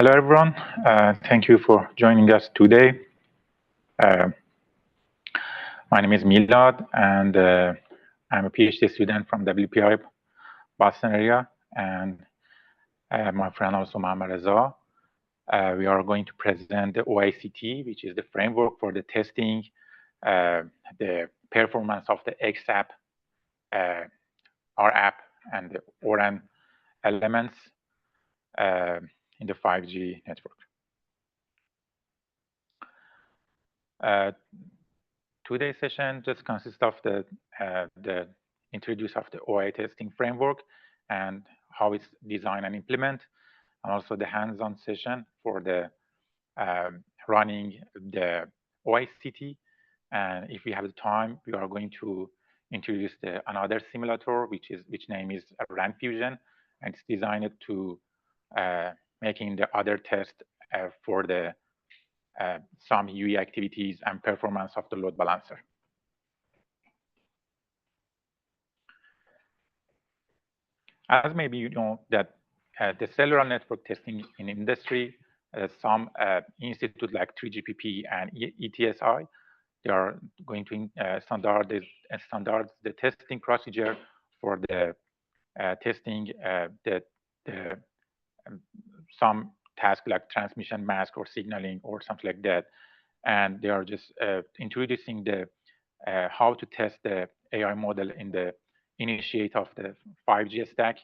Hello, everyone. Thank you for joining us today. My name is Milad, and I'm a PhD student from WPI Boston area, and my friend also Mohammad Reza. We are going to present the OAIC, which is the framework for the testing, the performance of the XApp, RApp, and the ORAN elements in the 5G network. Today's session just consists of the introduce of the OAI testing framework and how it's designed and implemented, and also the hands-on session for the running the OAIC. And if we have the time, we are going to introduce another simulator, which name is RAN Fusion, and it's designed to making the other test for the some UE activities and performance of the load balancer. As maybe you know that the cellular network testing in industry, some institute like 3GPP and ETSI, they are going to standardize the testing procedure for the testing some task like transmission mask or signaling or something like that. And they are just introducing the how to test the AI model in the initiate of the 5G stack,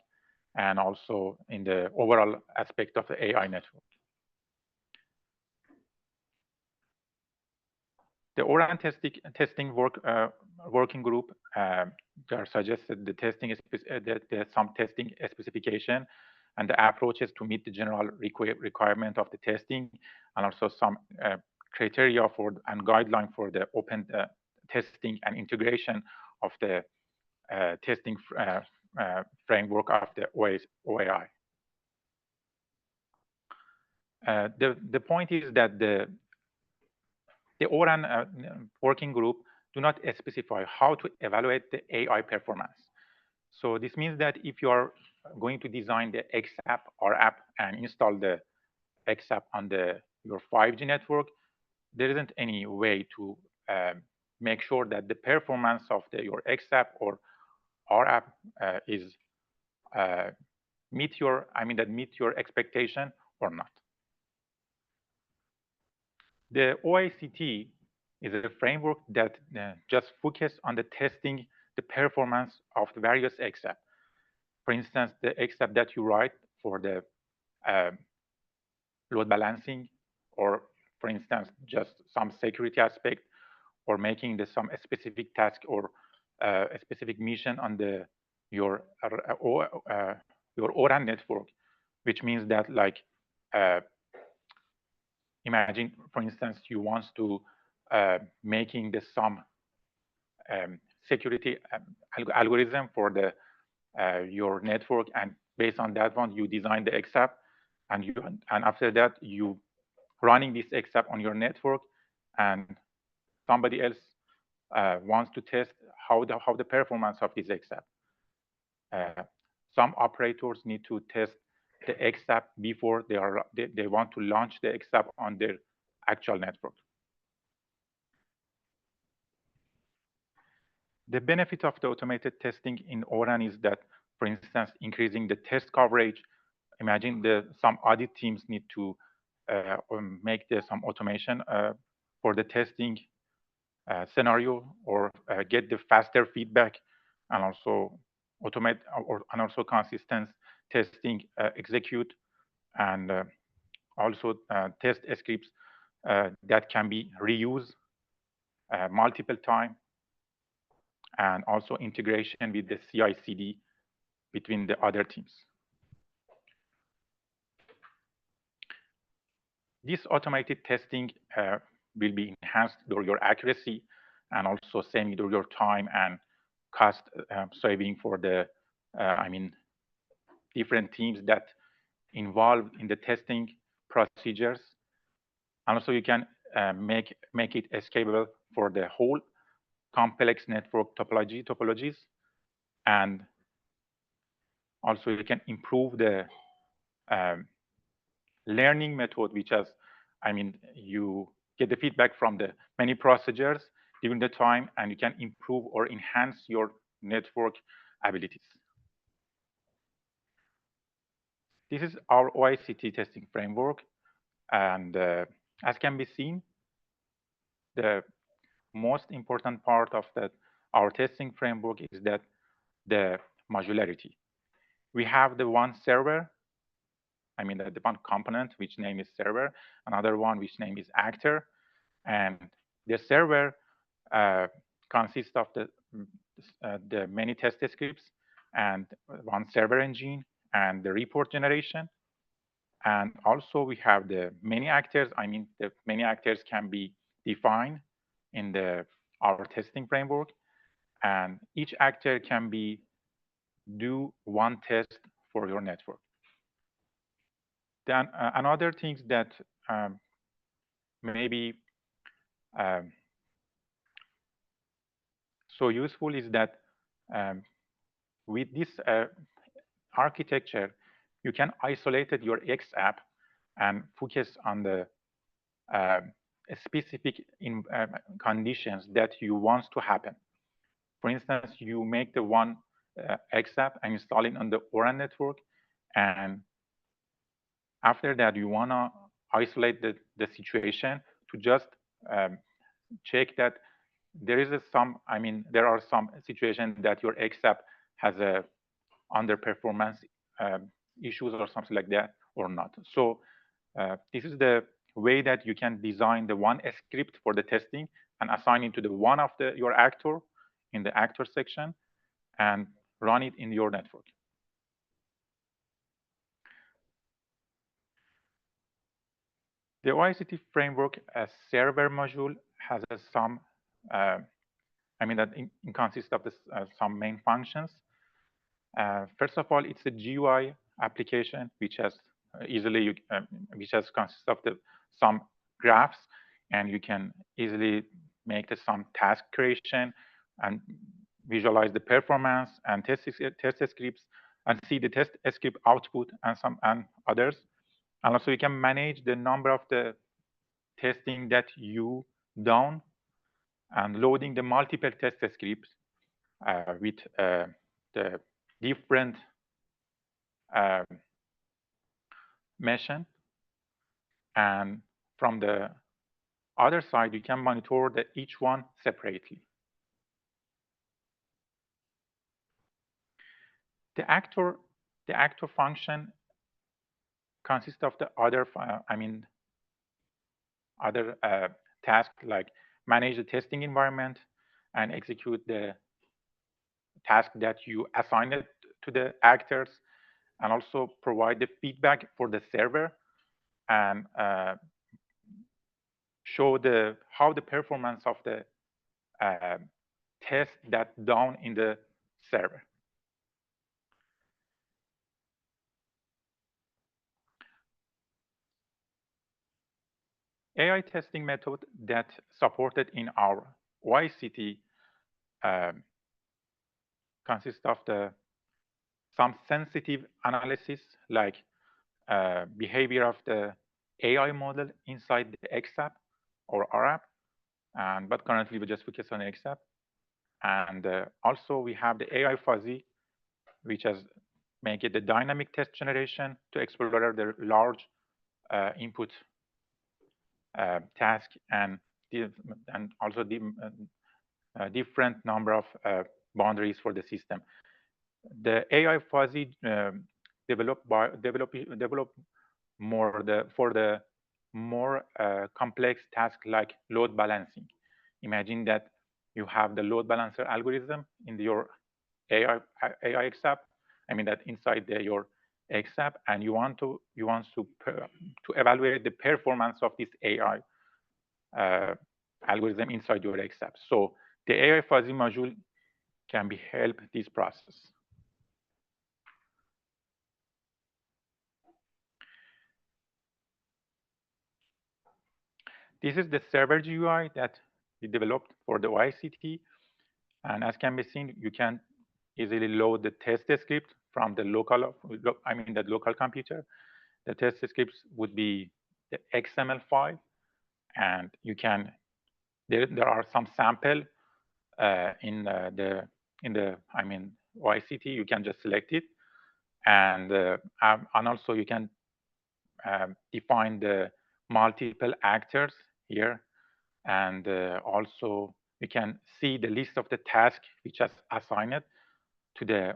and also in the overall aspect of the AI network. The ORAN testing working group they are suggested the testing some testing specification and the approaches to meet the general requirement of the testing, and also some criteria for and guideline for the open testing and integration of the testing framework of the OAI. The point is that the ORAN working group do not specify how to evaluate the AI performance. So this means that if you are going to design the XApp or app and install the XApp on your 5G network, there isn't any way to make sure that the performance of your XApp or RApp is meet your expectation or not. The OAIC is a framework that just focuses on the testing the performance of the various XApp. For instance, the XApp that you write for the load balancing, or for instance, just some security aspect, or making some specific task or a specific mission on your ORAN network, which means that like imagine, for instance, you want to making some security algorithm for your network, and based on that one, you design the XApp, and after that, you running this XApp on your network, and somebody else wants to test how the performance of this XApp. Some operators need to test the XApp before they want to launch the XApp on their actual network. The benefit of the automated testing in ORAN is that, for instance, increasing the test coverage. Imagine some audit teams need to make some automation for the testing scenario, or get the faster feedback, and also automate and also consistent testing execute, and also test scripts that can be reused multiple times, and also integration with the CI/CD between the other teams. This automated testing will be enhanced through your accuracy, and also saving through your time and cost saving for the different teams that involved in the testing procedures. And also you can make it scalable for the whole complex network topologies, and also you can improve the learning method, which has, you get the feedback from the many procedures during the time, and you can improve or enhance your network abilities. This is our OAIC testing framework, and as can be seen, the most important part of our testing framework is that the modularity. We have the one server, the one component which name is server, another one which name is actor, and the server consists of the many test scripts and one server engine and the report generation. And also we have the many actors. The many actors can be defined in our testing framework, and each actor can do one test for your network. Then another things that maybe so useful is that with this architecture, you can isolate your X app and focus on the specific conditions that you want to happen. For instance, you make the one X app and install it on the ORAN network, and after that, you want to isolate the situation to just check that there is there are some situations that your X app has a underperformance issues or something like that or not. So this is the way that you can design the one script for the testing and assign it to the one of your actor in the actor section and run it in your network. The OAIC framework as server module has some, that consists of some main functions. First of all, it's a GUI application which has which has consists of some graphs, and you can easily make some task creation and visualize the performance and test scripts and see the test script output and others. And also you can manage the number of the testing that you done and loading the multiple test scripts with the different mission. And from the other side, you can monitor each one separately. The actor function consists of the other tasks like manage the testing environment and execute the task that you assign it to the actors, and also provide the feedback for the server and show how the performance of the test that done in the server. AI testing method that supported in our OAIC consists of some sensitive analysis like behavior of the AI model inside the XApp or RApp, but currently we just focus on XApp. And also we have the AI fuzzy, which has make it the dynamic test generation to explore the large input task and also the different number of boundaries for the system. The AI fuzzy developed more for the more complex task like load balancing. Imagine that you have the load balancer algorithm in your AI XApp. That inside your XApp, and you want to evaluate the performance of this AI algorithm inside your XApp. So the AI fuzzy module can help this process. This is the server GUI that we developed for the OAIC, and as can be seen, you can easily load the test script from the local computer, The test scripts would be the XML file, and you can there are some sample in the OAIC. You can just select it, and also you can define the multiple actors here, and also you can see the list of the tasks which is assigned to the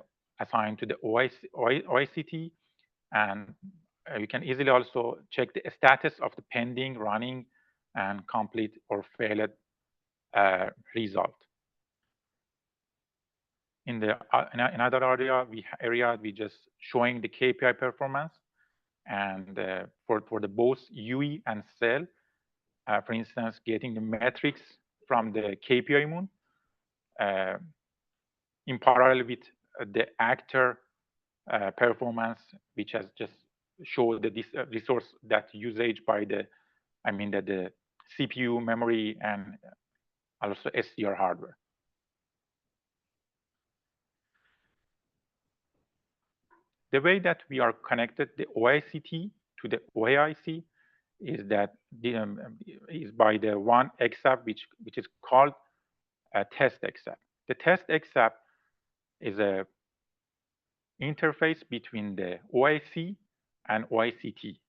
OAIC, and you can easily also check the status of the pending, running, and complete or failed result. In the another area we just showing the KPI performance, and for the both UE and cell, for instance, getting the metrics from the KPI moon in parallel with the actor performance, which has just showed the resource that usage by the the CPU, memory, and also SDR hardware. The way that we are connected the OAIC to the OAIC is that is by the one XApp which is called a test XApp. The test XApp is a interface between the OAIC and OAIC.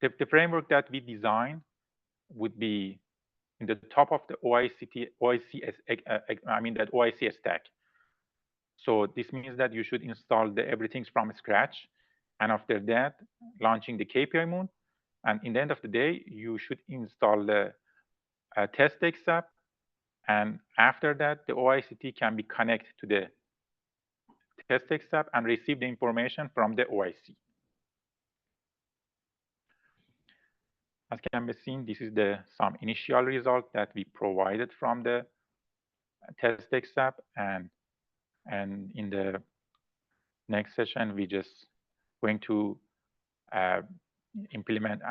The framework that we design would be in the top of the OAIC stack. So this means that you should install everything from scratch, and after that, launching the KPI moon. And in the end of the day, you should install the test XApp, and after that, the OAIC can be connected to the test XApp and receive the information from the OAIC. As can be seen, this is some initial result that we provided from the test XApp, and in the next session, we just going to implement,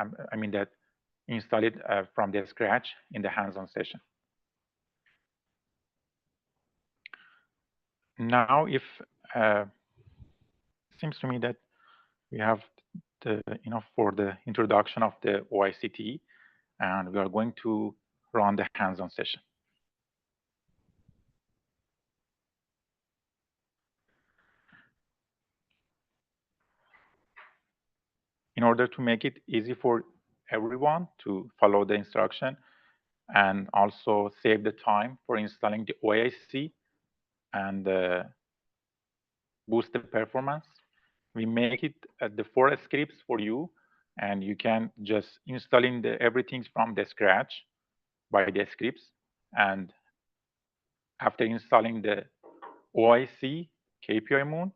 install it from the scratch in the hands-on session. Now, if seems to me that we have enough for the introduction of the OAIC, and we are going to run the hands-on session. In order to make it easy for everyone to follow the instruction and also save the time for installing the OAIC and boost the performance, we make it the 4 scripts for you, and you can just install in everything from the scratch by the scripts. And after installing the OAIC, KPI moon,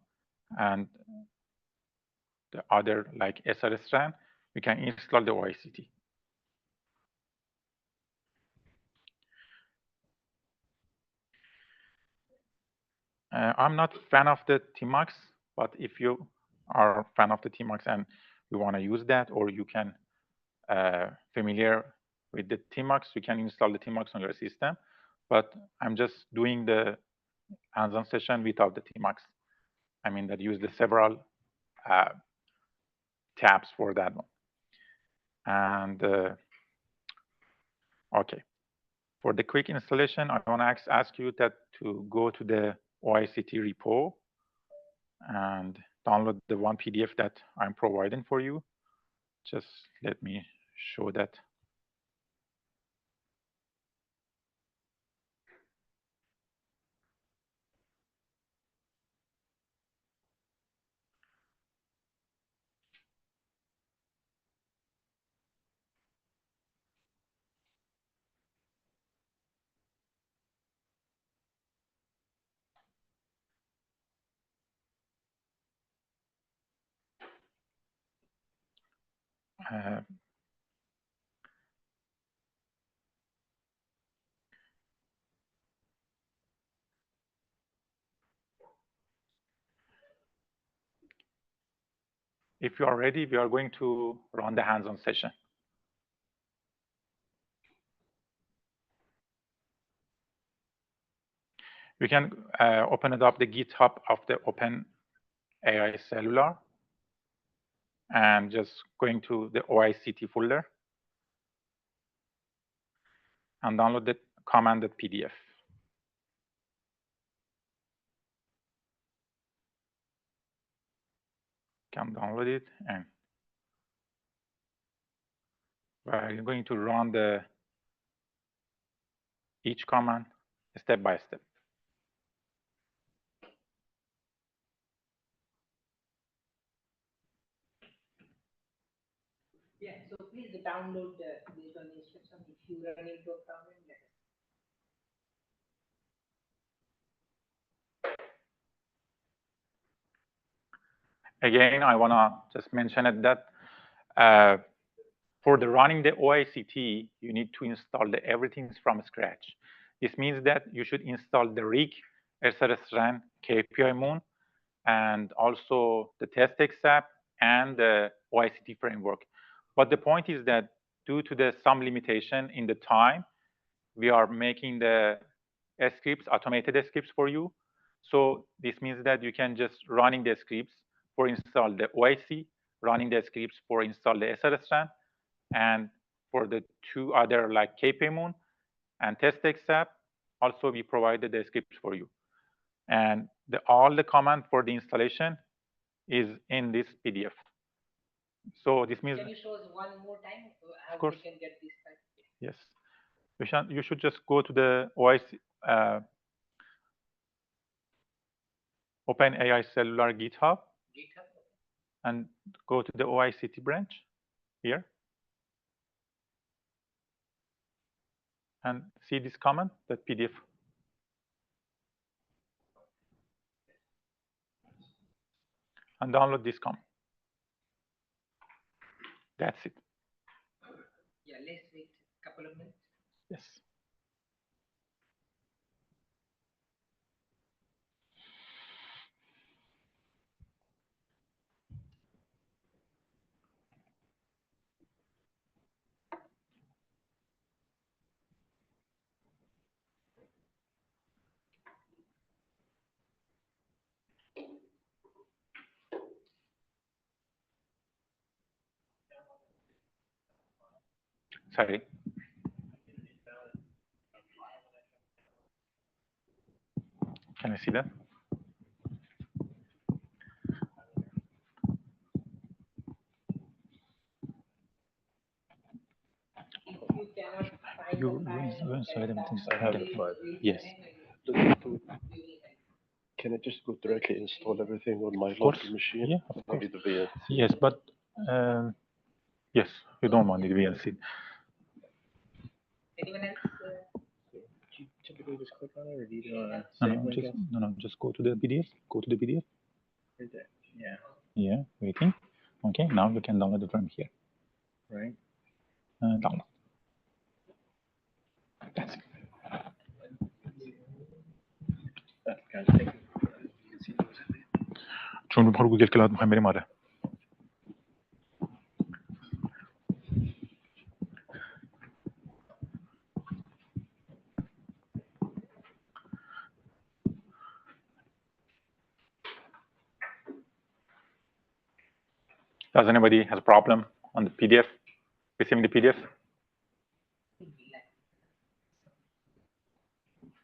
and the other like SRSRAM, we can install the OAIC. I'm not a fan of the Tmux, but if you are a fan of the Tmux and you want to use that, or you can familiar with the Tmux, you can install the Tmux on your system. But I'm just doing the hands-on session without the Tmux. That use the several tabs for that one. And okay, for the quick installation, I want to ask you to go to the OAIC repo and download the one PDF that I'm providing for you. Just let me show that. If you are ready, we are going to run the hands-on session. We can open it up the GitHub of the OpenAI Cellular. and just going to the OAIC folder and download the commanded PDF. Can download it, and we're going to run each command step by step. Yeah, so please download based on the instruction. If you run into a problem, let us. Again, I want to just mention it that for the running the OAIC, you need to install everything from scratch. This means that you should install the rig, SRS-RAN, KPI Moon, and also the TestX app and the OAIC framework. But the point is that due to some limitation in the time, we are making the scripts, automated scripts for you. So this means that you can just running the scripts for install the OAIC, running the scripts for install the SRS-RAN, and for the two other like KPMoon and TestX app, also we provided the scripts for you. And all the command for the installation is in this PDF. So this means. Can you show us one more time how of course. we can get this type? Yes. You should just go to the OAIC, OpenAI Cellular GitHub, and go to the OAIC branch here. And see this command, that PDF. And download this command. That's it. Yeah, let's wait a couple of minutes. Yes. Sorry. Can I see that? If you cannot find Yes. Can I just go directly install everything on my local machine? Yeah, of course. Maybe the VNC. Yes, but yes, you don't want the VNC. Anyone else? Do you typically just click on it, or do you want to save No, just go to the PDF. Go to the PDF. Right there. Yeah. Yeah, waiting. Okay, now we can download it from here. Right. Download. That's it. چون رو گوگل کلاود می‌خوایم بریم آره. Does anybody has a problem on the PDF? Receiving the PDF?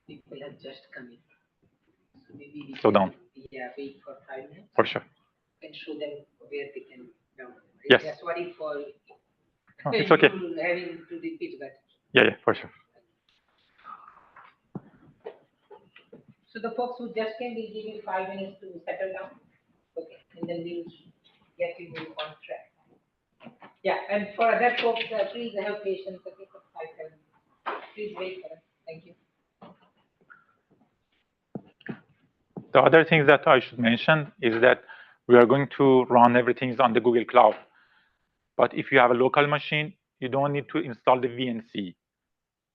People have just come in. So maybe we Slow down. Yeah, wait for 5 minutes. For sure. And show them where they can download. Yes. Yeah, sorry for No, it's okay. having to repeat that. Yeah, for sure. So the folks who just came will give you 5 minutes to settle down. Okay, and then we'll get you on track. Yeah, and for other folks, please have patience. Okay, for 5 minutes. Please wait for us. Thank you. The other thing that I should mention is that we are going to run everything on the Google Cloud. But if you have a local machine, you don't need to install the VNC.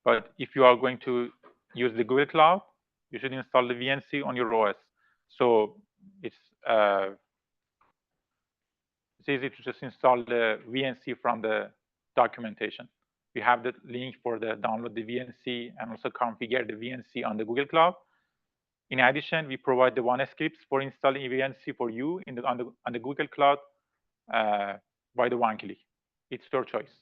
But if you are going to use the Google Cloud, you should install the VNC on your OS. So it's easy to just install the VNC from the documentation. We have the link for the download the VNC and also configure the VNC on the Google Cloud. In addition, we provide the one scripts for installing VNC for you on the Google Cloud. by the one click. It's your choice.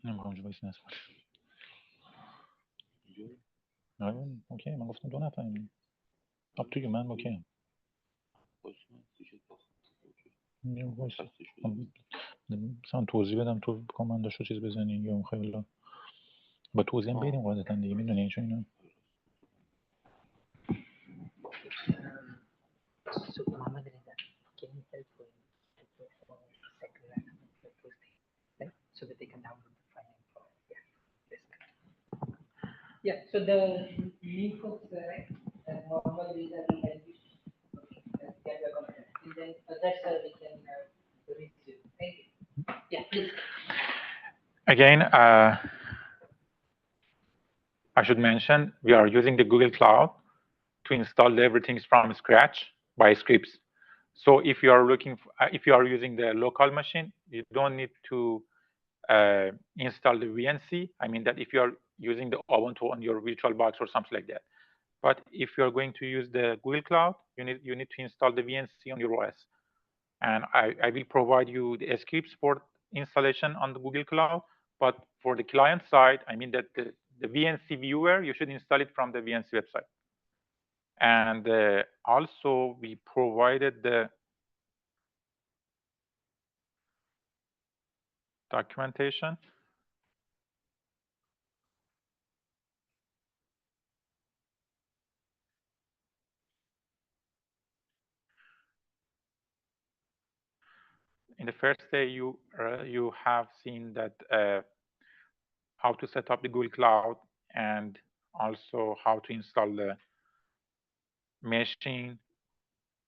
نمیخوام جو وایس نصب آره اوکی من گفتم دو نفریم خب توی من اوکی مثلا توضیح بدم تو کامنداشو چیز بزنی یا میخوای با توضیح هم بریم قاعدتا دیگه میدونی چون اینا So Muhammad Reza, can you help with secular right? So that they can download the file and follow. Yeah, this guy. Yeah, so the new folks, right, normal visa will help you get your content, and then others we can resume. Thank you. Yeah, please. Again, I should mention we are using the Google Cloud to install everything from scratch by scripts. So if you are if you are using the local machine, you don't need to install the VNC. I mean that if you are using the Ubuntu on your VirtualBox or something like that. But if you are going to use the Google Cloud, you need to install the VNC on your OS. And I will provide you the scripts for installation on the Google Cloud. But for the client side, I mean that the VNC viewer, you should install it from the VNC website. And also we provided the documentation. In the first day, you have seen that how to set up the Google Cloud and also how to install the machine,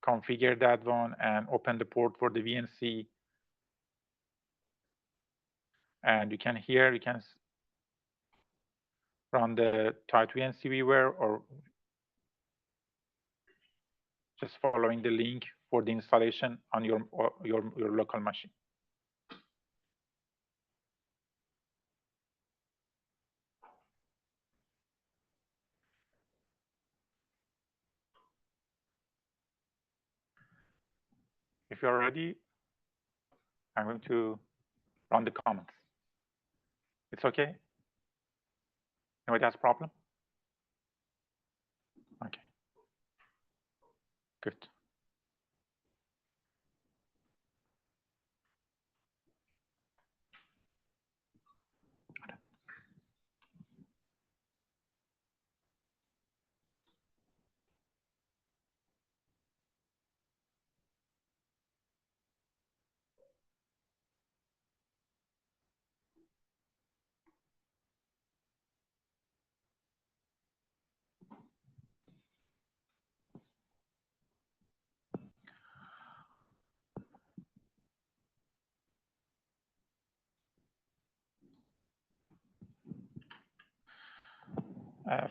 configure that one, and open the port for the VNC. And you can run the Tight VNC viewer or just following the link for the installation on your local machine. If you're ready, I'm going to run the comments. It's okay? Anybody has a problem? Okay. Good.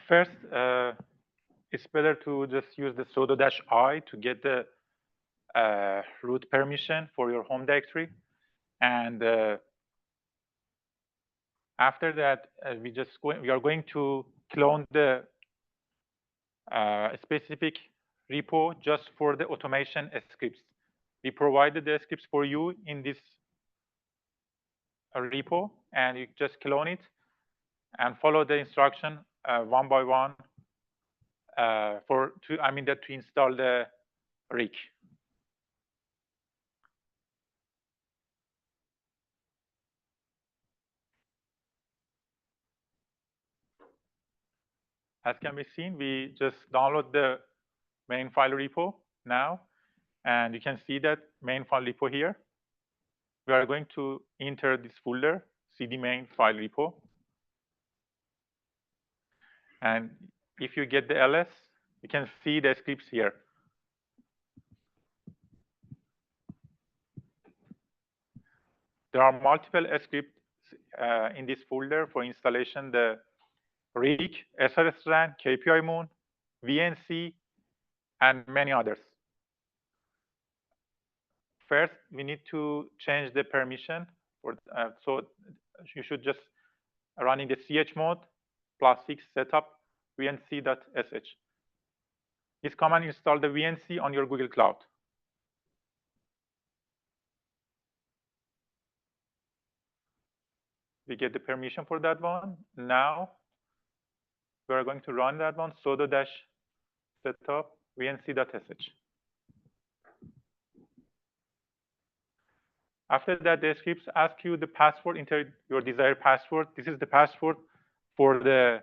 First, it's better to just use the sudo-i to get the root permission for your home directory. And after that, we are going to clone the specific repo just for the automation scripts. We provided the scripts for you in this repo, and you just clone it and follow the instruction one by one to install the rig. As can be seen, we just download the main file repo now, and you can see that main file repo here. We are going to enter this folder, cd main file repo. And if you get the ls, you can see the scripts here. There are multiple scripts in this folder for installation: the rig, SRSRAN, KPI Moon, VNC, and many others. First, we need to change the permission. So you should just run in the chmod +6 setup vnc.sh. This command install the VNC on your Google Cloud. We get the permission for that one. Now we are going to run that one, sudo-setup vnc.sh. After that, the scripts ask you the password, enter your desired password. This is the password for the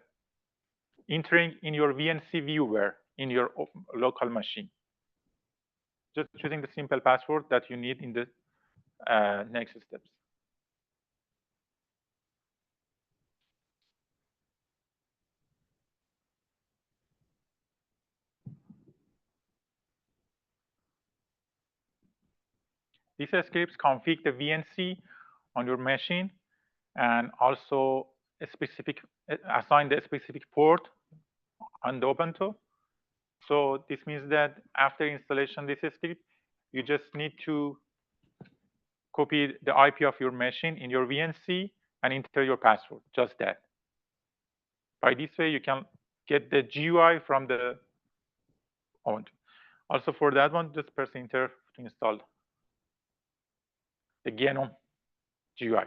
entering in your VNC viewer in your local machine. Just choosing the simple password that you need in the next steps. These scripts configure the VNC on your machine and also assign the specific port on the Ubuntu. So this means that after installation of this script, you just need to copy the IP of your machine in your VNC and enter your password, just that. By this way, you can get the GUI from the Ubuntu. Also for that one, just press enter to install the GNOME GUI.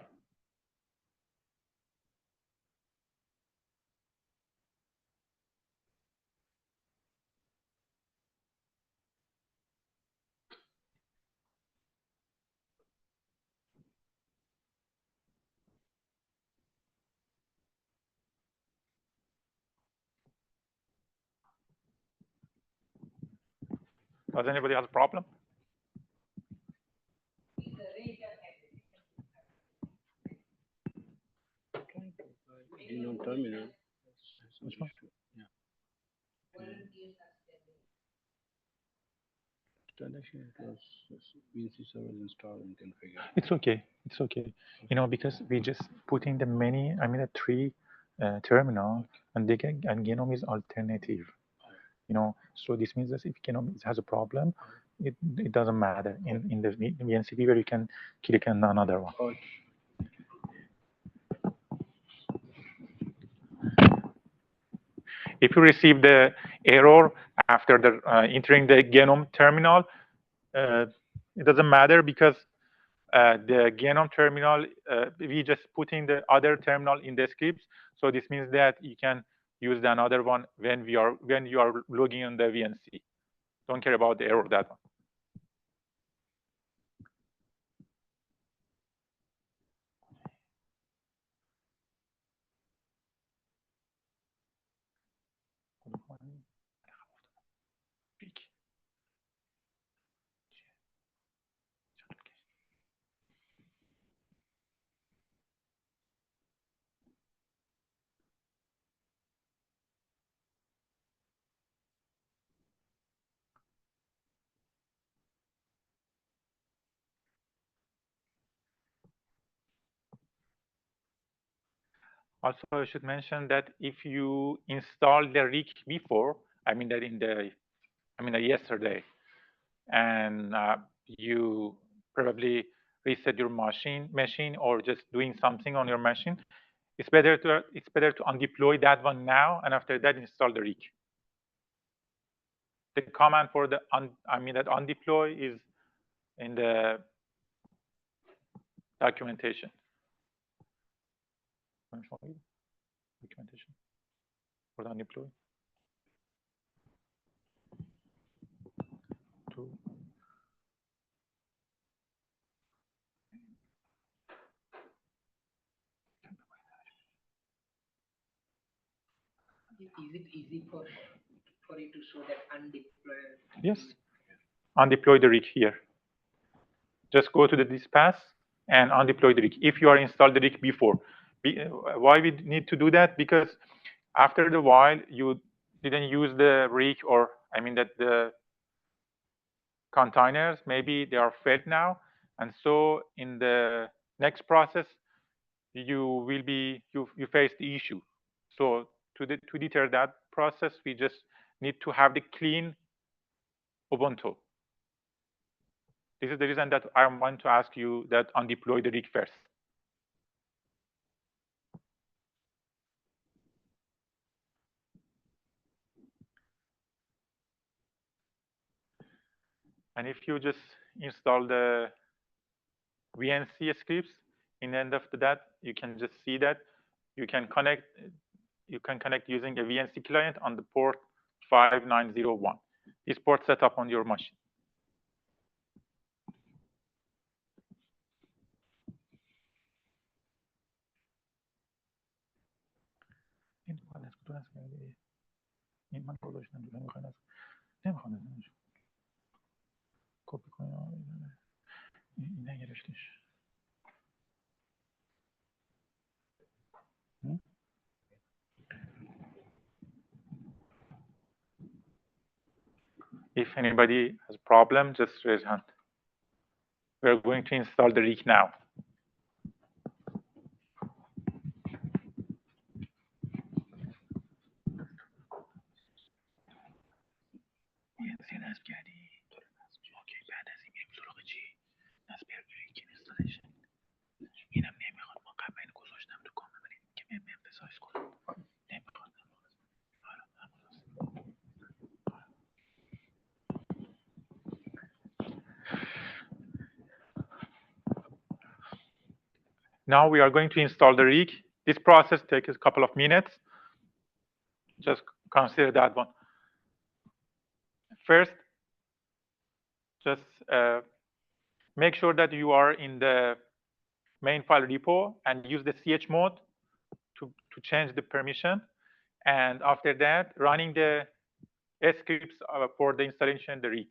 Does anybody have a problem? On terminal. Which one? Yeah. Transaction it was VNC server install and configure. It's okay. It's okay. You know, because we just put in the the three terminal, and GNOME is alternative. So this means that if it has a problem, it doesn't matter in the VNC where you can click on another one. If you receive the error after the entering the genome terminal, it doesn't matter because the genome terminal, we just put in the other terminal in the scripts. So this means that you can use another one when you are logging on the VNC. Don't care about the error of that one. Also, I should mention that if you install the rig before, yesterday, and you probably reset your machine or just doing something on your machine, it's better to undeploy that one now, and after that install the rig. The command for that undeploy is in the documentation. Documentation for the undeploy. Is it easy for you to show that undeploy? Yes. Undeploy the rig here. Just go to the dispatch and undeploy the rig. If you are installed the rig before. Why we need to do that? Because after the while you didn't use the rig, or the containers, maybe they are failed now, and so in the next process you face the issue. So to deter that process, we just need to have the clean Ubuntu. This is the reason that I want to ask you that undeploy the rig first. And if you just install the VNC scripts, in the end of that, you can just see that you can connect using a VNC client on the port 5901. This port set up on your machine. If anybody has a problem, just raise hand. We're going to install the rig now. Now we are going to install the rig. This process takes a couple of minutes. Just consider that one. First, just make sure that you are in the main file repo and use the chmod to change the permission. And after that, running the scripts for the installation of the rig.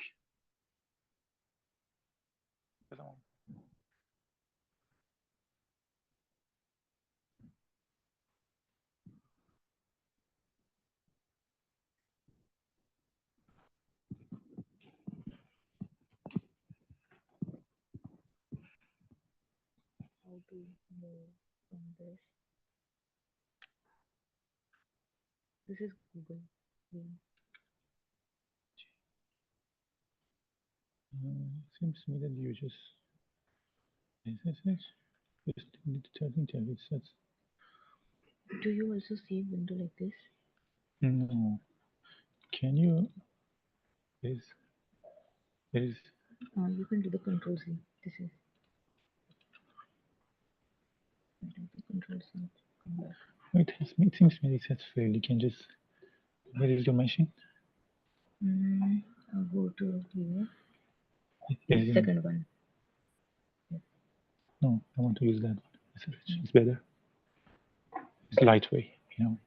How to move from this? This is Google. Seems to me that you just SSH just need to tell it says Do you also see window like this? no. Can you is You can do the control C. This is the control C. Come back. it seems to me it says failed. You can just where is your machine? I'll go to here. Is The it- second one. No, I want to use that one. SSH. It's better. It's lightweight, you know.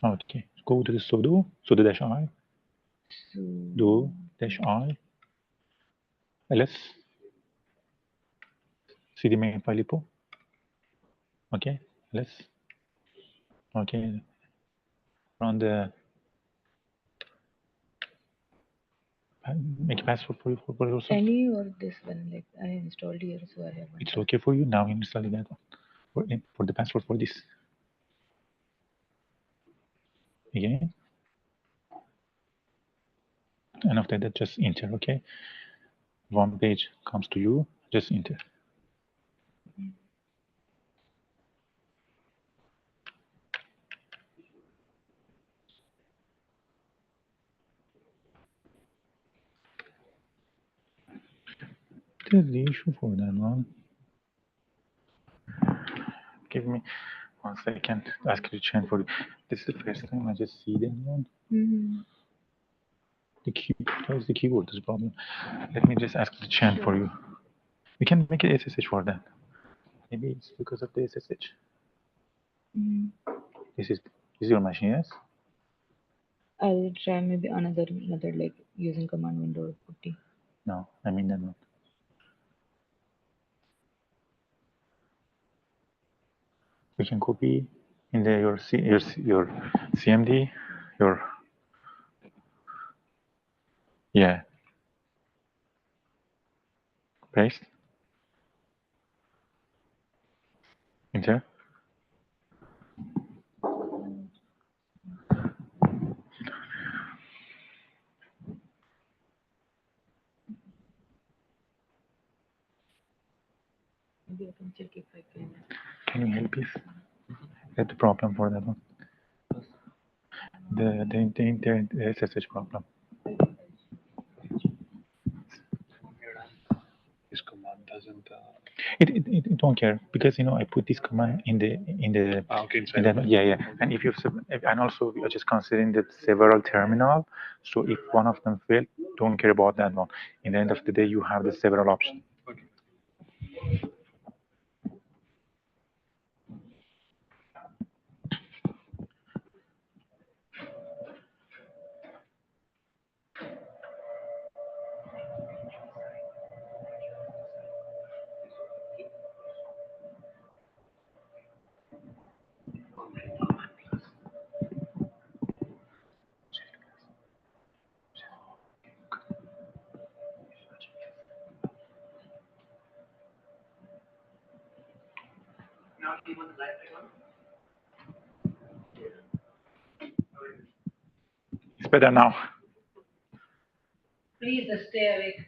Okay, go to the sudo dash I do dash I ls cd main file po. Okay, ls. Okay, run the make a password for yourself. Any or this one, like I installed here, so I have one. It's okay for you now. Install that one for the password for this. Again, and after that, just enter. Okay, one page comes to you. Just enter. There's the issue for that one. Give me 1 second. Ask you to change for you. This is the first time I just see that one. The keyboard. Where's the keyboard? Is the problem. Let me just ask the chant for you. We can make it SSH for that. Maybe it's because of the SSH. This is your machine, yes? I'll try maybe another method like using command window 50. No, I mean that one. We can copy in the your CMD, your yeah. Paste. Enter. Maybe I can check if I can. Can you help us? That's the problem for that one. The SSH problem. This command doesn't. It don't care because I put this command in the Okay, in inside. that, yeah. And if you and also we are just considering that several terminal. So if one of them fail, don't care about that one. In the end of the day, you have the several options. Okay. It's better now. Please stay awake.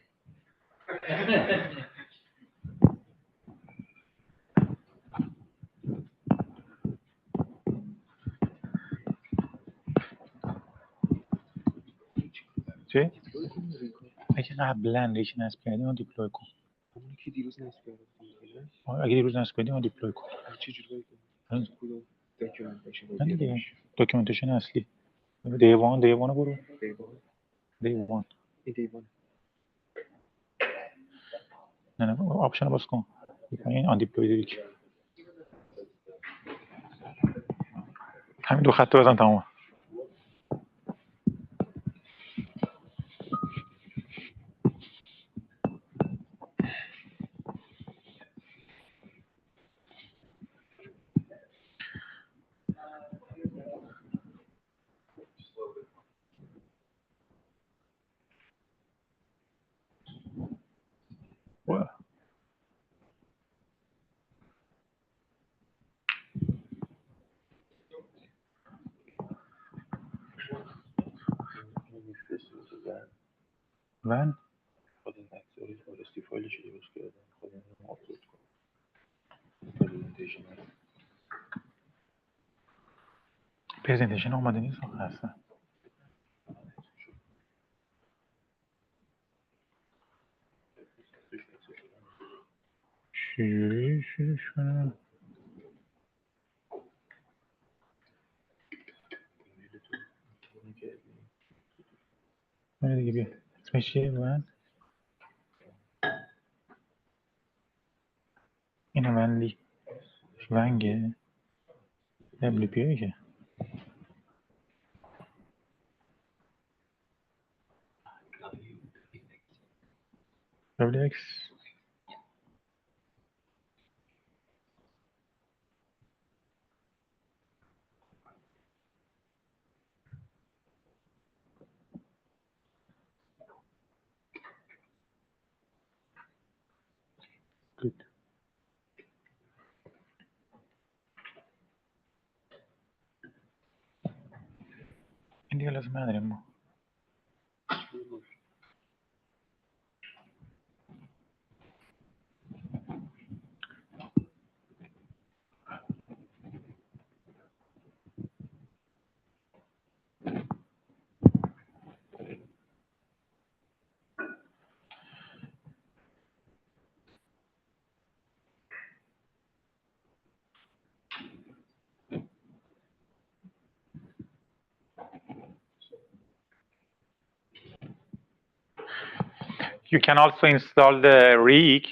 See? I can have blend regional SPI. I don't deploy ko. اگه دیروز نصب کردی اون دیپلوی کن. نه دیگه داکیومنتیشن اصلی. دیوان برو. دیوان. نه آپشن باز کن. این آن دیپلوی دیگه که. همین 2 خط بزن تمام. when خود این اکساری فارسی فایلش رو درست کردم خود این رو آپلود کنم پرزنتیشن پرزنتیشن آماده نیست آخه اصلا. چجوری شروعش کنم؟ دیگه بیا اسمش چیه من؟ اینه ونلی ونگه WPA که WX good. این دیگه لازم نداریم ما. You can also install the rig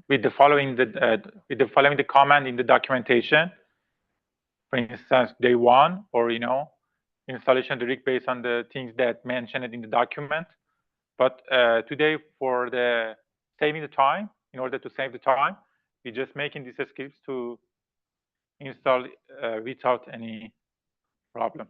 with the following the command in the documentation. For instance, day one, or installation of the rig based on the things that mentioned in the document. But today, for the saving the time, in order to save the time, we're just making these scripts to install without any problem.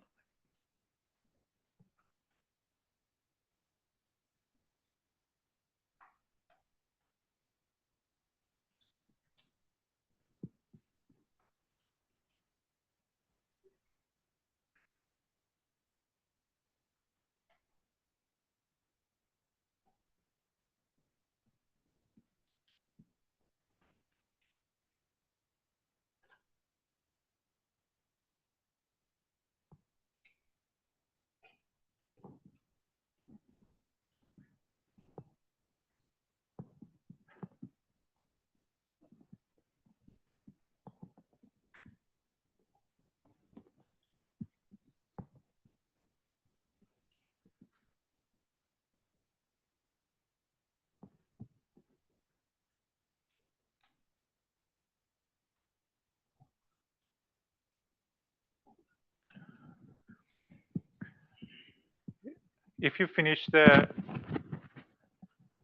If you finish the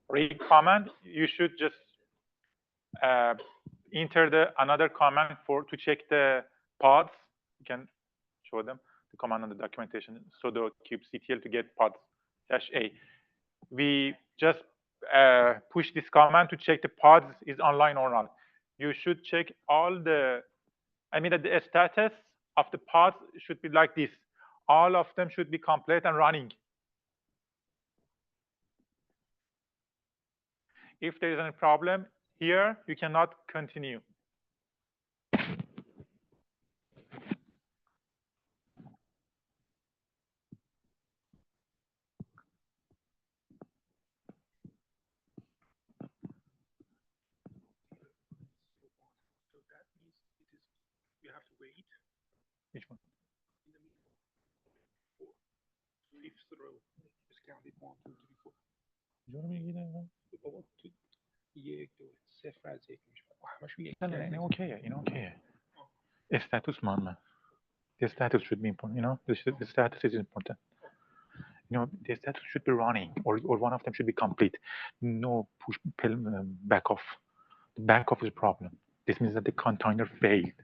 rig command, you should just enter another command to check the pods. You can show them the command on the documentation, sudo kubectl to get pods -a. We just push this command to check the pods is online or not. You should check all the, that the status of the pods should be like this. All of them should be complete and running. If there is any problem here, you cannot continue. You have to wait. Which one? In the middle. 4. 5th row. Just count it 1, 2, 3, 4. کجا رو میگیره؟ بابا تو 1 2 0 از 1 میشه. همشون یک. نه این اوکیه. این اوکیه. استاتوس مهمه. The status should be important. The status is important. The status should be running, or one of them should be complete. No push back off. The back off is a problem. This means that the container failed.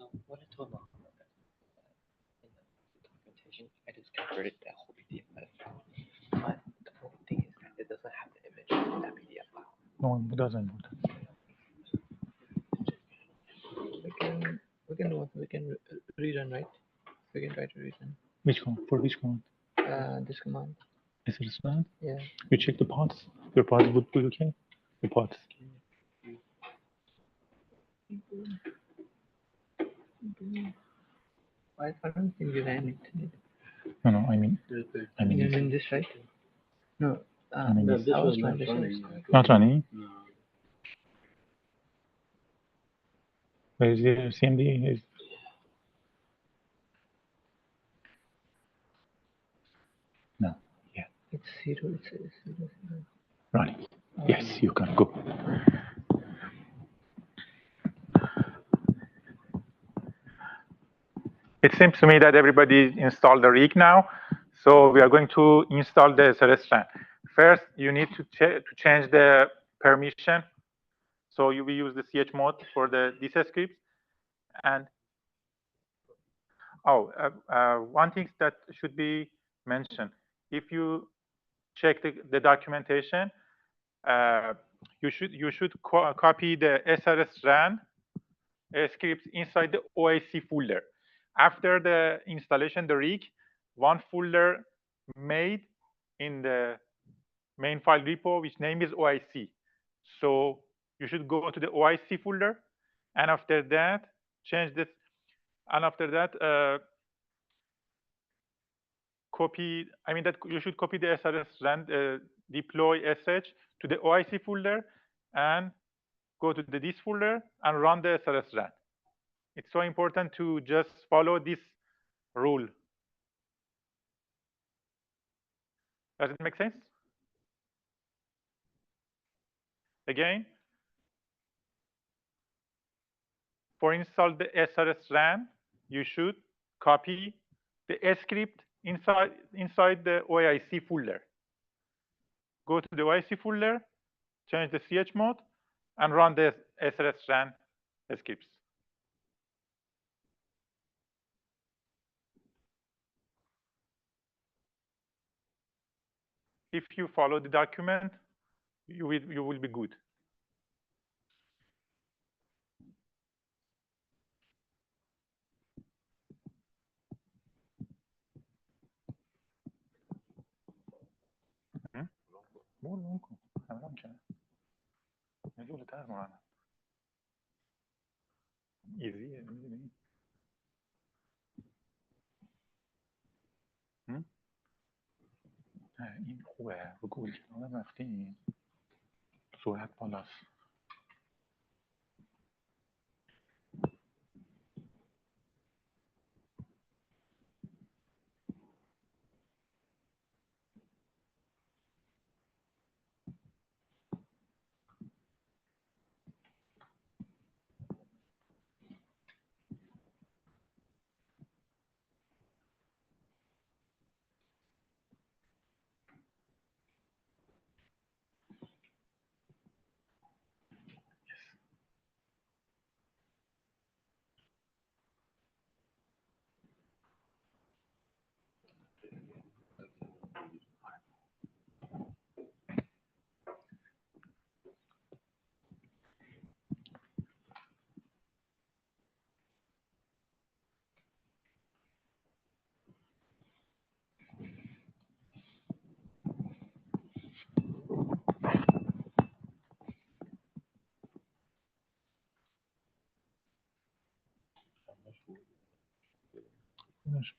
So what I told Mark about that, in the documentation, I just converted that whole PDF file. But the only thing is that it doesn't have the image in that PDF file. No, it doesn't. We can rerun, right? We can try to rerun. Which one? For which one? This command. Is it run? Yeah. You check the paths. Your paths would be okay. The paths. I don't think we ran it. No, I mean, You mean this, right? No. I mean, No, this this was not this running. not running. No. Where is the CMD? No. Yeah. It's zero. It's zero. Running. Yes, you can go. It seems to me that everybody installed the rig now. So we are going to install the SRS strand. First, you need to change the permission. So you will use the chmod for these scripts. And one thing that should be mentioned, if you check the documentation, you should copy the SRS run scripts inside the OAIC folder. After the installation, the rig, one folder made in the main file repo, which name is OAIC. So you should go to the OAIC folder, and after that, change this, and after that, you should copy the SRS run deploy sh to the OAIC folder and go to this folder and run the SRS run. It's so important to just follow this rule. Does it make sense? Again, for install the SRS run, you should copy the script inside the OAIC folder. Go to the OAIC folder, change the chmod, and run the SRS run scripts. If you follow the document, you will be good. Easy. این خوبه رو گوگل کنار رفتیم سرعت بالاست.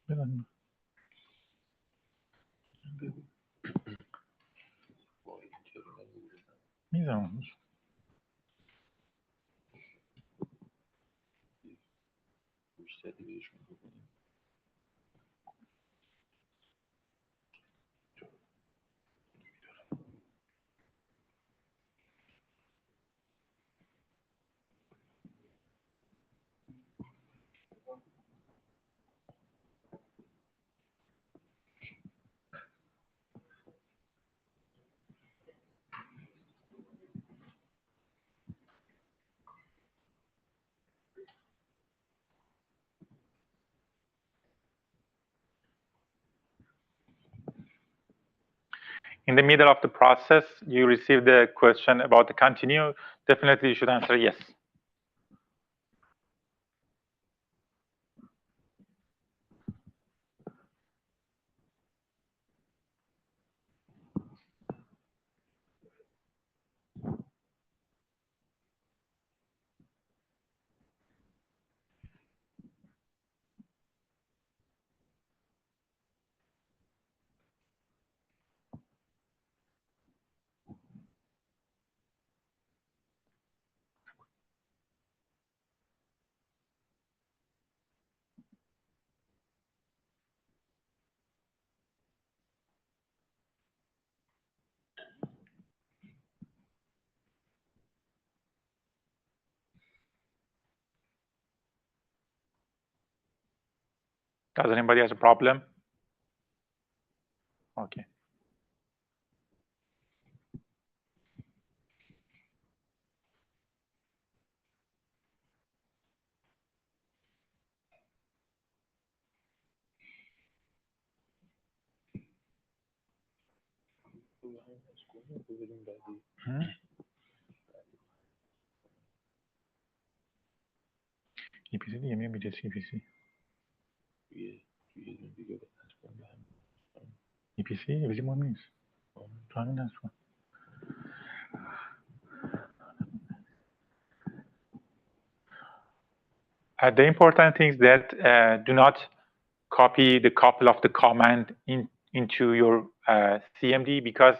بدن میزنم گوشزدی بهشون بکنیم. In the middle of the process, you receive the question about the continue, definitely you should answer yes. Does anybody has a problem? Okay. EPC دیگه میشه EPC. EPC EPC مهم نیست. تو همین نصب کن. The important thing is that do not copy the couple of the command into your CMD because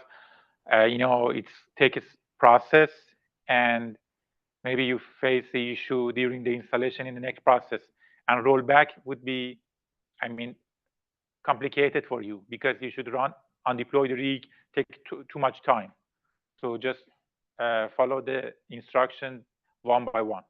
you know it takes process and maybe you face the issue during the installation in the next process, and rollback would be, I mean, complicated for you because you should run undeploy the rig, take too much time. So just follow the instruction one by one.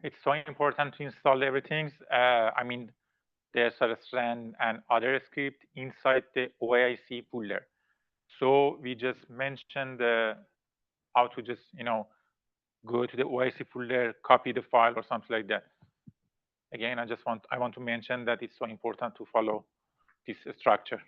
It's so important to install everything. I mean, the SRSRAN and other script inside the OAIC puller. So we just mentioned how to just, you know, go to the OAIC puller, copy the file or something like that. Again, I want to mention that it's so important to follow this structure.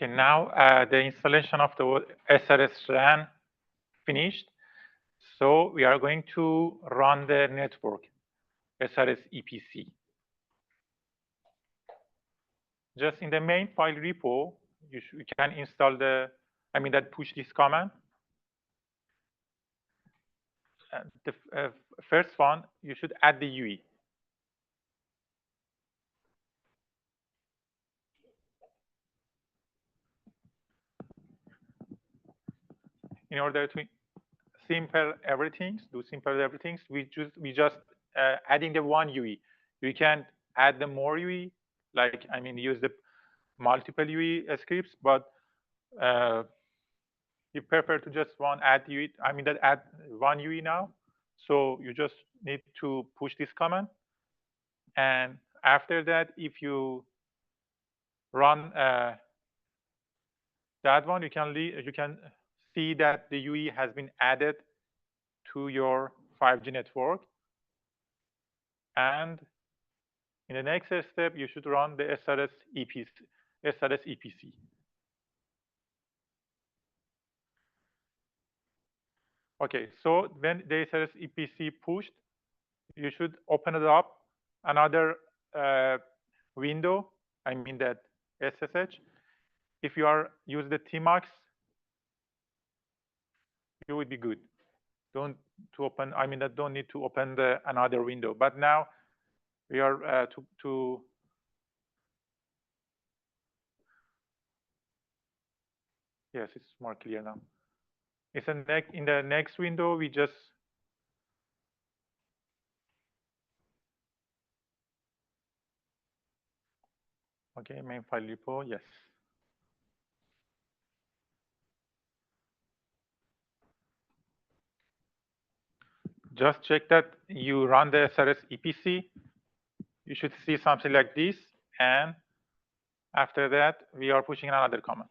Okay, now the installation of the SRS RAN finished. So we are going to run the network, SRS EPC. Just in the main file repo, you can install push this command. The first one, you should add the UE. In order to simple everything, we just adding the one UE. You can add the more UE, use the multiple UE scripts, but you prefer to just add one UE now. So you just need to push this command, and after that, if you run that one, you can see that the UE has been added to your 5G network. And in the next step, you should run the SRS EPC. Okay, so when the SRS EPC pushed, you should open it up another window. That SSH. If you use the TMAX, you would be good. Don't need to open another window. But now we are yes, it's more clear now. It's in the next window. We just main file repo. Yes. Just check that you run the SRS EPC. You should see something like this, and after that, we are pushing another command.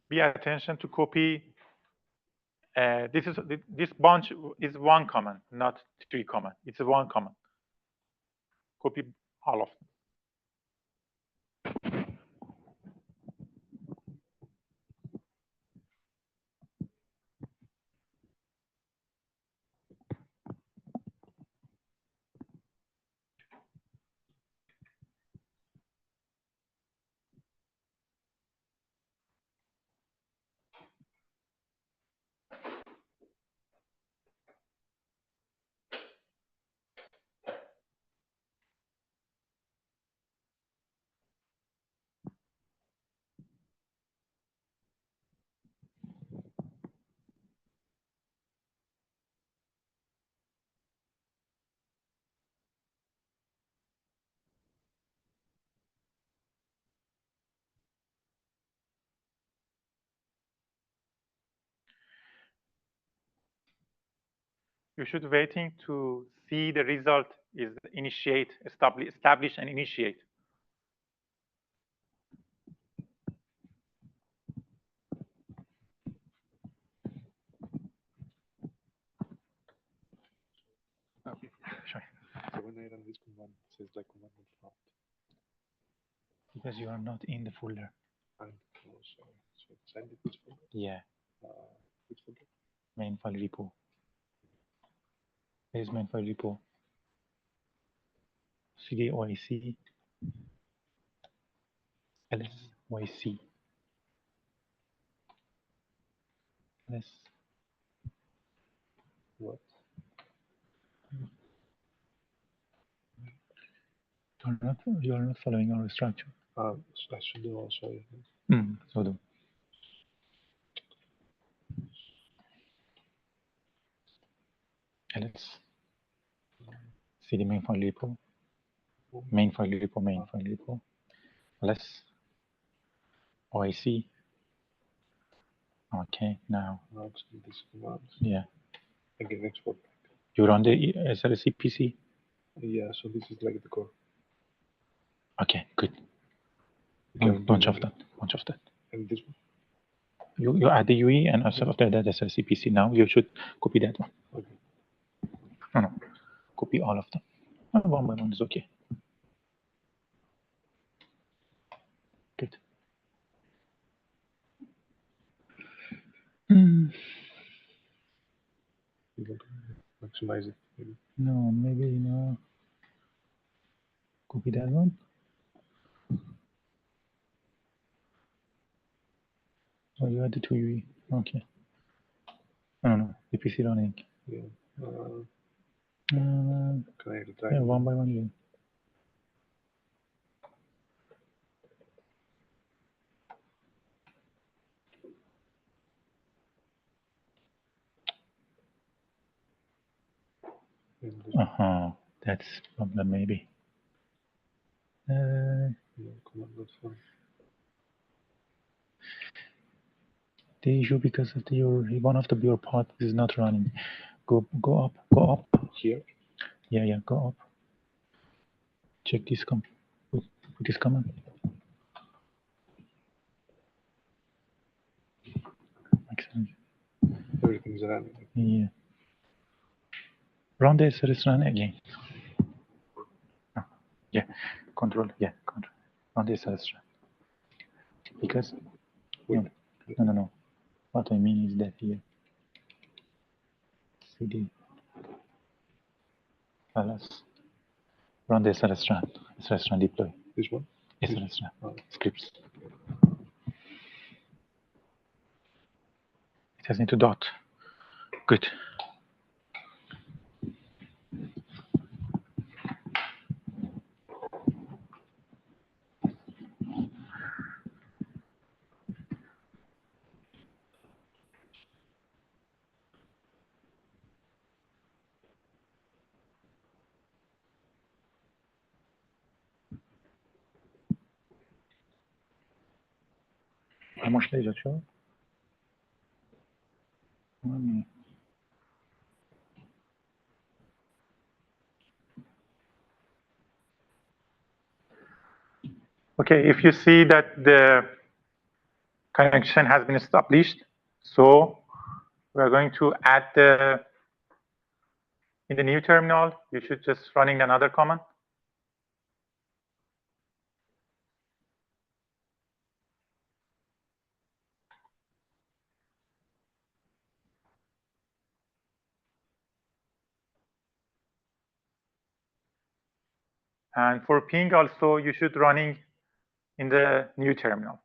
Pay attention to copy. This bunch is one comment, not 3 comment. It's a one comment. Copy all of them. You should waiting to see the result is initiate, establish and initiate. Okay. Sure. So when I run this command, it says like command not found. Because you are not in the folder. And also, so send it this folder. Yeah. Which folder? Main file repo. Where is main file repo? CD OAIC. LSYC. LS. What? You are not following our structure. So I should do also. So do. LS. CD main file repo. Main file repo. Main file repo. LS. OAIC. Okay, now. Now this command. Yeah. Again, export. You run the SLC PC? Yeah, so this is like the core. Okay, good. Bunch of that. And this one? You add the UE and after that SLC PC. Now you should copy that one. Okay. No. Copy all of them. One by one is okay. Good. You want to maximize it, maybe. No, maybe no. Copy that one. Oh, you add the 2 UE. Okay. No. The PC running. Yeah. Can I retry? Yeah, one by one. Yeah. That's problem maybe. Command not found. The issue because of one of your parts is not running. Go up. Here? Yeah, go up. Check this put this command. Excellent. Everything's running. Yeah. Run the SLS run again. Yeah. Control. Run the SLS run. Because no. What I mean is that here. CD. LS. Run the SLS run deploy. This one? SLS run. Scripts. It has into dot. Good. başlayacak şu an. Ok. Okay, if you see that the connection has been established, so we're going to add in the new terminal, you should just running another command. And for ping also, you should running in the new terminal.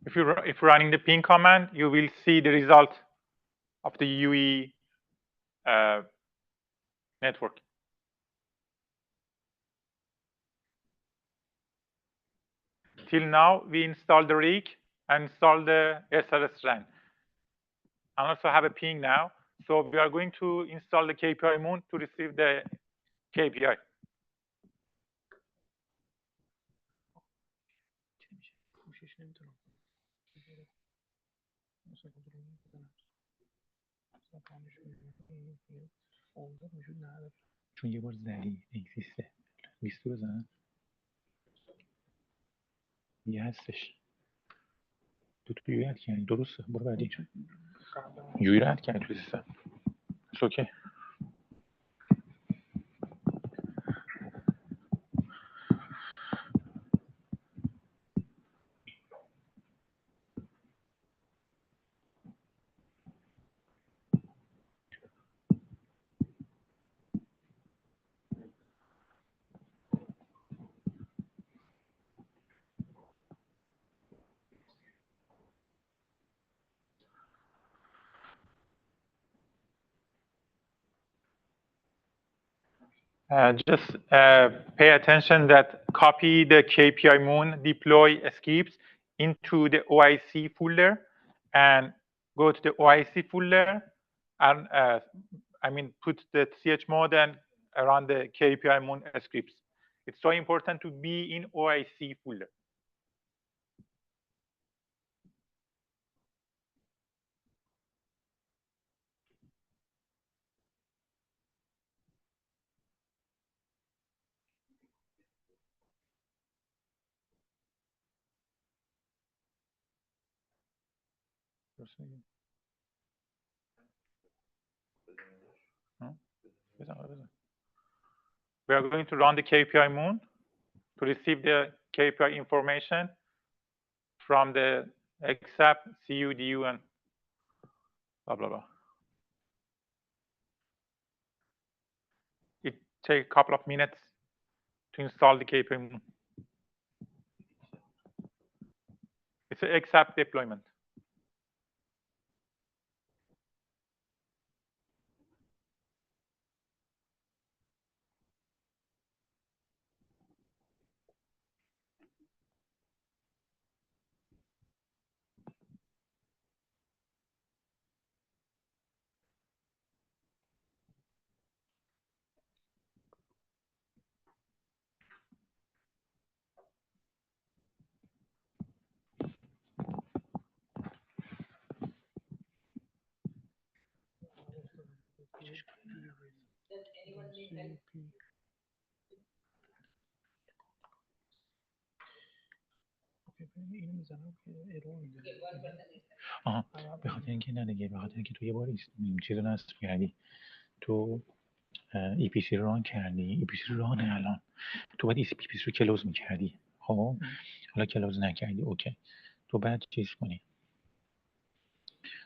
If you're running the ping command, you will see the result of the UE network. Till now, we installed the rig and installed the SRS RAN. I also have a ping now. So we are going to install the KPI moon to receive the KPI. چون یه بار زدی اگزیسته 20 بزن یه هستش تو یوی رد کردی درسته برو بعدی یوی رد کردی تو سیستم اوکی. Just pay attention that copy the KPI moon deploy scripts into the OAIC folder and go to the OAIC folder and put the chmod and run the KPI moon scripts. It's so important to be in OAIC folder. We are going to run the KPI moon to receive the KPI information from the XAP, CU, DU, and blah, blah, blah. It takes a couple of minutes to install the KPI moon. It's an XAP deployment. Does anyone need help? اینو میزنم که ارور میده. Okay, 1% is آها به خاطر اینکه نه دیگه، به خاطر اینکه تو یه بار چیز رو نصب کردی، تو ای پی سی رو ران کردی، ای پی سی رو رانه الان، تو باید ای پی سی رو کلوز میکردی. خب حالا کلوز نکردی، اوکی، تو بعد چیز کنی،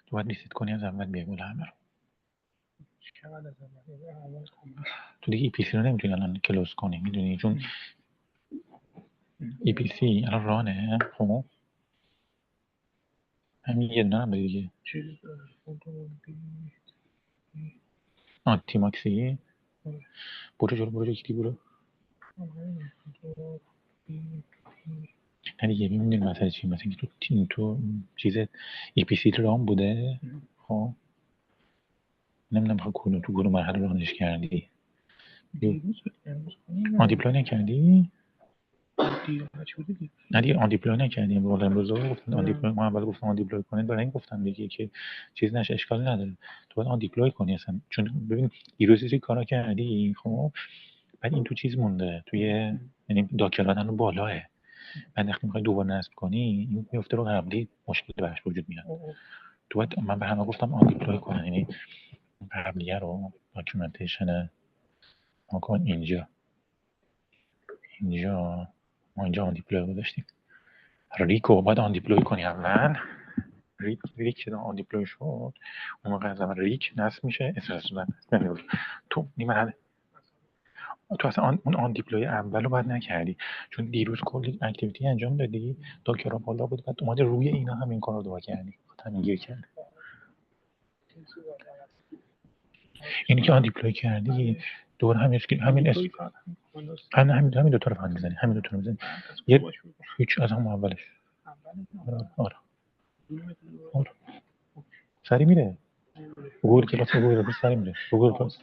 تو باید ریست کنی از اول بیای بالا همه رو. چقدر از اول تو دیگه ای پی سی رو نمیتونی الان کلوز کنی، میدونی، چون ای پی سی الان رانه. خب همین یه دونه هم داری دیگه. تی ماکسی برو جلو، برو جلو، برو. نه دیگه میدونی مثلا چی، مثلا که تو چیز ای پی سی رام بوده. خب نمیدونم کدوم تو کدوم مرحله رانش کردی. آن دیپلوی نکردی؟ نه دیگه آن دیپلوی نکردی. امروز گفتن آن دیپلوی، ما اول گفتم آن دیپلوی کنید، برای این گفتم دیگه که چیز نشه، اشکالی نداره، تو باید آن دیپلوی کنی اصلا، چون ببین دیروزی کارا کردی. خب بعد این تو چیز مونده توی، یعنی داکر دادن بالاه، بعد وقتی میخوای دوباره نصب کنی این میفته رو قبلی، مشکل براش وجود میاد. تو باید، من به همه گفتم آن دیپلوی کنن، یعنی قبلیه رو داکیومنتیشن ما کن اینجا ما اینجا آن دیپلوی رو داشتیم. ریکو باید آن دیپلوی کنی اول. ریک آن دیپلوی شد، اون موقع از اول ریک نصب میشه، اساس دادن تو نیمه. تو اصلا اون آن دیپلوی اول رو باید نکردی، چون دیروز کلی اکتیویتی انجام دادی، داکرها بالا بود، بعد اومده روی اینا همین کار رو دوباره کردی، همین گیر کردی. اینی که آن دیپلوی کردی دوباره همین دو تا رو فقط میزنی، همین دو تا رو میزنی، یه هیچ از همون اولش. آره سری میره گوگل کلاس، گوگل سری میره گوگل کلاس.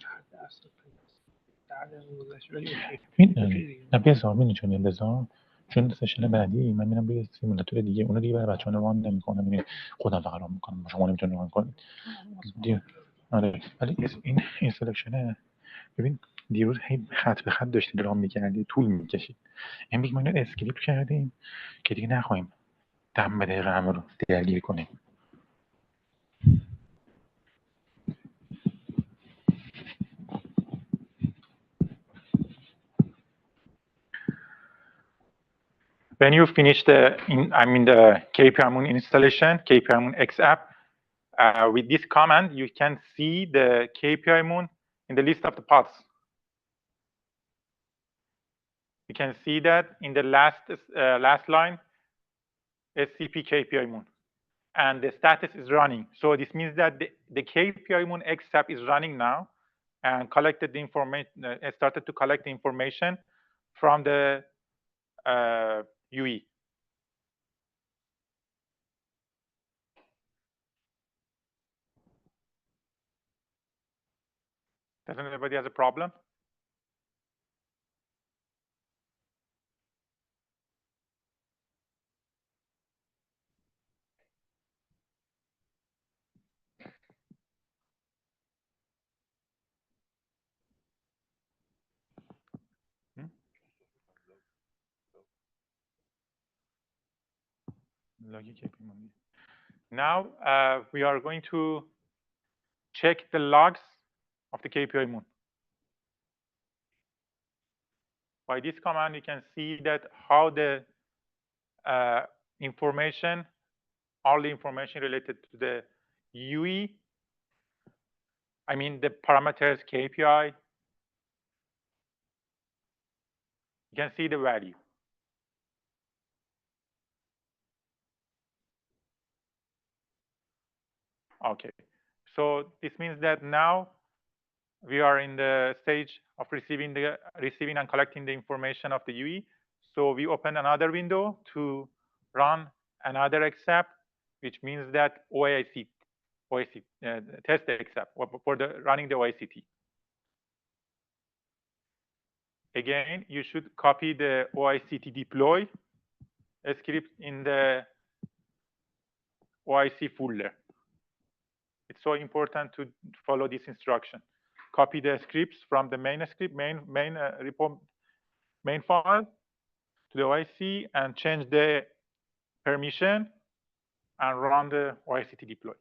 نه بذار، میدونی چون بذار، چون سشن بعدی من میرم روی سیمولاتور دیگه، اونو دیگه برای بچه‌ها ران نمی‌کنم، یعنی خودم فقط ران می‌کنم، شما نمیتونید ران کنید دیگه. آره ولی این سلکشنه، ببین دیروز هی خط به خط داشتید ران می‌کردید، طول می‌کشید، امروز ما اینو اسکریپت کردیم که دیگه نخواهیم دم به دقیقه همه رو درگیر کنیم. When you finish the KPI Moon installation, KPI Moon X app, with this command, you can see the KPI Moon in the list of the pods. You can see that in the last line, SCP KPI Moon, and the status is running. So this means that the KPI Moon X app is running now, and collected the information, started to collect the information from the UE. Doesn't anybody have a problem? Now we are going to check the logs of the KPI Moon. By this command, you can see that how the information, all the information related to the UE, I mean the parameters KPI, you can see the value. Okay, so this means that now we are in the stage of receiving and collecting the information of the UE. So we open another window to run another XApp, which means that OAIC test XApp for running the OAICT. Again, you should copy the OAICT deploy script in the OAIC folder. It's so important to follow this instruction. Copy the scripts from the main file to the OAIC and change the permission and run the OAIC deploy.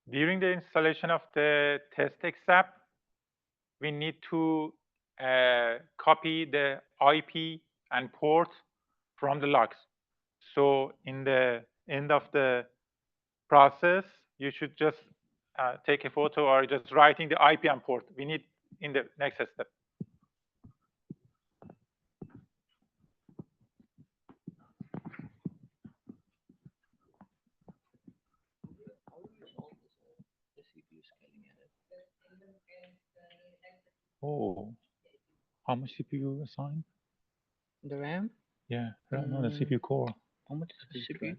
During the installation of the test XApp, we need to copy the IP and port from the logs. So in the end of the process, you should just take a photo or just writing the IP and port. We need in the next step. Oh, how much CPU assigned? The RAM? Yeah, no, the CPU core. How much is the CPU?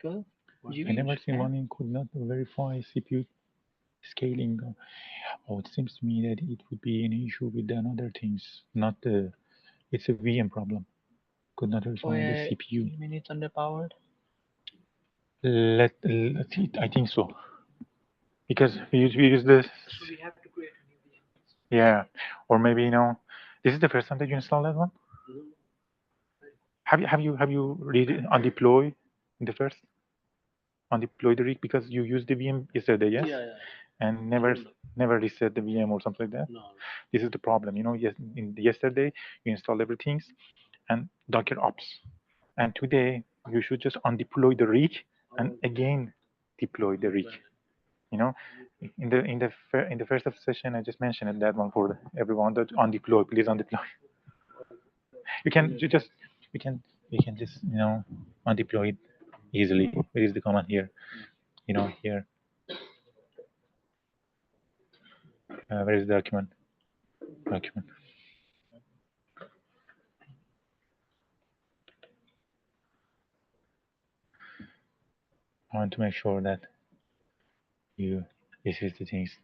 12 I GB. never seen one in could not verify CPU scaling. Oh, it seems to me that it would be an issue with another things, not the. It's a VM problem. Could not verify the CPU. You mean it's underpowered? Let's see. I think so. Because we use this. So we have to create a new VM. Yeah, or maybe this is the first time that you install that one. Have you read it on deploy in the first on deploy the rig because you used the VM yesterday, yes? Yeah. And never reset the VM or something like that. No. This is the problem. Yes, yesterday you installed everything and Docker ops, and today you should just undeploy the rig and again deploy the rig. In the first session I just mentioned that one for everyone that undeploy, please undeploy. We can just undeploy it easily. Where is the command here? Here. Where is the document? Document. I want to make sure that this is the things,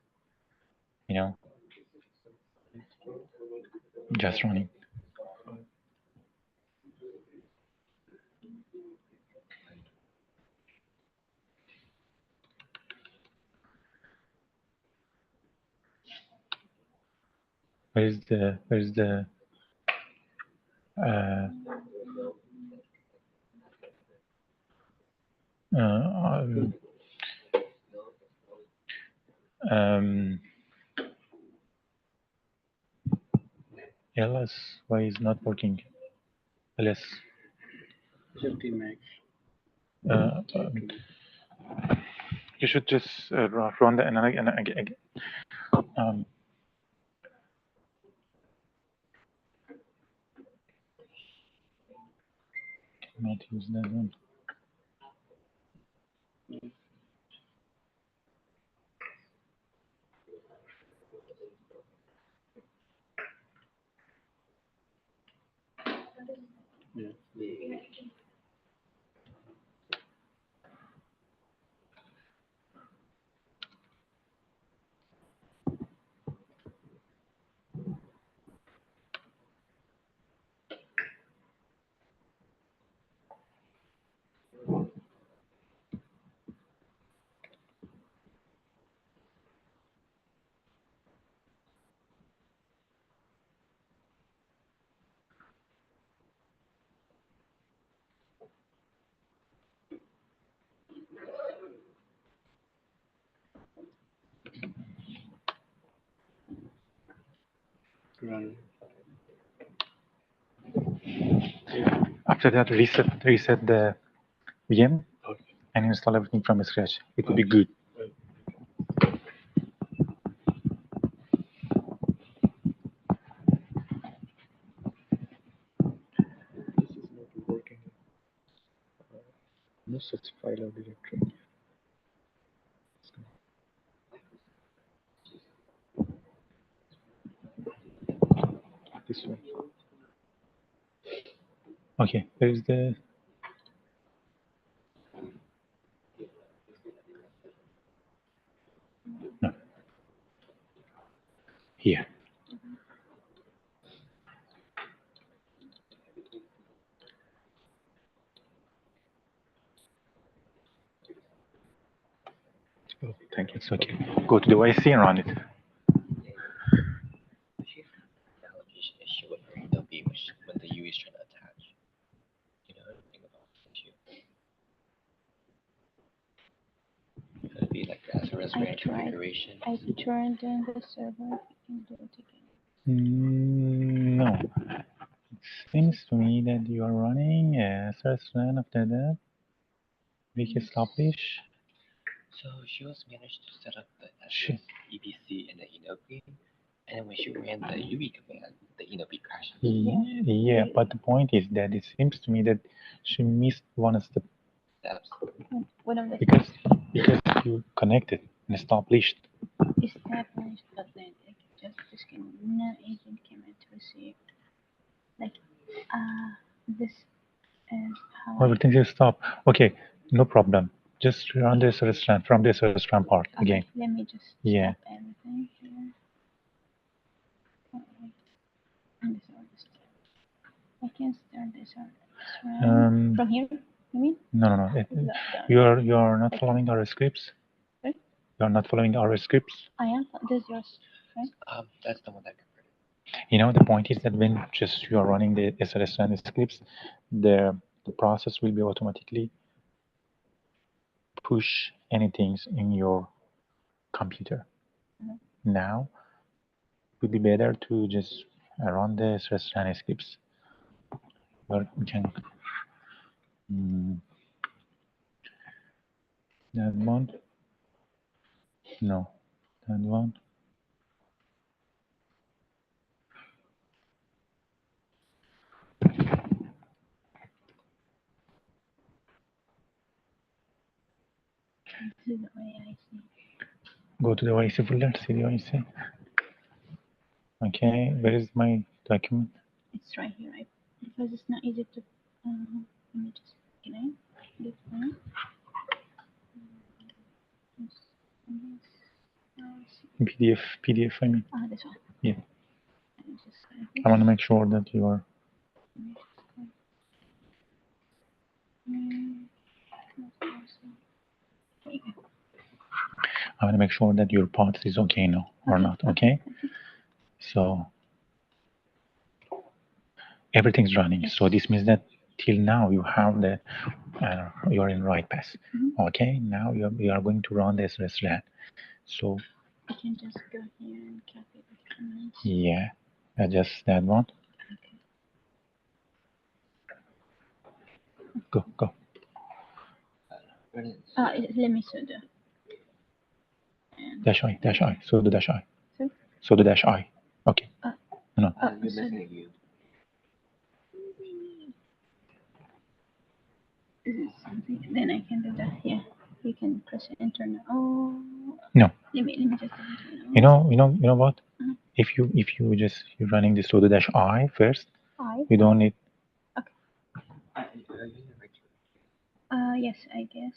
just running. Where's the ls? Why is not working? ls 15 max. You should just run the and again. Not use that one. Yeah. Run. After that, reset the VM and install everything from scratch. It would be good. This is not working. No such file or directory. This one. Okay, where is the... No. Here. Oh, thank you. It's okay. Go to the OAIC and run it. The allocation issue with your beam when the UE is trying to attach. You know anything about this issue? Could it be like the SRS range configuration? I tried the server and do it again. No. It seems to me that you are running a search run after that. We can establish. So she was managed to set up the Shit. EBC and the Enopi, and then when she ran the UE command, the Enopi crashed. Yeah, but the point is that it seems to me that she missed one step Steps. One of the because you connected and established. established Atlantic just came no agent came in to receive. Like this is how Everything is stop. Okay, no problem. Just run this restaurant from this restaurant part again. Let me just Yeah. stop everything here. And this all this. I can start this one. From here, you mean? No. You're not following our scripts. Sorry? You're not following our scripts. I am. This is yours, right? That's the one that converted. You know, the point is that when just you are running the SRS scripts, the process will be automatically push anything in your computer. Now, it would be better to just run the SRS scripts. Or we can that one. No, that one. This is the OAIC. Go to the OAIC folder, see the OAIC. Okay, where is my document? It's right here, right? Because it's not easy to. Let me just get in. This one. PDF, I mean. This one. Yeah. Just I want to make sure that you are. I want to make sure that your path is okay now or not. Okay. So everything's running. So this means that till now you have the you are in right path. Okay. Now you are going to run this restaurant. So I can just go here and copy the comments. yeah, adjust that one. Go. Let me show the. Dash I. So the dash I. Sorry? So the dash I. Okay. No. You're missing a U. This is something. Then I can do that. Yeah. You can press enter now. Oh. No. Let me just. You know what? If you just you're running this to dash I first, you don't need. Yes, I guess.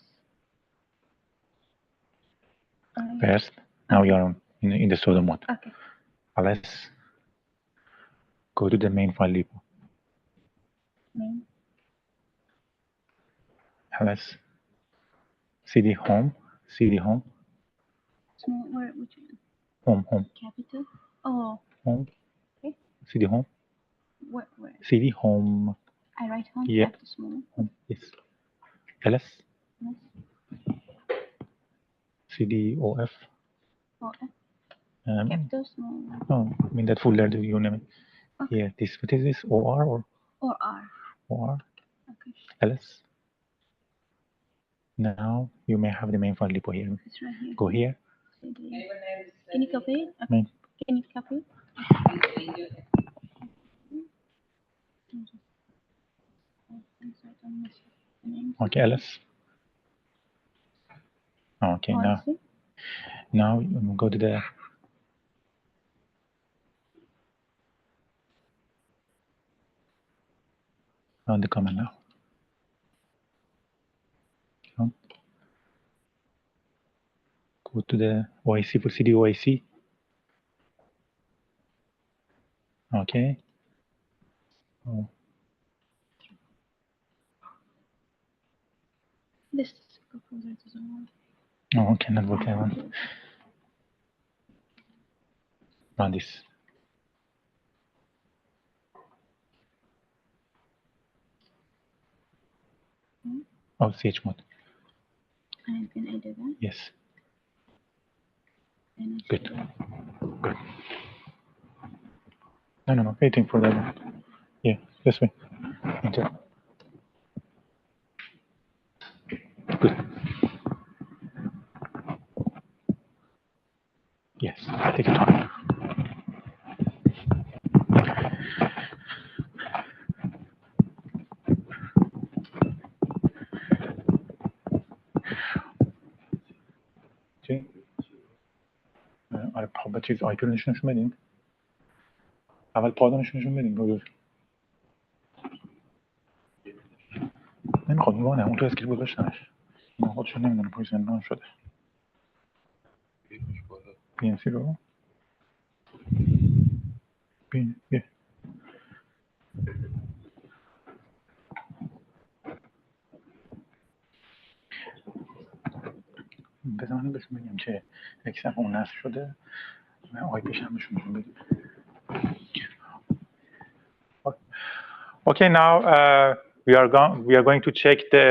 First, now you are in the pseudo mode. Okay. Let's go to the main file repo. Main. Let's cd home. Small. Where? Which one? Home. Capital. Oh. Home. Okay. cd home. Where? cd home. I write home. Yeah. Capital small. Home. Yes. ls. Yes. cdof. Capital small. No, I mean that folder that you name it. Okay. Yeah, this what is this? OR or R. OR? Okay. ls. Now you may have the main file repo here. It's right here. Go here. Can you copy it? Okay. Main. Can you copy it? Okay, ls. Okay, now go to the Run the command now. Go to the OAIC for CD OAIC. Okay. Oh, This proposal doesn't work. oh, cannot work that one. Run this. Oh, CH mode. And can I do that? Yes. And I Good. should do- Good. No. Waiting for that one. Yeah, this way. Enter. Good. Yes. Take your time. چی؟ آره پا چیز آی پی رو نشونشون بدیم. اول پادو نشونشون بدیم رو نمیخواد میگه اون تو اسکریپ گذاشتنش اینا خودشون نمیدونه پای زندان شده پی ام سی رو بیا بذار من بهتون بگم که اکسپ اون نصب شده آی پیش هم نشونشون بدیم. Okay, now we are going to check the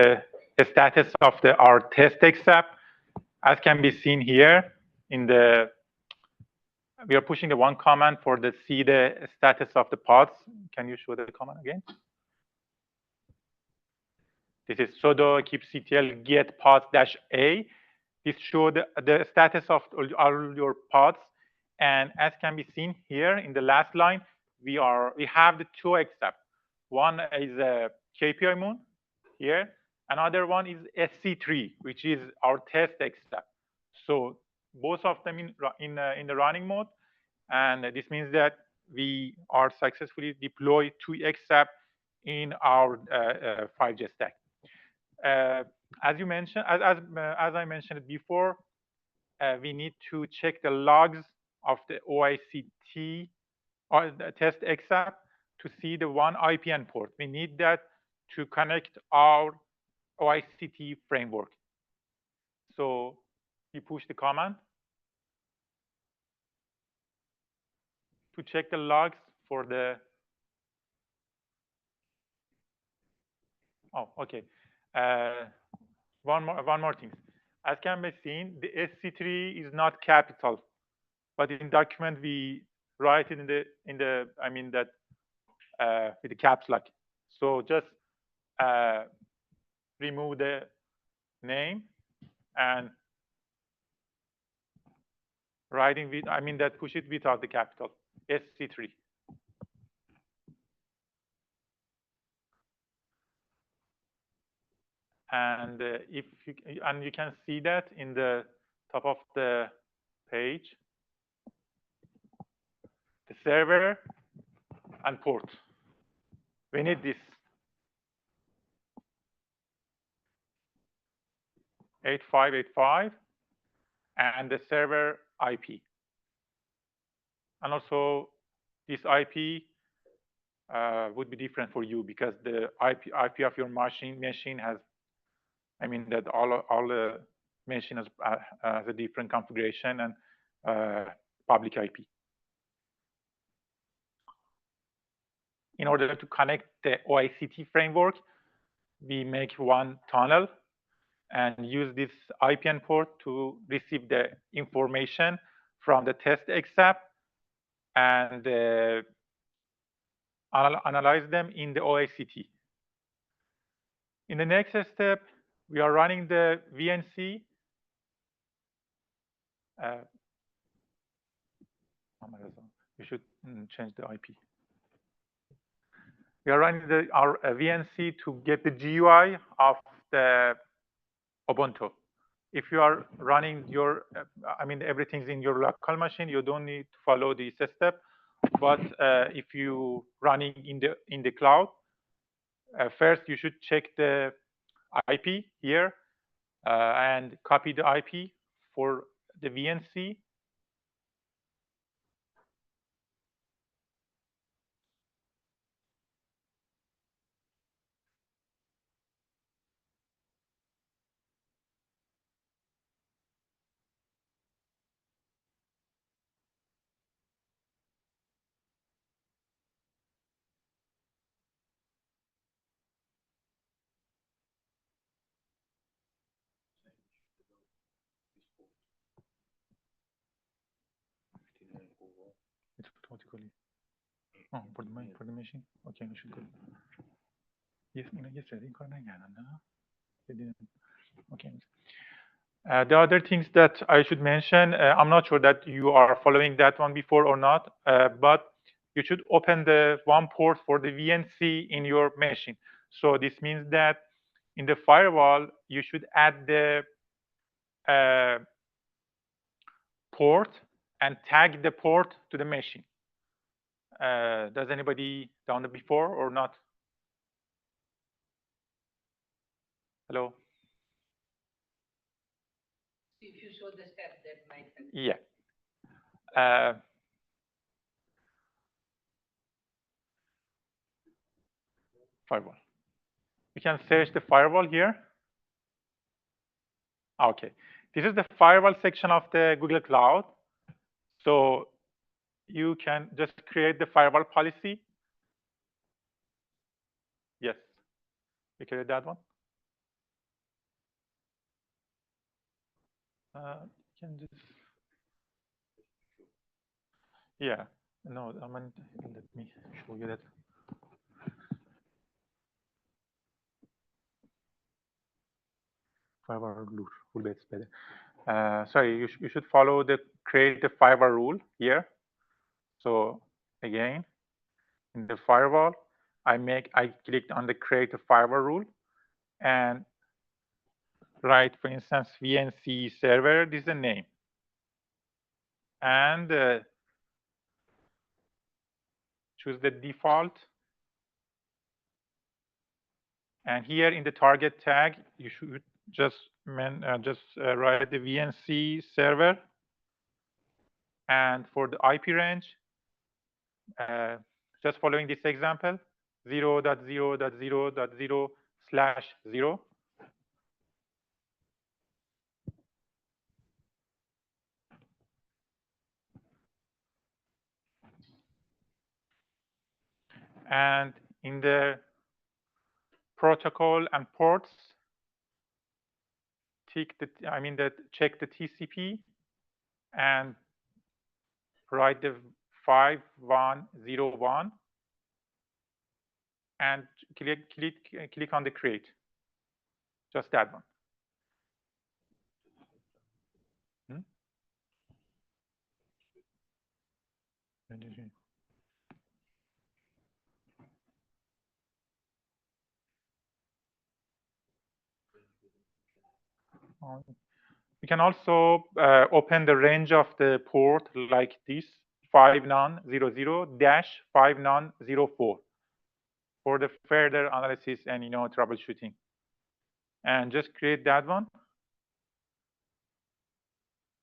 status of our test accept. As can be seen here, we are pushing the one command for the see the status of the pods. Can you show the command again? This is sudo kubectl get pods -a. This shows the status of all your pods. And as can be seen here in the last line, we have the two accept. One is a KPI moon here. Another one is SC3, which is our test accept. So both of them in the running mode. And this means that we are successfully deployed two accept in our 5G stack. As you mentioned, as I mentioned before, we need to check the logs of the OICT or the test accept to see the one IPN port. We need that to connect our OICT framework. So we push the command to check the logs for the. Oh, okay. One more thing. As can be seen, the SC3 is not capital, but in document we write it in the I mean that with the caps lock. So just remove the name and writing with I mean that push it without the capital SC3. And you can see that in the top of the page, the server and port. We need this 8585 and the server IP. And also this IP would be different for you because the IP of your machine has, I mean that all the machine has a different configuration and public IP. In order to connect the OICT framework, we make one tunnel and use this IPN port to receive the information from the test accept and analyze them in the OICT. In the next step, we are running the VNC. We should change the IP. We are running our VNC to get the GUI of the Ubuntu. If you are running your, I mean, everything's in your local machine, you don't need to follow this step. But if you running in the cloud, first you should check the IP here and copy the IP for the VNC. It's automatically. Oh, for the machine. Okay, we should go. Yes, yesterday Okay. The other things that I should mention, I'm not sure that you are following that one before or not, but you should open the one port for the VNC in your machine. So this means that in the firewall, you should add the port and tag the port to the machine. Does anybody done it before or not? Hello? If you show the step, that might help. Yeah. Firewall. You can search the firewall here. Okay. This is the firewall section of the Google Cloud. So you can just create the firewall policy. Yes. You create that one. You can just. Yeah. No, I mean, let me show you that. Firewall rule base better. Sorry, you should follow the create the firewall rule here. So again, in the firewall, I clicked on the create a firewall rule and write, for instance, VNC server. This is the name, and choose the default. And here in the target tag, you should just write the VNC server. And for the IP range, just following this example, 0.0.0.0/0. And in the protocol and ports, check the TCP and write the 5101 and click on the create. Just that one. You can also open the range of the port like this, 5900-5904 for the further analysis and troubleshooting. And just create that one.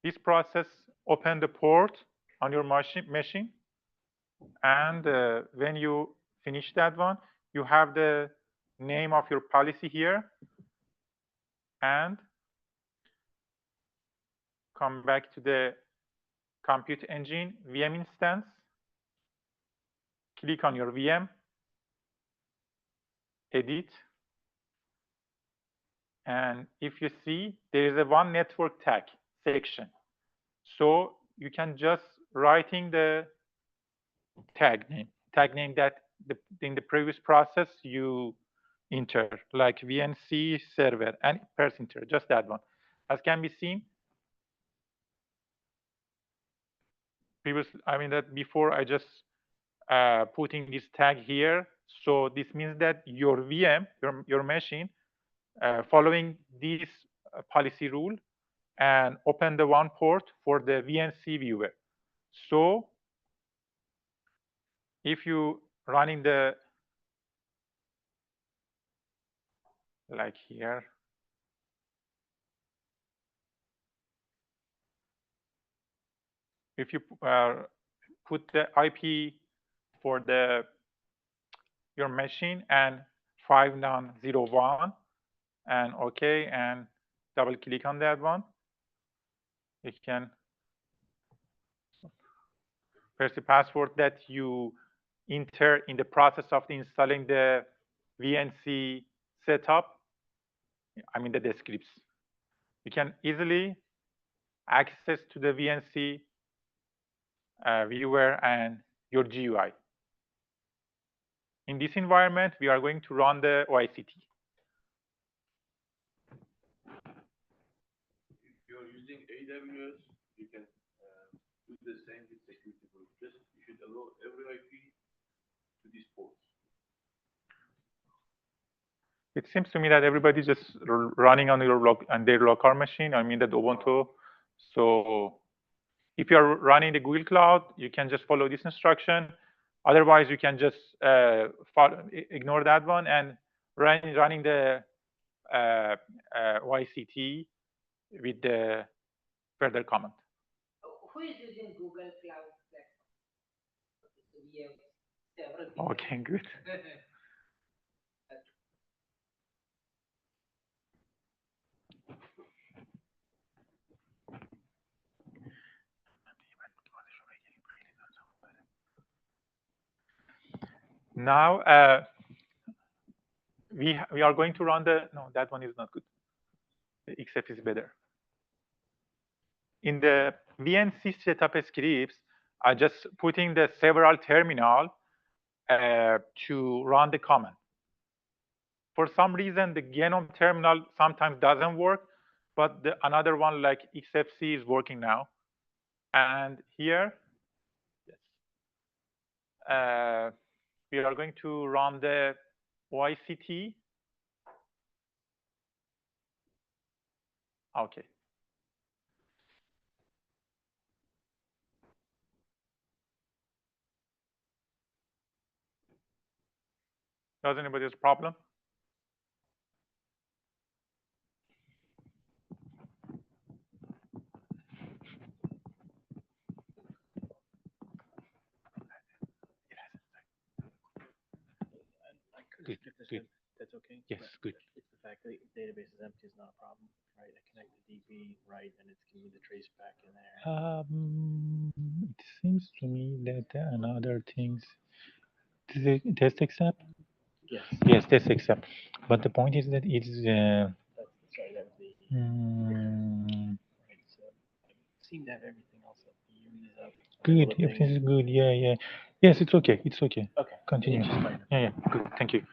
This process open the port on your machine, and when you finish that one, you have the name of your policy here, and come back to the compute engine VM instance, click on your VM, edit, and if you see, there is a one network tag section. So you can just writing the tag name that in the previous process you enter, like VNC server and press enter, just that one. As can be seen, that before I just putting this tag here. So this means that your VM, your machine, following this policy rule and open the one port for the VNC viewer. So if you running the like here. If you put the IP for your machine and 5901 and OK and double click on that one, you can press the password that you enter in the process of installing the VNC setup. I mean the scripts. You can easily access to the VNC viewer and your GUI. In this environment, we are going to run the OAIC. If you're using AWS, you can do the same with security group. Just you should allow every IP to these ports. It seems to me that everybody's just running on their local machine. I mean that Ubuntu. So if you are running the Google Cloud, you can just follow this instruction. Otherwise, you can just ignore that one and running the OAIC with the further command. Who is using Google Cloud platform? We have several people. Okay, good. Now we are going to run no, that one is not good. The XF is better. In the VNC setup scripts, I just putting the several terminal to run the command. For some reason, the GNOME terminal sometimes doesn't work, but another one like XFC is working now. And here, yes, we are going to run the OAIC. Okay. Does anybody have a problem? Good, good. That's okay. Yes, good. It's the fact that the database is empty is not a problem, right? I connect the DB, right, and it's giving me the trace back in there. It seems to me that another things. Test accept? Yes. Yes, test accept. But the point is that it's. Sorry, that was the. Right, so I seem to have everything else up. The unit is up. Good, everything is good. Yeah, yeah. Yes, it's okay. It's okay. Okay. Continue. Yeah, yeah. Good. Thank you.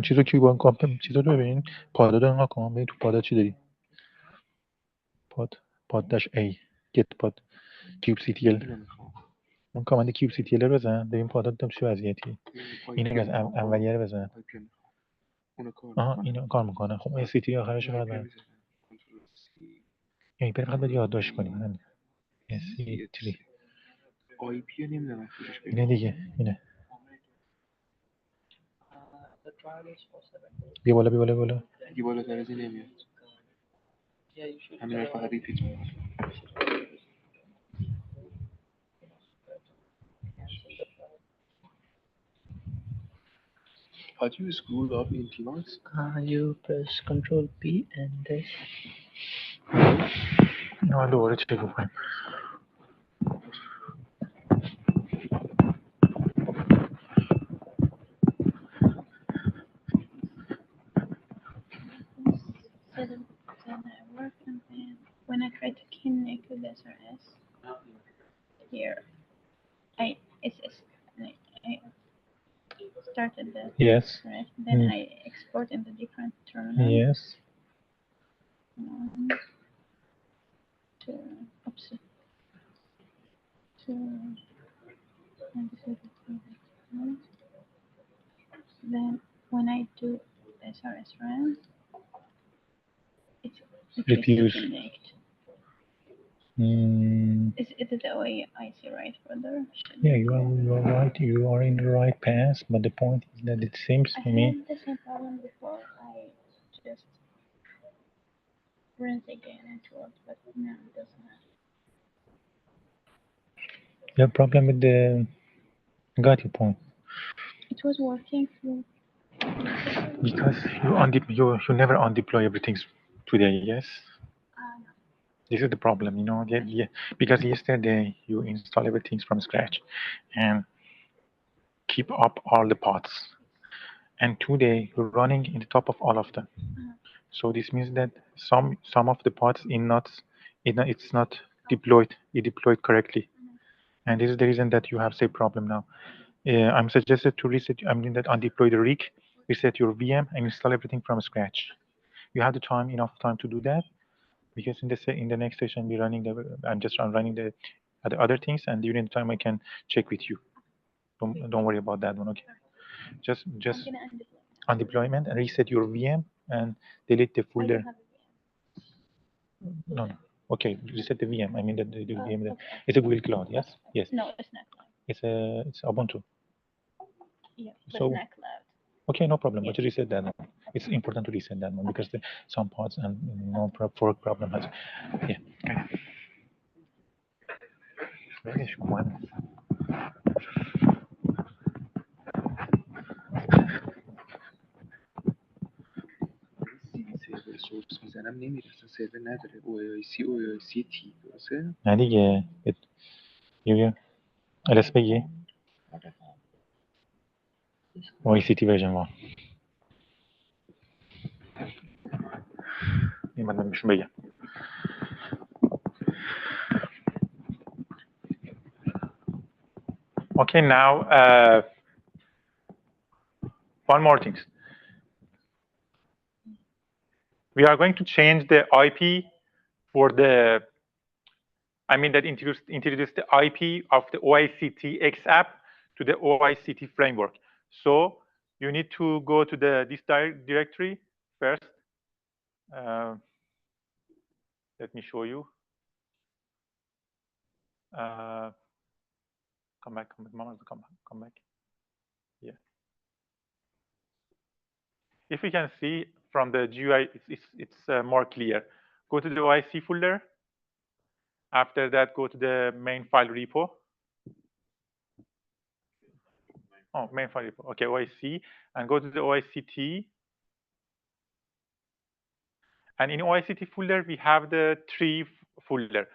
چیزو کی با کامپ چیزا رو ببین پادا رو انقدر کن ببین تو پادا چی داری پاد داش ای گت پاد کیوب سی تی ال اون کامند کیوب سی تی ال رو بزن ببین پادا دم چه وضعیتی اینو از اولیه رو بزن آها اینو کار میکنه خب سی تی آخرش رو بعد یعنی فقط باید یادداشت کنیم سی تی آی پی نمیدونم اینه دیگه اینه بیا بالا دیگه بالاتر از این نمیاد همین فقط ریپیت میکنه How do you scroll up in Tmux? You press Control P and this. اینو دوباره چک کنیم So then I work and then when I try to connect with SRS here, I started the Yes. right? Then I export into different terminals. Yes. Then when I do SRS run, it Refuse. connect. Is it the OAIC right further? Yeah, you are right. You are in the right path, but the point is that it seems I to me. had the same problem before. I just rinse again and it worked, but now it doesn't. You have problem with the. Got your point. It was working through. Because you never undeploy everything today. Yes. No. This is the problem, yeah, because yesterday you install everything from scratch and keep up all the pods, and today you're running in the top of all of them. So this means that some of the pods it's not deployed correctly, and this is the reason that you have same problem now. I'm suggested to reset. I mean that undeploy the rig, reset your VM, and install everything from scratch. You have the enough time to do that, because in the next session we're running I'm just running the other things, and during the time I can check with you. Don't worry about that one, okay? Just on deployment and reset your VM and delete the folder. No. Okay, reset the VM. I mean the VM. Okay. It's a Google Cloud, yes? Yes. No, it's not cloud. It's Ubuntu. Yeah, but So, not cloud. Okay, no problem. But you reset that one. It's important to reset that one, because some pods and no fork problem has. Yeah. Okay. ولش کن مهم. سرور سورس میزنم نمیره، اصلا سرور نداره. OAIC درسته؟ نه دیگه بیا LS بگی OACT version 1 این من بهشون بگم. Okay, now one more thing. We are going to change the IP for the, I mean that introduce the IP of the OAICT X app to the OAICT framework. So you need to go to this directory first. Let me show you. Come back, Mama, come back. Yeah. If you can see from the GUI, it's more clear. Go to the OAIC folder. After that, go to the main file repo. Oh, main file repo. Okay, OAIC, and go to the OAICT. And in OAICT folder, we have the 3 folder.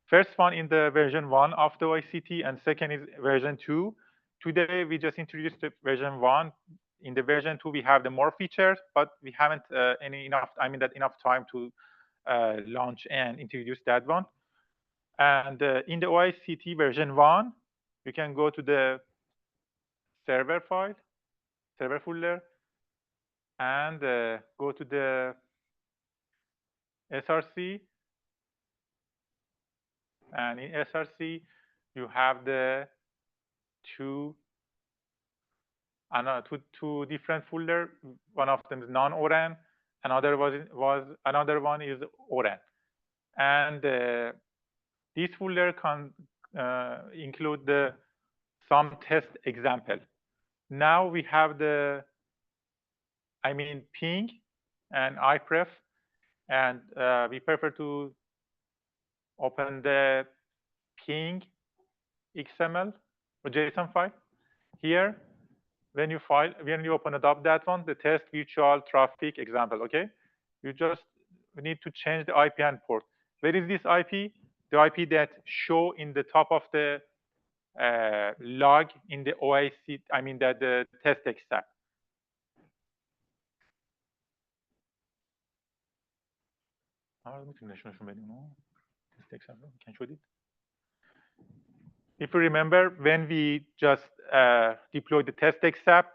First one in the version 1 of the OAICT, and second is version 2. Today, we just introduced the version 1. In the version 2, we have the more features, but we haven't enough time to launch and introduce that one. And in the OAICT version 1, you can go to the server folder, and go to the SRC. And in SRC, you have the two different folder. One of them is non-ORAN. Another one is ORAN. And this folder can include some test example. Now we have ping and ipref, and we prefer to open the ping XML or JSON file. Here, when you open up that one, the test virtual traffic example, okay? You just need to change the IP and port. Where is this IP? The IP that show in the top of the log in the OAIC, the test example. If you remember, when we just deployed the test example,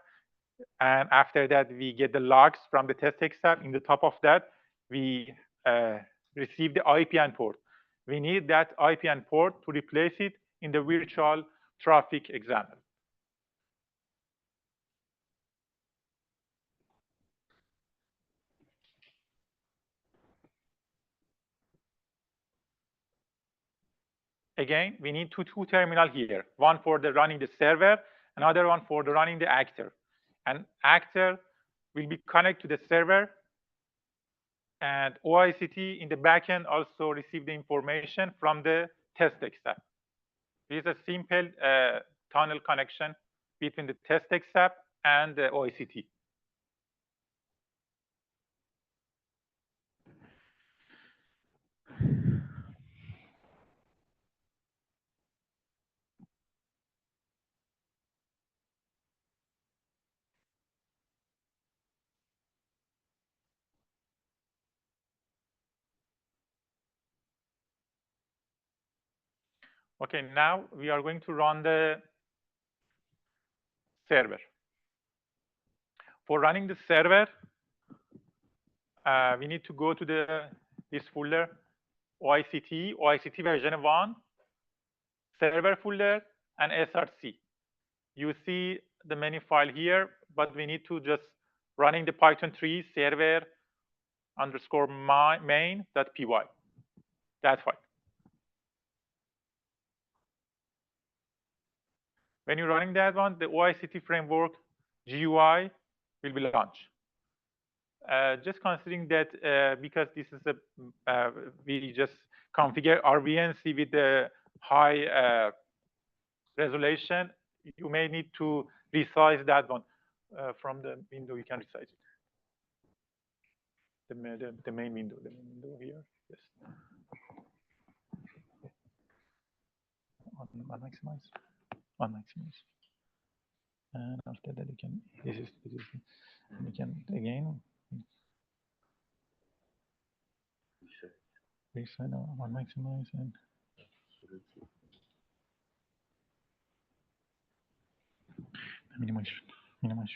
and after that we get the logs from the test example, in the top of that we receive the IP and port. We need that IP and port to replace it in the virtual traffic example. again, we need two terminals here. One for the running the server, another one for the running the actor. And actor will be connected to the server, and OAIC in the backend also receive the information from the test XApp. This is a simple tunnel connection between the test XApp and the OAIC. Okay, now we are going to run the server. For running the server, we need to go to this folder, OAIC version 1, server folder, and src. You see the menu file here, but we need to just running the Python 3 server underscore main.py, that file. When you're running that one, the OAIC framework GUI will be launched. Just considering that because this is we just configure our VNC with the high resolution, you may need to resize that one from the window. You can resize it. The main window, here. Yes. On maximize. And after that, you can. This is. You can again. Reset on maximize and. Minimize.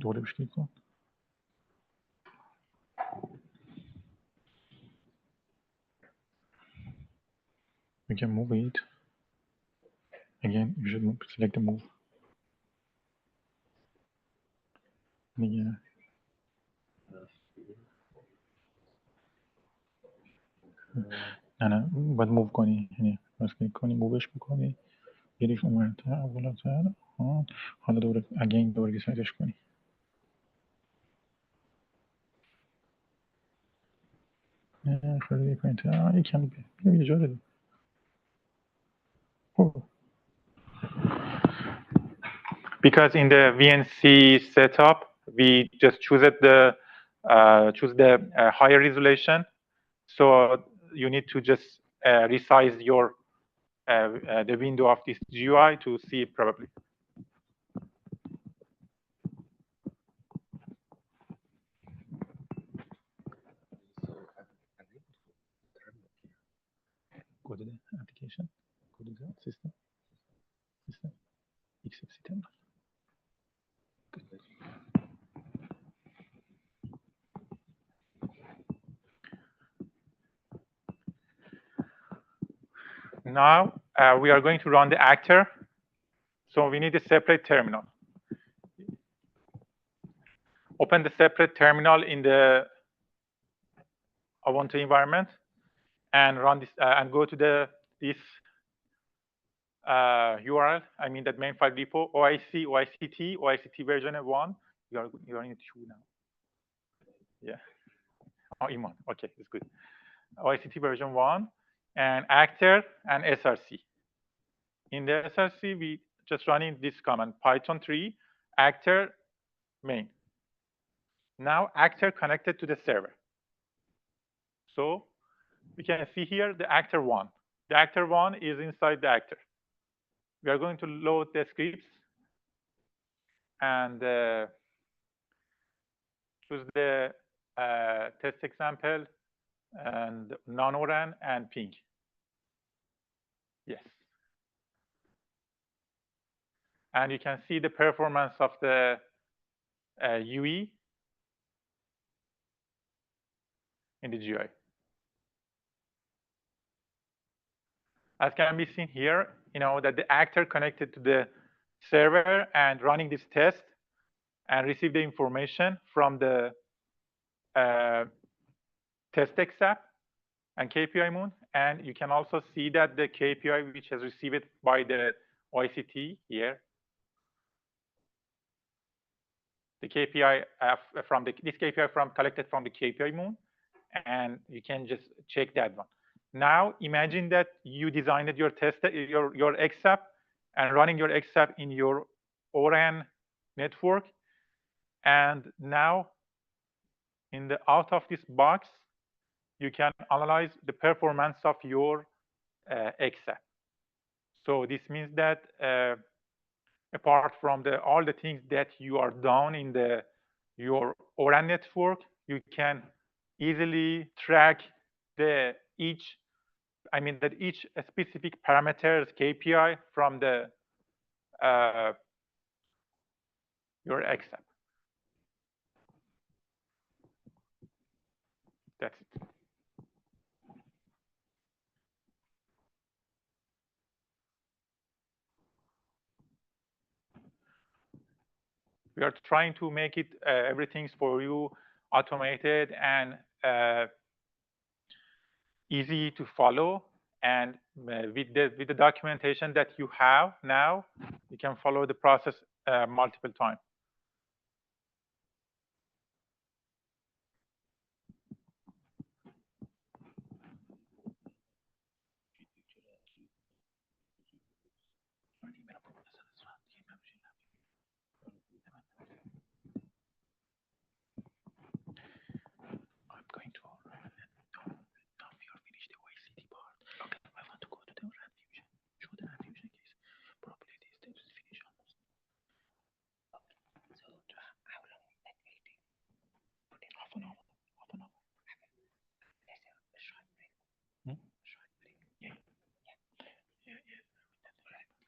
دوره بهش کلیک کن. You can move it. Again, you should select the move. Yeah. نه باید موو کنی، یعنی باز کلیک کنی مووش بکنی یه ریش اونورتر اولاتر حالا دوباره اگین دوباره ریسایزش کنی. خیلی پایین‌تر یکم یه جا بده. Because in the VNC setup, we just choose the higher resolution. So you need to just resize your the window of this GUI to see it probably. Go to the application. Go to the system. XFC terminal. Good. Now we are going to run the actor. So we need a separate terminal. Open the separate terminal in the Ubuntu environment and run this and go to this URL. I mean that main file repo OAIC version 1. You are in 2 now. Yeah. Oh, in 1. Okay, that's good. OAIC version 1 and actor and src. In the src, we just running this command Python 3 actor main. Now actor connected to the server. So we can see here the actor 1. The actor 1 is inside the actor. We are going to load the scripts and choose the test example and nanoran and ping. Yes. And you can see the performance of the UE in the GUI. As can be seen here, you know that the actor connected to the server and running this test and receive the information from the test XApp and KPI moon. And you can also see that the KPI which is received by the OAIC here, the KPI from this KPI collected from the KPI moon, and you can just check that one. Now imagine that you designed your test, your XApp, and running your XApp in your ORAN network, and now in the out of this box, you can analyze the performance of your XApp. So this means that apart from all the things that you are done in your ORAN network, you can easily track each specific parameters KPI from your XApp. That's it. We are trying to make it everything's for you automated and easy to follow. And with the documentation that you have now, you can follow the process multiple times. I'm going to now we are finished the OAIC part. Okay, I want to go to the RAN fusion. Show the RAN fusion case. Probably these steps is finished almost. So how long will that take? Put in half an hour. Half an hour. Let's have a short break. Short break. Yeah.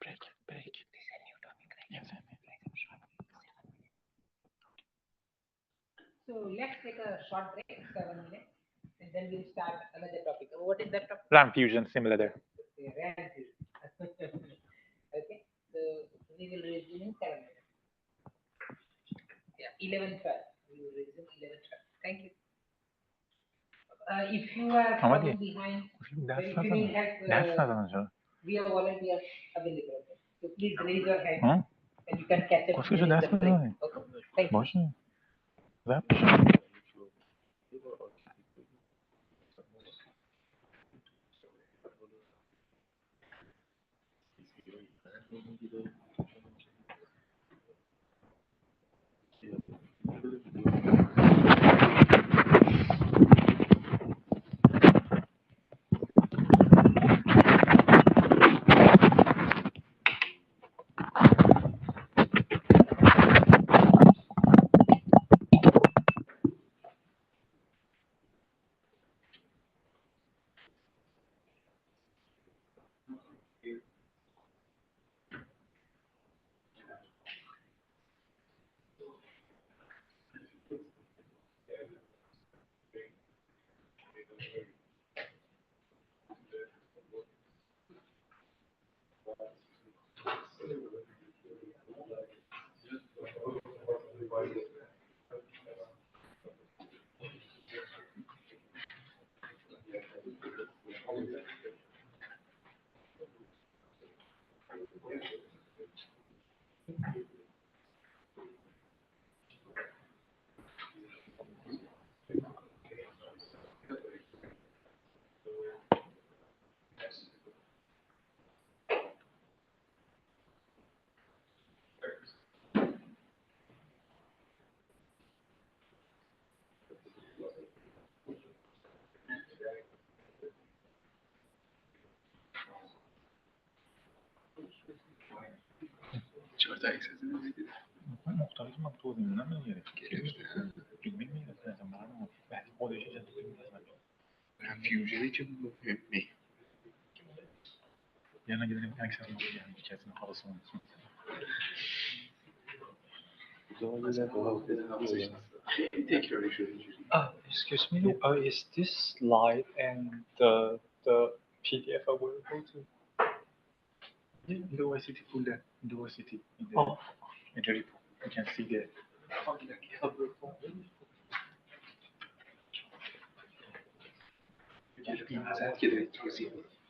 Break. This is a new topic, right? Yes, I mean. So let's take a short break, 7 minutes, and then we'll start another topic. What is that topic? RAM fusion simulator. Okay, RAM fusion. Okay, so we will resume in 7 minutes. Yeah, 11:12. We will resume 11:12. Thank you. If you are falling behind, if you need help, we are volunteers available. Okay? So please raise your hand and you can catch up during the break. Okay? Thank you. فیوژنی که مهمه یعنی اگه داریم عکس از ما بگیریم که کسی خلاص Excuse me, is this slide and the PDF available too? In the OAIC folder, in the OAIC, in the repo, you can see the. معذرت که دارید توضیح میدید.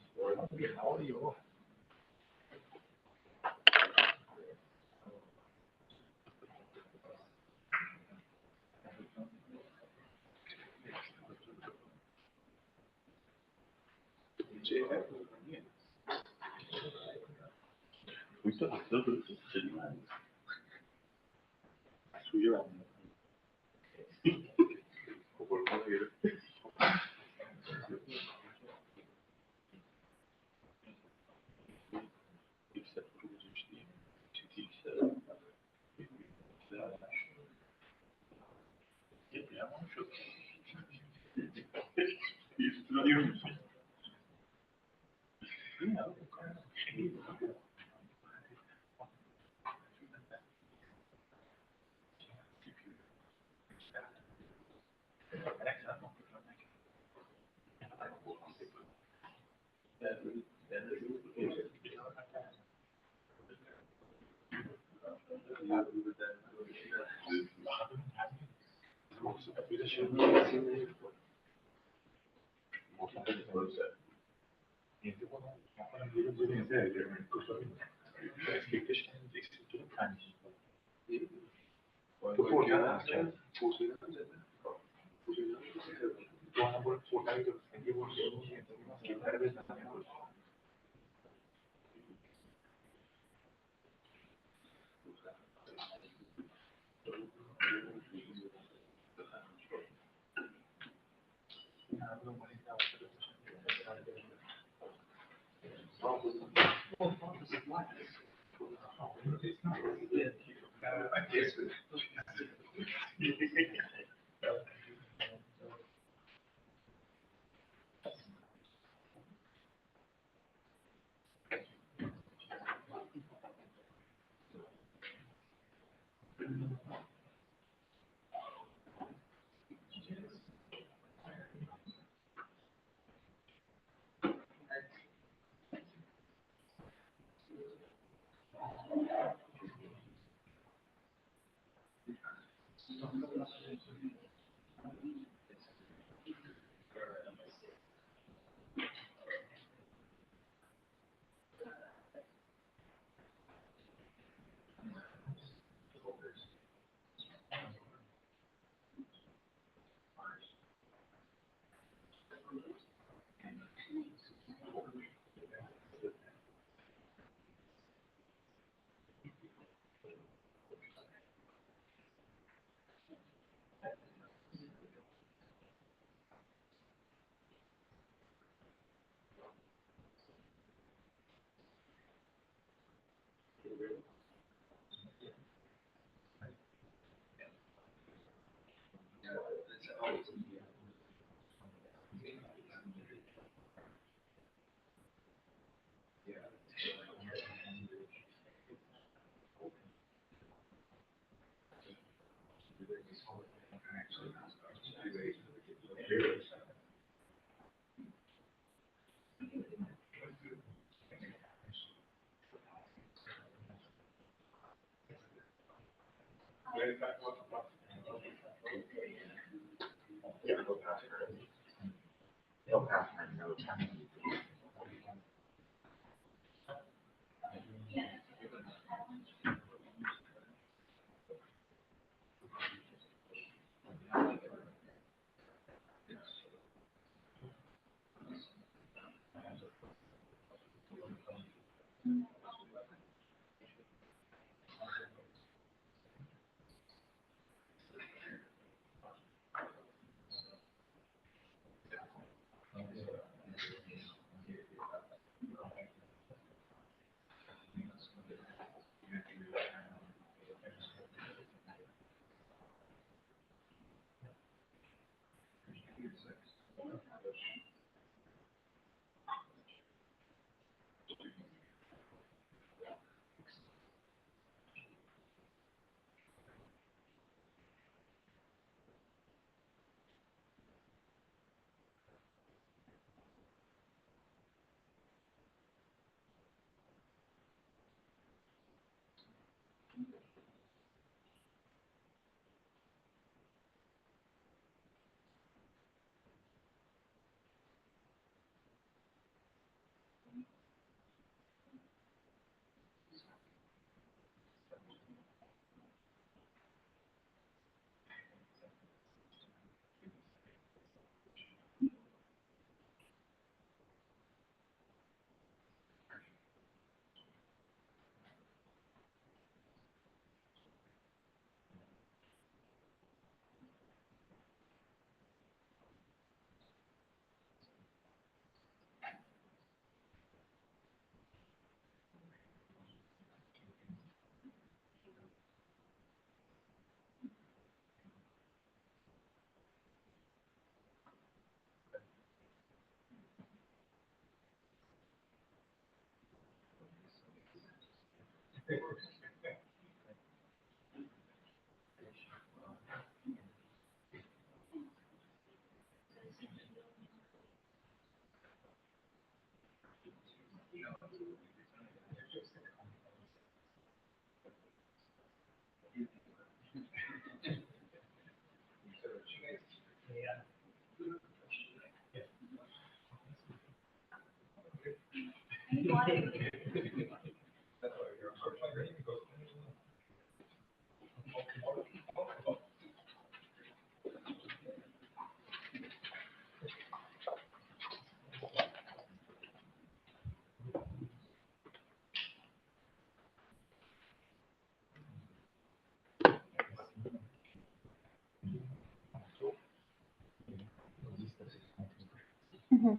Mhm.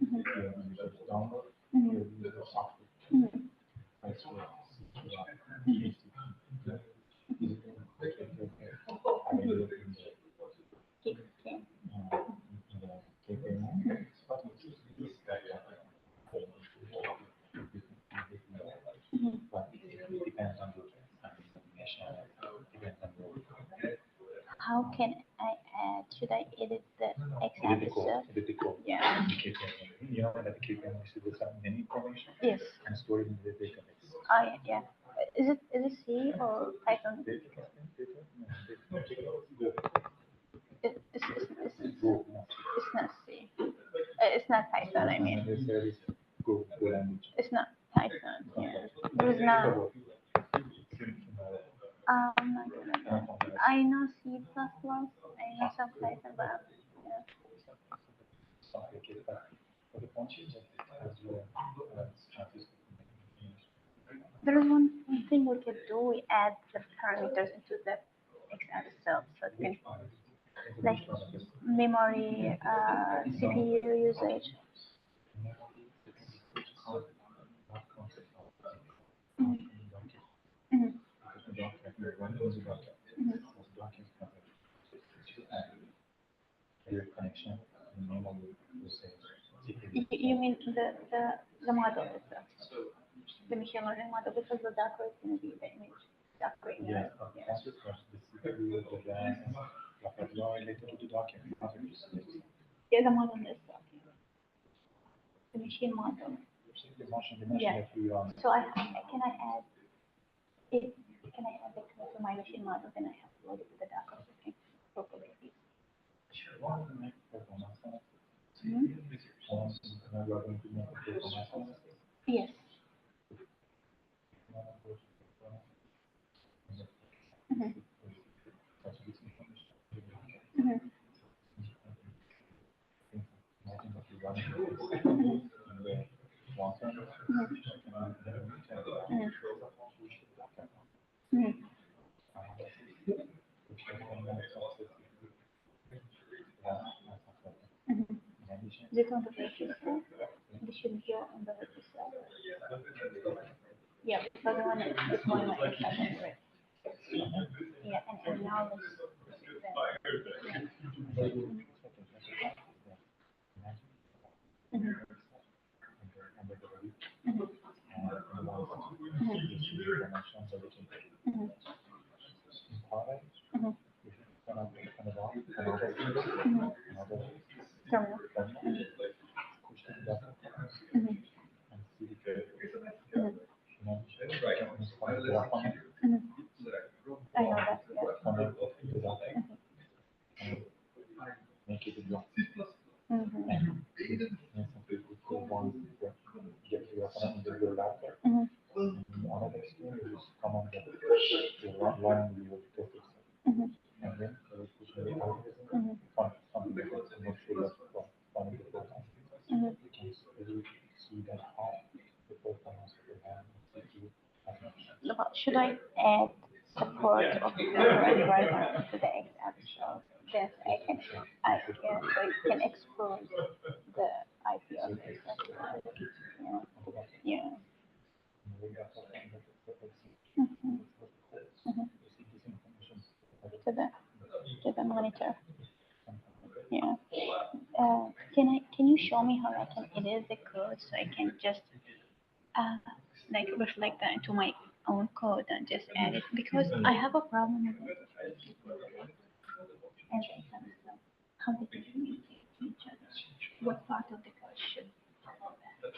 Mhm. Mhm. Okay. Mhm. How can I add? Should I edit the X episode? Yeah. You know that the KPM is to some many information Yes. and store it in the database. Oh yeah. Is it C or Python? It's not C. It's not Python. I mean, it's not Python. Yeah. There's not. I'm not good at that. I know C++. I know some Python, but yeah. There is one thing we could do. We add the parameters into the Excel itself, so it can like memory, CPU usage. Mhm. Mhm. Mhm. You mean the model itself, the machine learning model, because the Docker is going to be the image Docker. Yes, Yeah. Yeah, the model is the machine model. Yeah. So can I add it? Can I add it to my machine model? Then I have to load it to the Docker so it can properly. Mhm. Yes. Mhm. Mhm. Mhm. Mhm. Mhm. Mhm. Is it on the register? It should be on the register. Yeah, but the one is one like right? Yeah, and now let's Mhm. Mhm. Mhm. Mhm. Mhm. Terminal. Mhm. Mhm. Mhm. I know that. Yeah. Mhm. Mhm. Mhm. Mhm. Mhm. But should I add support of the right driver to the X app show that yeah, so it can expose the IP of the X app. Yeah. Yeah. Mhm. Mhm. To the monitor. Yeah. Can you show me how I can edit the code so I can just uh, like reflect that into my own code and just add it because I have a problem with it. And I kind of know how they can communicate to each other. What part of the code should follow that?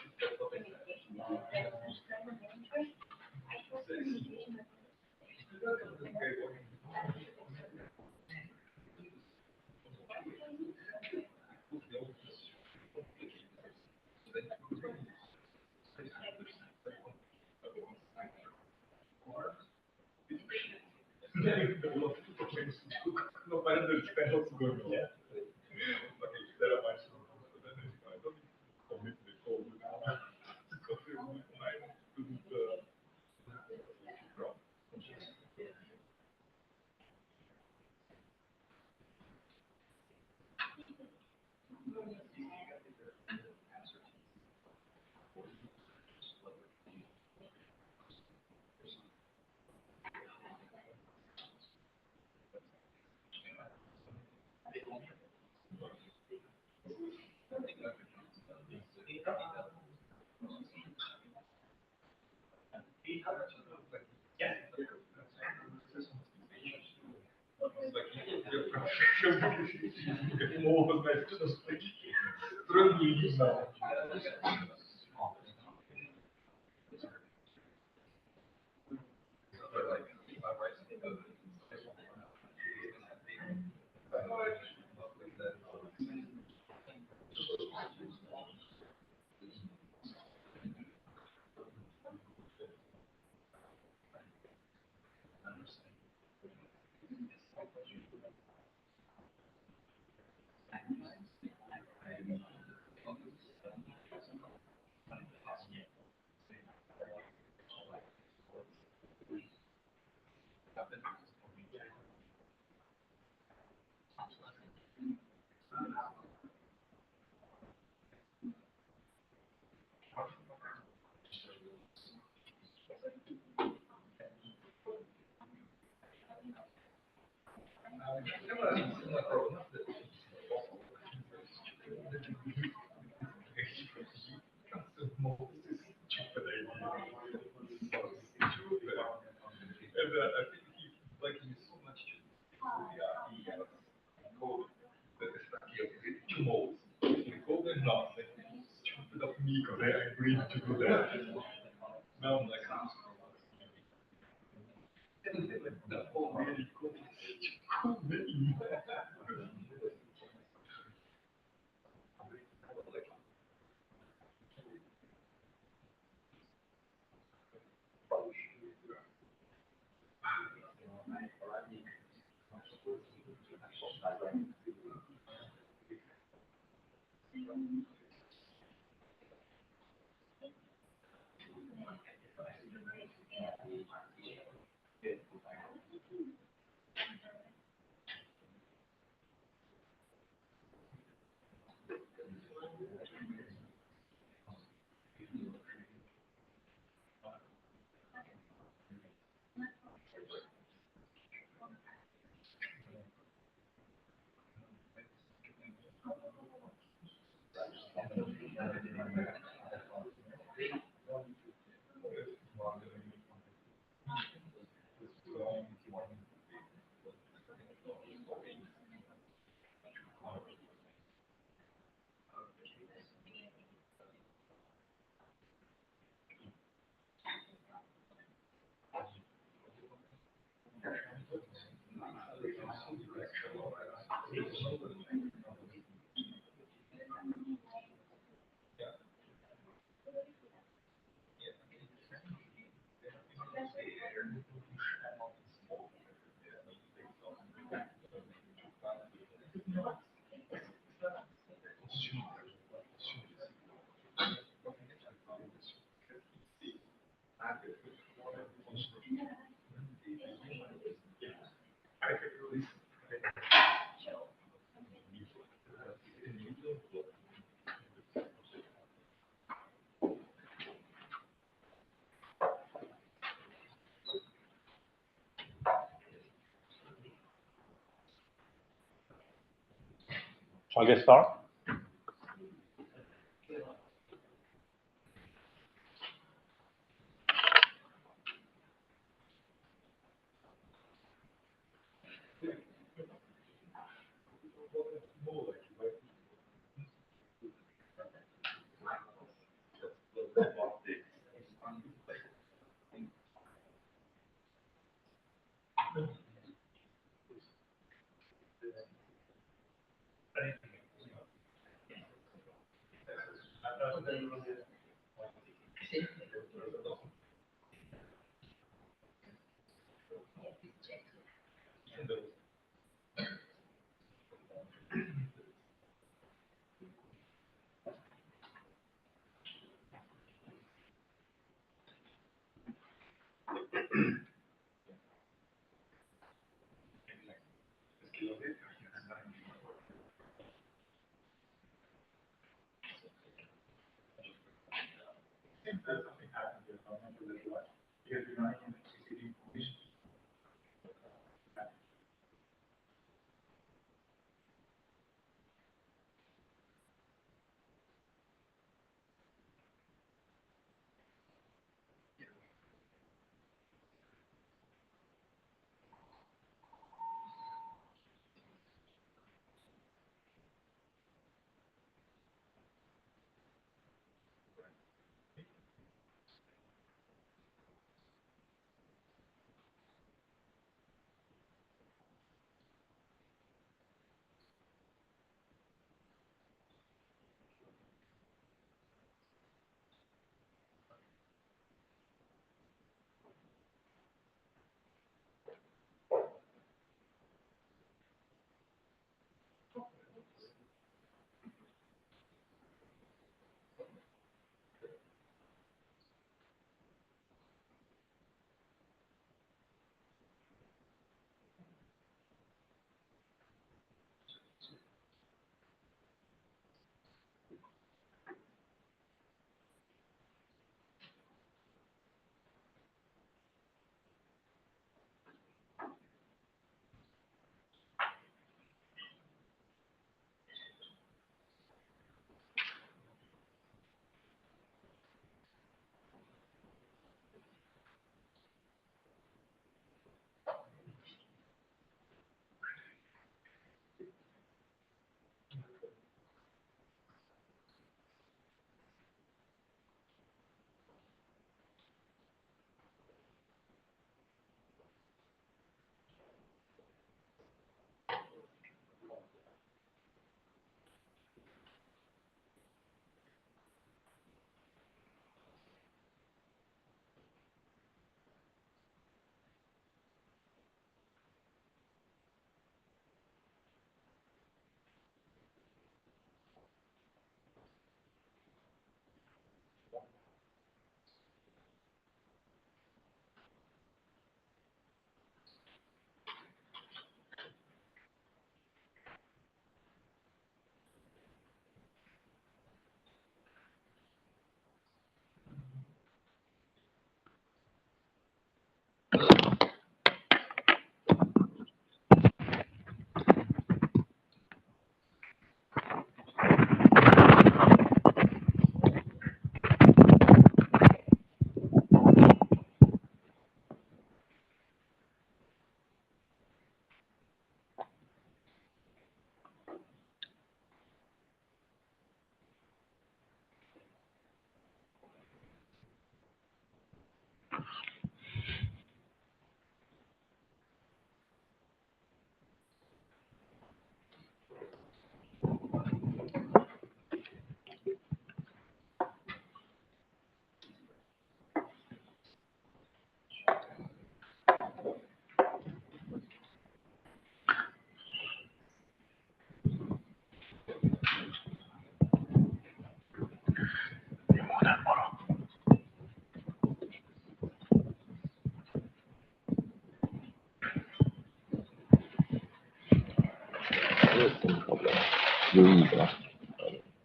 Shall I get started?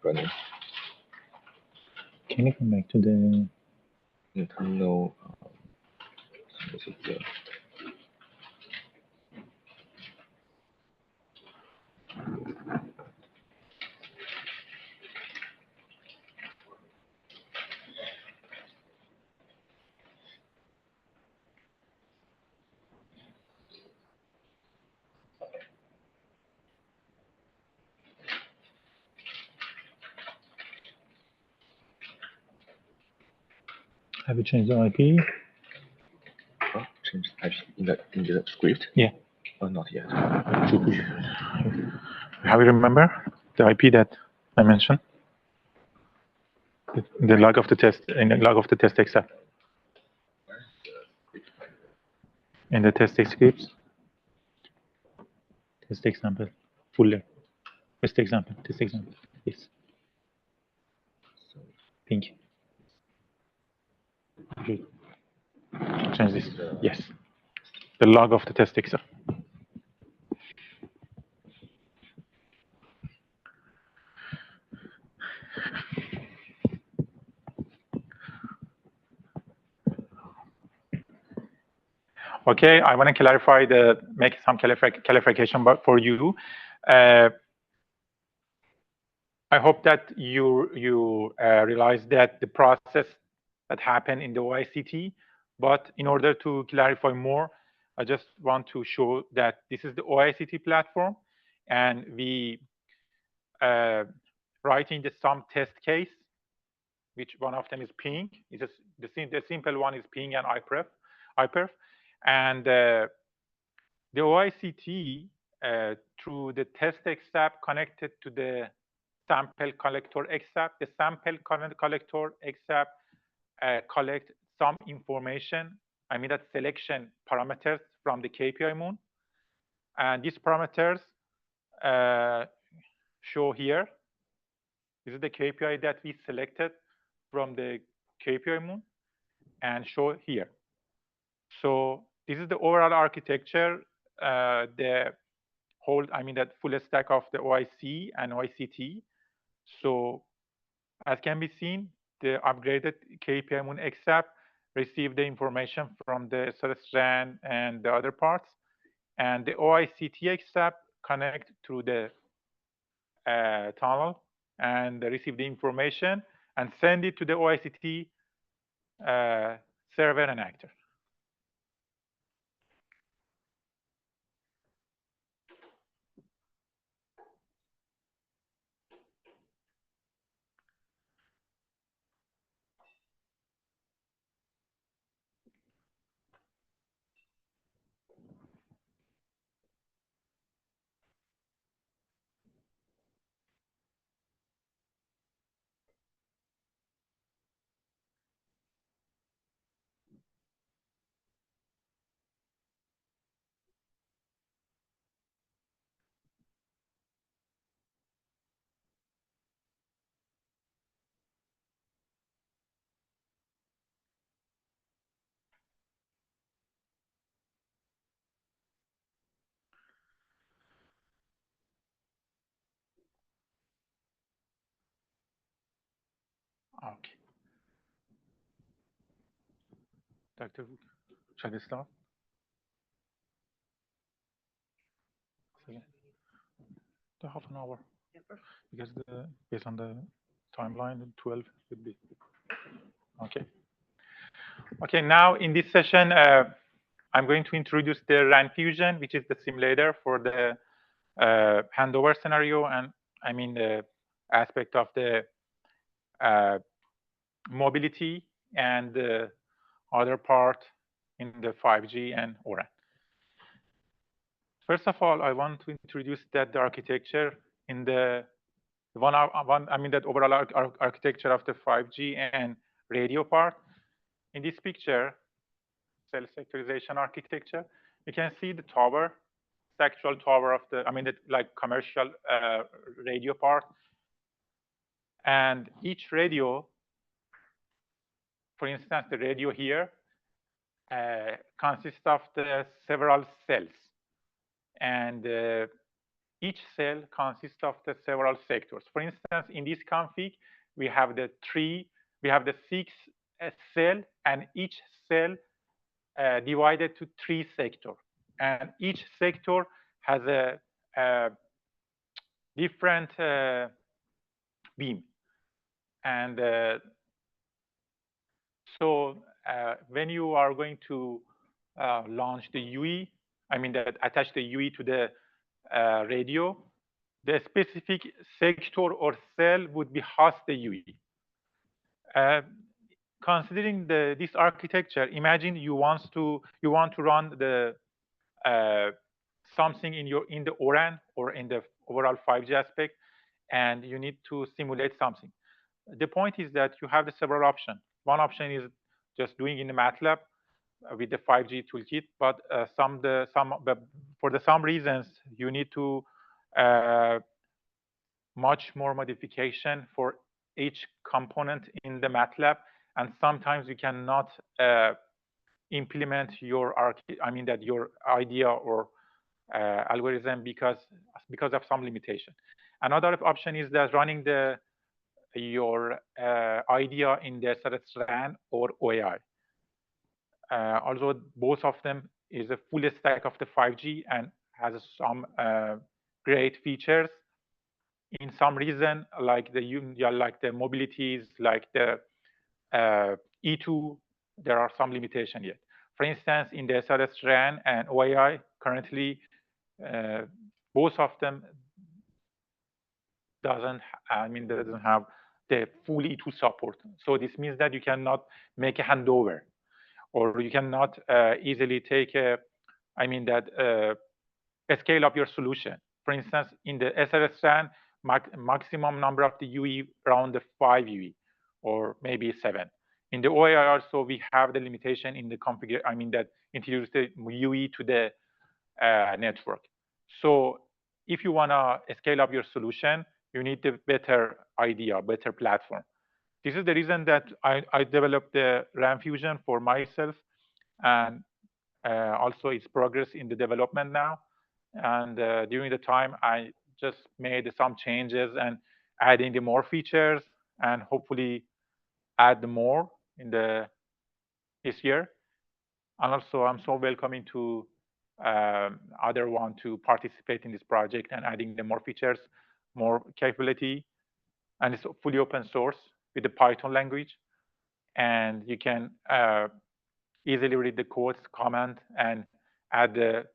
running. Can you come back to the No, this is the Have you changed the IP? Oh, change IP in the script? Yeah. Oh, not yet. Have you remember the IP that I mentioned? The log of the test, in the log of the test except. In the test scripts. Test example. Fuller. Test example. Test example. Yes. Thank you. Okay. Change this. Yes. The log of the test except. Okay, I want to clarify make some clarification for you. I hope that you realize that the process that happened in the OAIC, but in order to clarify more, I just want to show that this is the OAIC platform, and we writing some test case, which one of them is ping. The simple one is ping and iperf, and the OAIC through the test except connected to the sample collector except. The sample collector except collect some information, I mean that selection parameters from the KPI moon. And these parameters show here. This is the KPI that we selected from the KPI moon and show here. So this is the overall architecture, the whole, I mean that full stack of the OAIC and OAIC. So as can be seen, the upgraded KPI moon except receive the information from the strand and the other parts, and the OAIC except connect through the tunnel and receive the information and send it to the OAIC server and actor. Okay. Doctor, shall we start? The half an hour. Because based on the timeline, 12 would be. Okay. Okay, now in this session, I'm going to introduce the RAN fusion, which is the simulator for the handover scenario, and I mean the aspect of the mobility and the other part in the 5G and ORAN. First of all, I want to introduce that the architecture in the I mean that overall architecture of the 5G and radio part. In this picture, cell sectorization architecture, you can see the tower, actual tower of the, I mean, the, like commercial radio part. And each radio, for instance, the radio here consists of the several cells. And each cell consists of the several sectors. For instance, in this config, we have the 6 cell, and each cell divided to 3 sectors. And each sector has a different beam. And so when you are going to launch the UE, I mean that attach the UE to the radio, the specific sector or cell would be host the UE. considering this architecture, imagine you want to run the something in the ORAN or in the overall 5G aspect, and you need to simulate something. The point is that you have the several options. One option is just doing in the MATLAB with the 5G toolkit, but for some reasons you need to much more modification for each component in the MATLAB, and sometimes you cannot implement your your idea or algorithm because of some limitation. Another option is that running your idea in the SRS-RAN or OAI. Although both of them is a full stack of the 5G and has some great features, in some reason like the mobilities, like the E2, there are some limitation yet. For instance, in the SRS-RAN and OAI, currently both of them doesn't have the full E2 support. So this means that you cannot make a handover, or you cannot easily take scale up your solution. For instance, in the SRS-RAN, maximum number of the UE around the 5 UE or maybe 7. In the OAI also, we have the limitation in the configure. That introduce the UE to the network. So if you wanna scale up your solution, you need a better idea, better platform. This is the reason that I developed the RAM Fusion for myself, and also its progress in the development now. And during the time, I just made some changes and adding the more features, and hopefully add more in this year. And also, I'm so welcoming to other one to participate in this project and adding the more features, more capability, and it's fully open source with the Python language, and you can easily read the codes, comment, and add the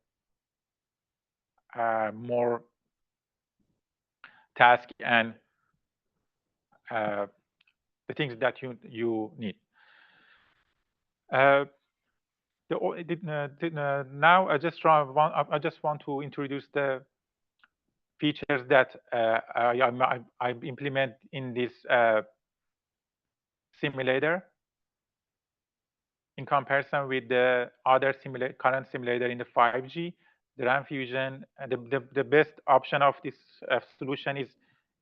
more task and the things that you need. Now I just want to introduce the features that I implement in this simulator in comparison with the other current simulator in the 5G. The RAM Fusion, the best option of this solution is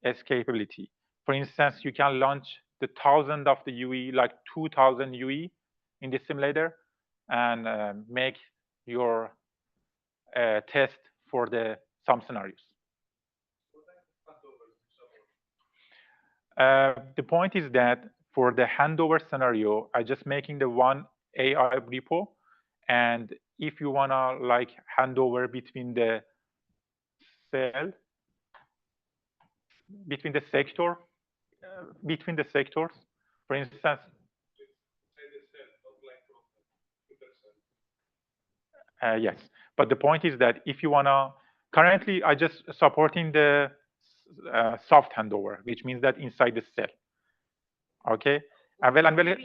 escapability. For instance, you can launch the 1,000 of the UE, like 2,000 UE in this simulator, and make your test for some scenarios. The point is that for the handover scenario, I just making the one AI repo, and if you wanna hand over between the cell, between the sectors, for instance. Yes, but the point is that if you wanna, currently I just supporting the soft handover, which means that inside the cell. Okay. Inside the cell.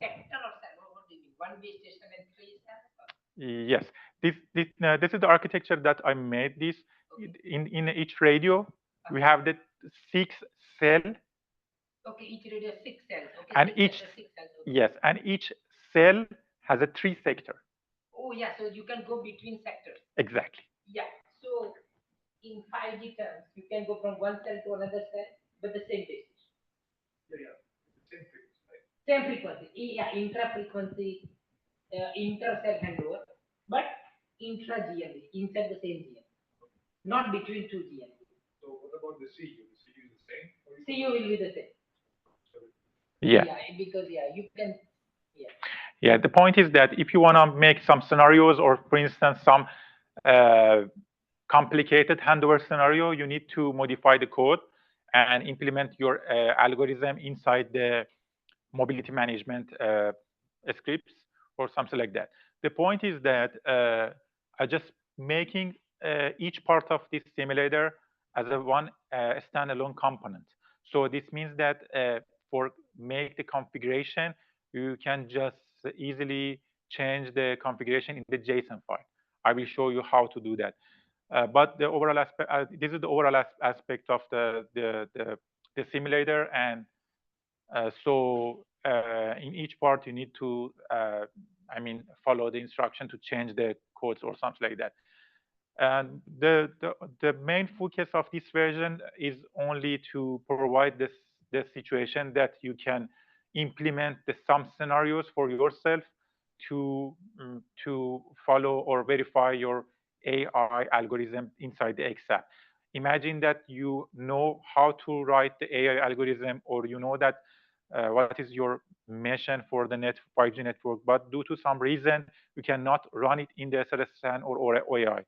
Sector or cell? What do you mean? One base station and 3 cells? Yes. This is the architecture that I made. This in each radio we have the 6 cell. Okay, each radio 6 cells. Okay, and each 6 cells. Okay. Yes, and each cell has a 3 sector. Oh yeah, so you can go between sectors. Exactly. Yeah. So in 5G terms, you can go from one cell to another cell, but the same base station. Yeah, same frequency, right? Same frequency. Yeah, intra-frequency, inter-cell handover, but intra-GMB, inside the same GMB, not between 2 GMB. So what about the CU? The CU is the same? CU will be the same. Yeah. Because you can. Yeah, the point is that if you want to make some scenarios, or for instance, some complicated handover scenario, you need to modify the code and implement your algorithm inside the mobility management scripts or something like that. The point is that I just making each part of this simulator as a one standalone component. So this means that for make the configuration, you can just easily change the configuration in the JSON file. I will show you how to do that. But the overall aspect, this is the overall aspect of the simulator, and so in each part you need to, follow the instruction to change the codes or something like that. And the main focus of this version is only to provide this situation that you can implement some scenarios for yourself to follow or verify your AI algorithm inside the XApp. Imagine that you know how to write the AI algorithm, or you know that what is your mission for the 5G network, but due to some reason you cannot run it in the SLSN or OAI.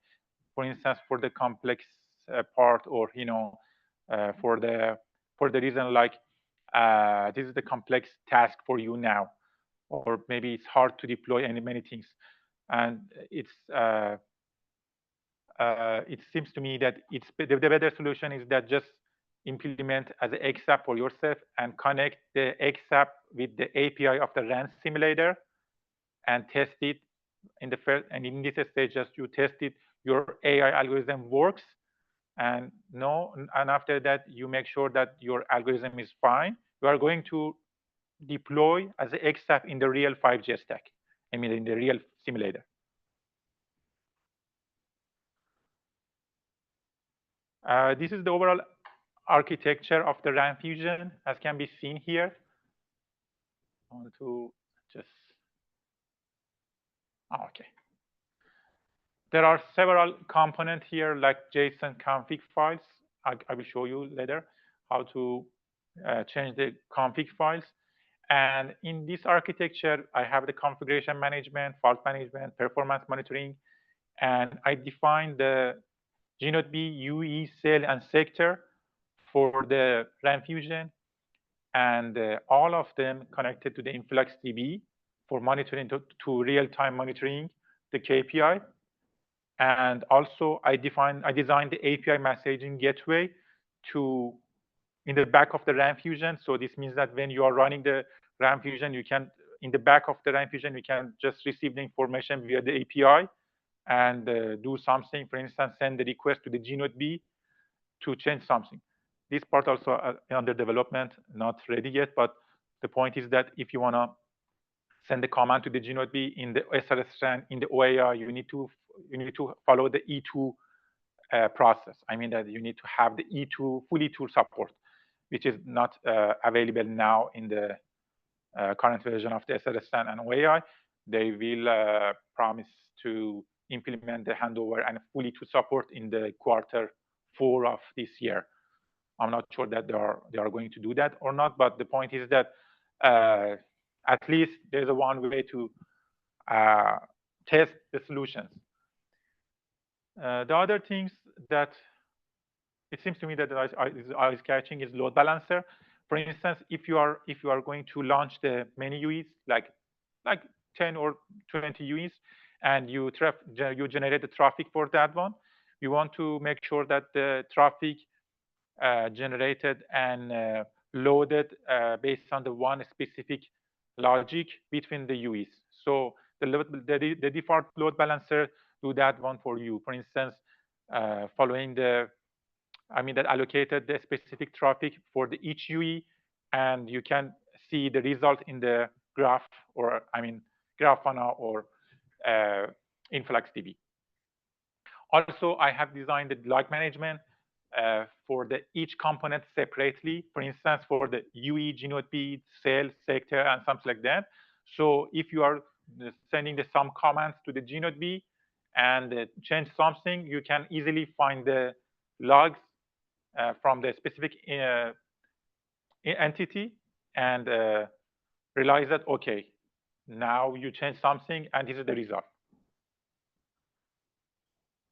For instance, for the complex part, or for the reason like this is the complex task for you now, or maybe it's hard to deploy many things, and it seems to me that the better solution is that just implement as an XApp for yourself and connect the XApp with the API of the RAN simulator and test it in the first, and in this stage just you test it, your AI algorithm works, and after that you make sure that your algorithm is fine. You are going to deploy as an XApp in the real 5G stack, in the real simulator. This is the overall architecture of the RAN Fusion, as can be seen here. I want to just, okay. There are several components here, like JSON config files. I will show you later how to change the config files. And in this architecture, I have the configuration management, fault management, performance monitoring, and I define the GNOD B, UE, cell, and sector for the RAN Fusion, and all of them connected to the InfluxDB for monitoring to real-time monitoring the KPI. And also I designed the API messaging gateway in the back of the RAN Fusion. So this means that when you are running the RAN Fusion, you can, in the back of the RAN Fusion, you can just receive the information via the API and do something. For instance, send the request to the GNOD B to change something. This part also under development, not ready yet. But the point is that if you want to send the command to the GNOD B in the SLSN, in the OAI, you need to follow the E2 process. I mean that you need to have the E2 full E2 support, which is not available now in the current version of the SLSN and OAI. They will promise to implement the handover and full E2 support in the Q4 of this year. I'm not sure that they are going to do that or not, but the point is that at least there's a one way to test the solutions. The other things that it seems to me that is catching is load balancer. For instance, if you are going to launch the many UEs, like 10 or 20 UEs, and you generate the traffic for that one, you want to make sure that the traffic generated and loaded based on the one specific logic between the UEs. So the default load balancer do that one for you. For instance, following that allocated the specific traffic for each UE, and you can see the result in the graph, or Grafana or InfluxDB. Also, I have designed the log management for each component separately. For instance, for the UE, GNOD B, cell, sector, and something like that. So if you are sending some commands to the GNOD B and change something, you can easily find the logs from the specific entity and realize that, okay, now you change something and this is the result.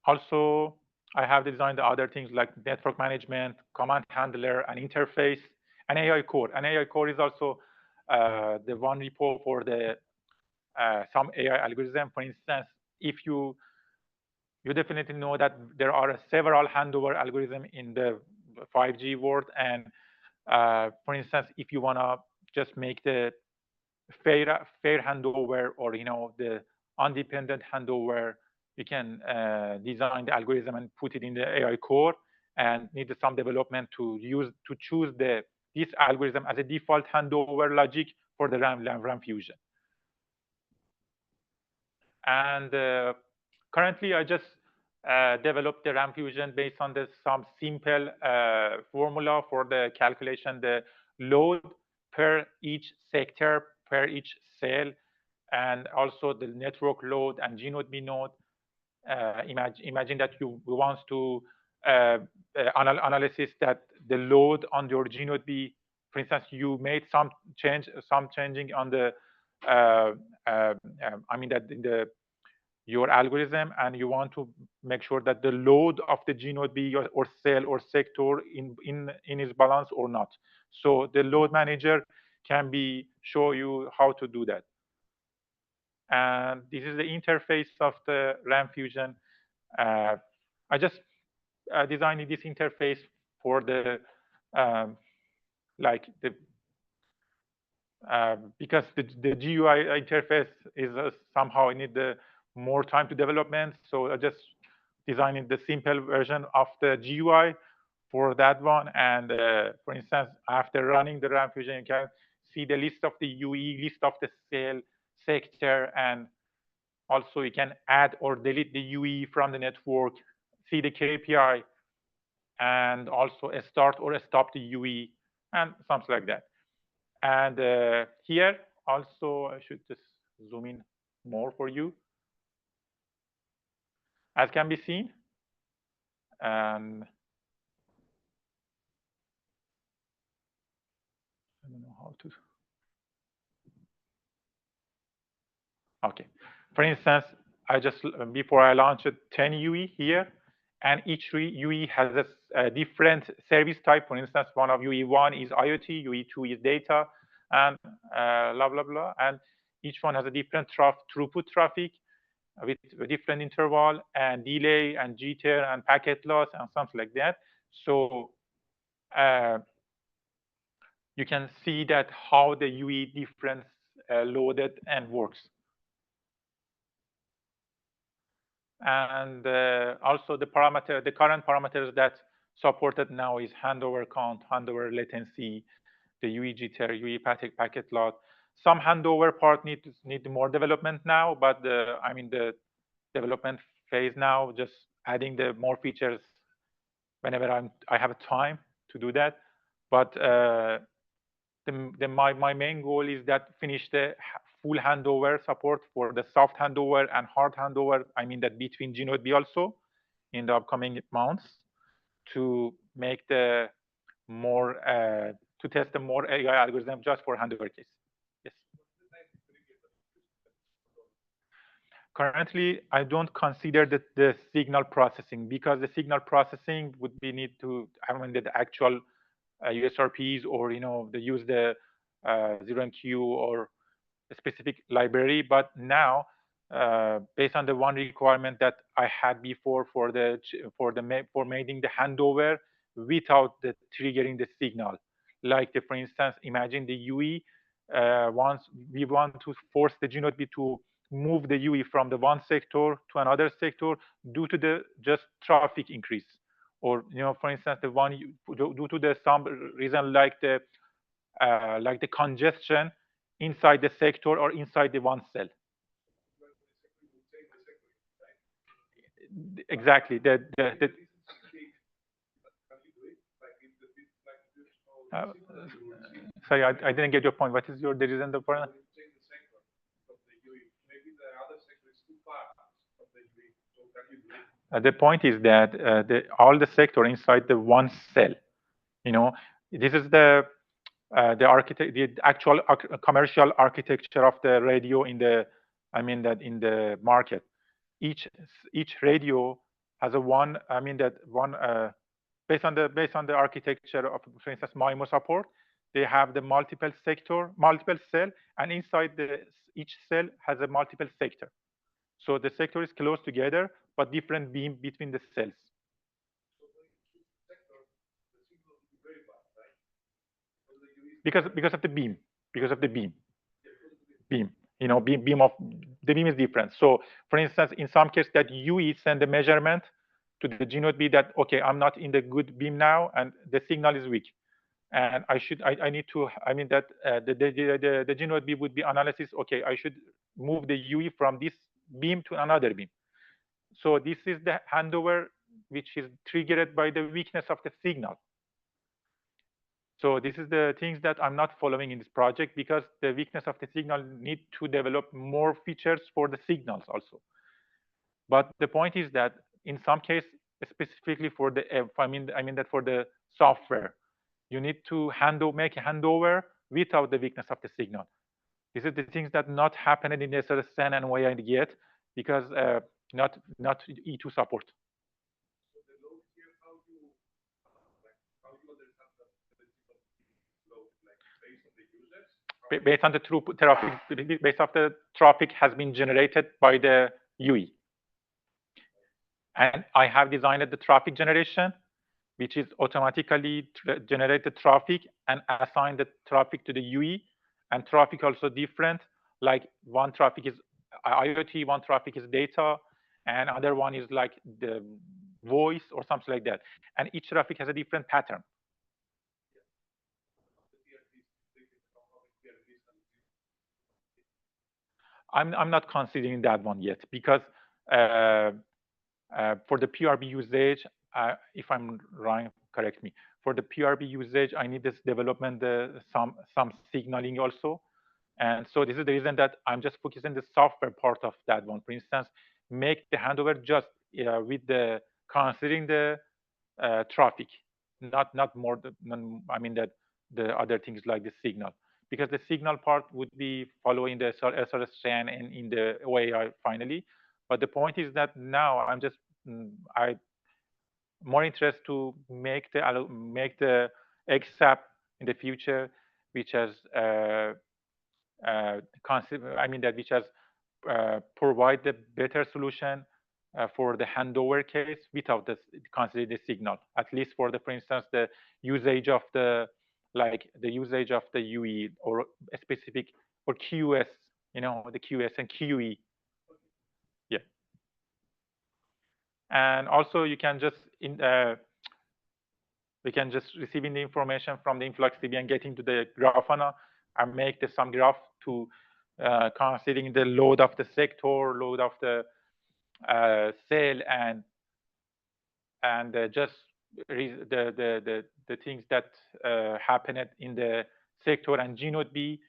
Also, I have designed the other things like network management, command handler, and interface, and AI core. And AI core is also the one repo for the some AI algorithm. For instance, if you definitely know that there are several handover algorithms in the 5G world, and for instance, if you want to just make the fair handover, or the independent handover. You can design the algorithm and put it in the AI core, and need some development to choose this algorithm as a default handover logic for the RAM fusion. And currently, I just developed the RAM fusion based on some simple formula for the calculation, the load per each sector, per each cell, and also the network load and G node B node. Imagine that you want to analysis that the load on your G node B. For instance, you made some changing on the that in your algorithm, and you want to make sure that the load of the G node B or cell or sector in is balanced or not. So the load manager can show you how to do that. And this is the interface of the RAM fusion. I just designed this interface for the because the GUI interface is somehow need more time to development. So I just designed the simple version of the GUI for that one. And for instance, after running the RAM fusion, you can see the list of the UE, list of the cell, sector, and also you can add or delete the UE from the network, see the KPI, and also start or stop the UE, and something like that. And here also, I should just zoom in more for you. As can be seen, and I don't know how to. Okay, for instance, I just before I launched 10 UE here, and each UE has a different service type. For instance, one of UE1 is IoT, UE2 is data, and blah blah blah. And each one has a different throughput traffic with a different interval and delay and jitter and packet loss and something like that. So you can see that how the UE difference loaded and works. And also the current parameters that supported now is handover count, handover latency, the UE jitter, UE packet loss. Some handover part need more development now, but the development phase now, just adding the more features whenever I have time to do that. But my main goal is that finish the full handover support for the soft handover and hard handover. That between G node B also in the upcoming months, to make the more to test the more AI algorithm just for handover case. Yes. Currently, I don't consider the signal processing, because the signal processing would be need to the actual USRPs, or they use the 0MQ or a specific library. But now, based on the one requirement that I had before for making the handover without the triggering the signal, like for instance, imagine the UE. Once we want to force the G node B to move the UE from the one sector to another sector due to the just traffic increase, or for instance, the one due to the some reason like the congestion inside the sector or inside the one cell. Exactly. Sorry, I didn't get your point. What is the reason for that? The point is that all the sector inside the one cell, this is the actual commercial architecture of the radio in the in the market. Each radio has a one based on the architecture of, for instance, MIMO support. They have the multiple cell, and inside each cell has a multiple sector. So the sector is close together, but different beam between the cells. Because of the beam, because of the beam. You know, beam of the beam is different. So, for instance, in some case, that UE send a measurement to the G node B that okay, I'm not in the good beam now, and the signal is weak, and I need to. I mean that the G node B would be analysis. Okay, I should move the UE from this beam to another beam. So this is the handover which is triggered by the weakness of the signal. So this is the things that I'm not following in this project because the weakness of the signal need to develop more features for the signals also. But the point is that in some case, specifically for the, I mean that for the software, you need to make a handover without the weakness of the signal. This is the things that not happening in SRSN and OAIC yet because not E2 support. So the load here, how do you understand the load, like based on the users? Based on the traffic, based on the traffic has been generated by the UE. And I have designed the traffic generation, which is automatically generate the traffic and assign the traffic to the UE. And traffic also different, like one traffic is IoT, one traffic is data, and other one is like the voice or something like that. And each traffic has a different pattern. I'm not considering that one yet because for the PRB usage, if I'm wrong, correct me. For the PRB usage, I need this development, some signaling also. And so this is the reason that I'm just focusing the software part of that one. For instance, make the handover just with the considering the traffic, not more. I mean that the other things like the signal, because the signal part would be following the SRS chain and in the OAI finally. But the point is that now I'm just more interested to make the XAP in the future, which has which has provide the better solution for the handover case without this considering the signal. At least for the, for instance, the usage of the usage of the UE or a specific or QS, you know, the QS and QE. Yeah. And also you can just we can just receiving the information from the InfluxDB and getting to the Grafana and make some graph to considering the load of the sector, load of the cell, and just the things that happened in the sector and G node B,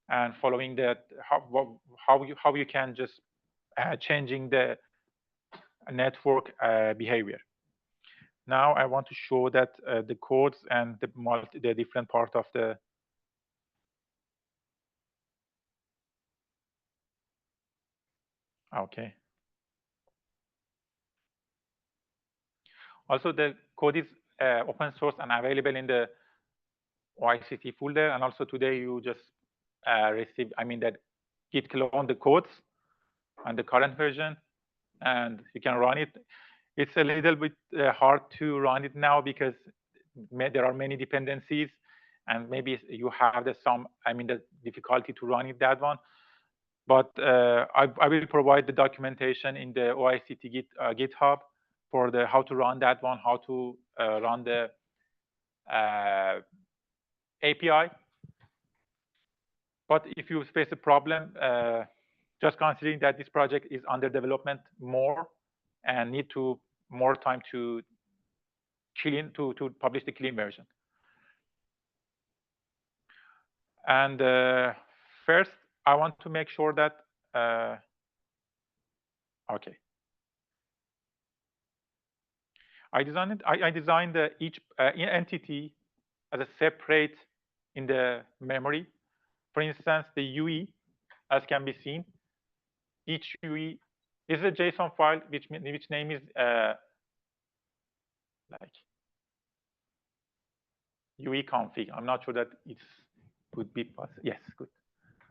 and following that how you can just changing the network behavior. Now I want to show that the codes and the different part of the okay. Also, the code is open source and available in the OAIC folder. And also today you just receive, that git clone the codes and the current version, and you can run it. It's a little bit hard to run it now because there are many dependencies, and maybe you have the difficulty to run it, that one. But I will provide the documentation in the OAIC GitHub for the how to run that one, how to run the API. But if you face a problem, just considering that this project is under development more and need to more time to publish the clean version. And first, I want to make sure that okay. I designed each entity as a separate in the memory. For instance, the UE, as can be seen, each UE is a JSON file which name is like UE config. I'm not sure that it could be possible. Yes, good.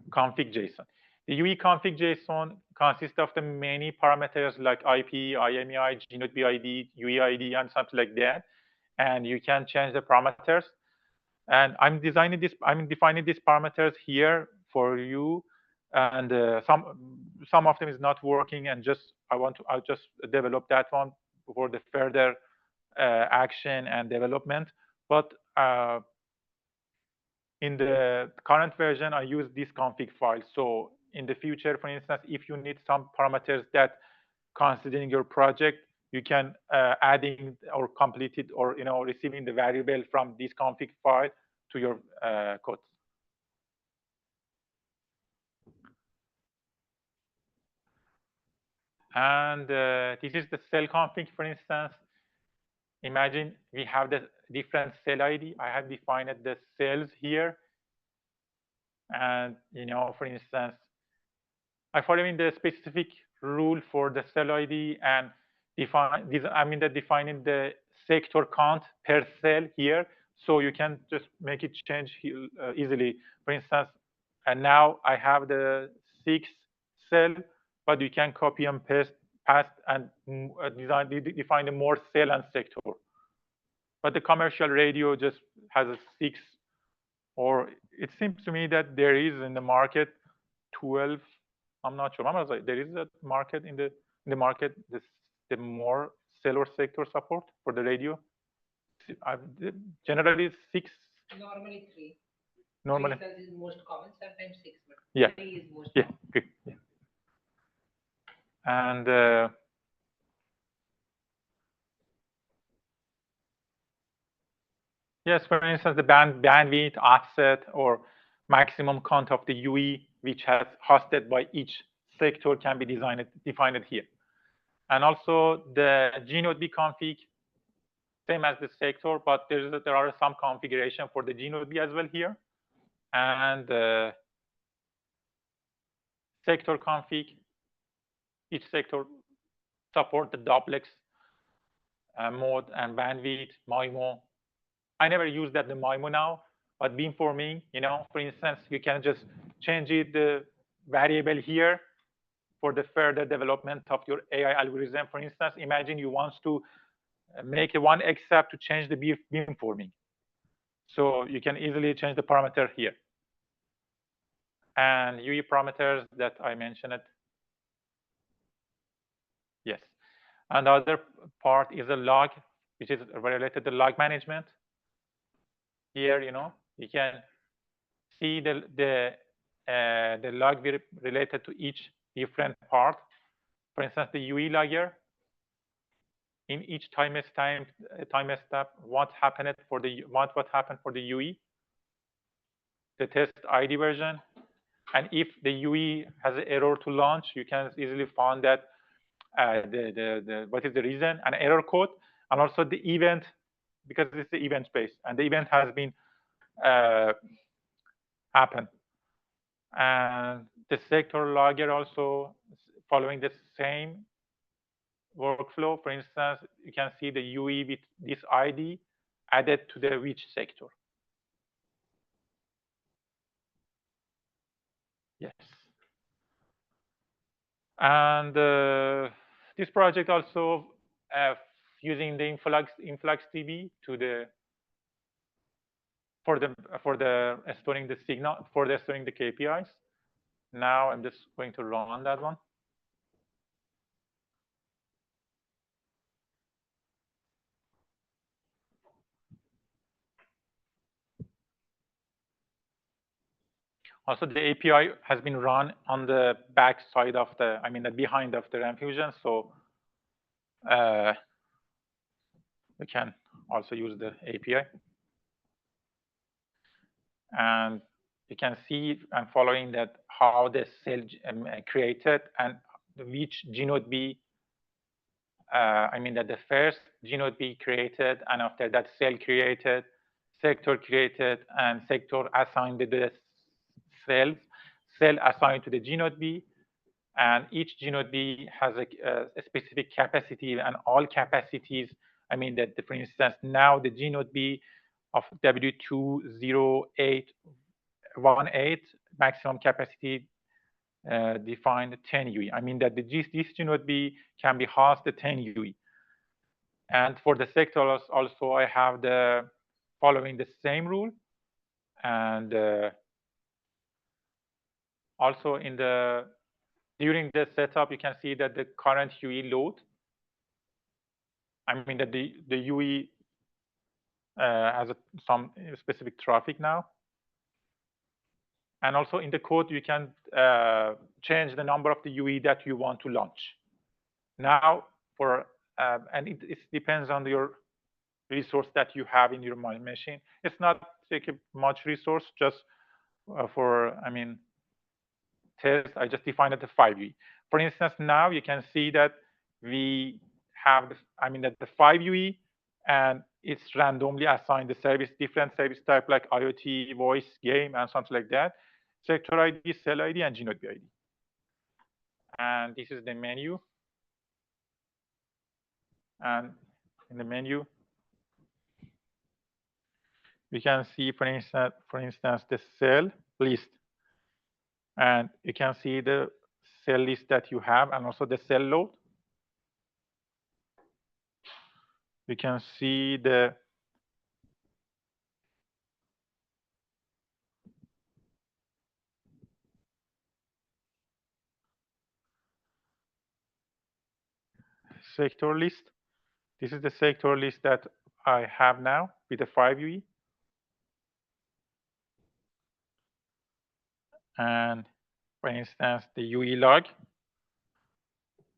Config JSON. The UE config JSON consists of the many parameters like IP, IMEI, GNODE ID, UE ID, and something like that. And you can change the parameters. And I'm defining these parameters here for you, and some of them is not working, and I'll just develop that one for the further action and development. But in the current version, I use this config file. So in the future, for instance, if you need some parameters that considering your project, you can adding or completed or receiving the variable from this config file to your code. And this is the cell config, for instance. Imagine we have the different cell ID. I have defined the cells here. And, for instance, I following the specific rule for the cell ID and defining the sector count per cell here. So you can just make it change easily. For instance, and now I have the 6 cell, but you can copy and paste and define the more cell and sector. But the commercial radio just has a 6, or it seems to me that there is in the market 12. I'm not sure. There is a market in the market the more cell or sector support for the radio. Generally 6. Normally 3. Normally 3 cells is most common. Sometimes 6, but yeah. 3 is most yeah. common. Good. Yeah. And yes, for instance, the bandwidth, offset, or maximum count of the UE, which has hosted by each sector, can be defined here. And also the G-Node B config, same as the sector, but there are some configuration for the G-Node B as well here. And sector config, each sector support the duplex mode and bandwidth, MIMO. I never use that the MIMO now, but beamforming, for instance, you can just change the variable here for the further development of your AI algorithm. For instance, imagine you want to make a one except to change the beamforming. So you can easily change the parameter here. And UE parameters that I mentioned. Yes. And the other part is a log, which is related to log management. Here, you can see the log related to each different part. For instance, the UE logger. In each time step, what happened for the UE, the test ID version, and if the UE has an error to launch, you can easily find that what is the reason, an error code, and also the event, because it's the event space, and the event has been happened. And the sector logger also following the same workflow. For instance, you can see the UE with this ID added to the which sector. Yes. And this project also using the InfluxDB for the storing the signal, for the storing the KPIs. Now I'm just going to run that one. Also, the API has been run on the back side of the behind of the RAM Fusion, so we can also use the API. And you can see and following that how the cell created and which G-Node B, that the first G-Node B created, and after that cell created, sector created, and sector assigned to the cells, cell assigned to the G-Node B, and each G-Node B has a specific capacity, and all capacities, for instance, now the G-Node B of W20818 maximum capacity defined 10 UE. This G-Node B can be hosted 10 UE. And for the sectors also, I have the following the same rule. And also during the setup, you can see that the current UE load, I mean that the UE has some specific traffic now. And also in the code, you can change the number of the UE that you want to launch. Now, and it depends on your resource that you have in your machine. It's not take much resource, just for, I mean, test, I just defined it as 5 UE. For instance, now you can see that we have, that the 5 UE, and it's randomly assigned the service, different service type like IoT, voice, game, and something like that. Sector ID, cell ID, and GNODB ID. And this is the menu. And in the menu, we can see, for instance, the cell list. And you can see the cell list that you have, and also the cell load. You can see the sector list. This is the sector list that I have now with the 5 UE. And for instance, the UE log,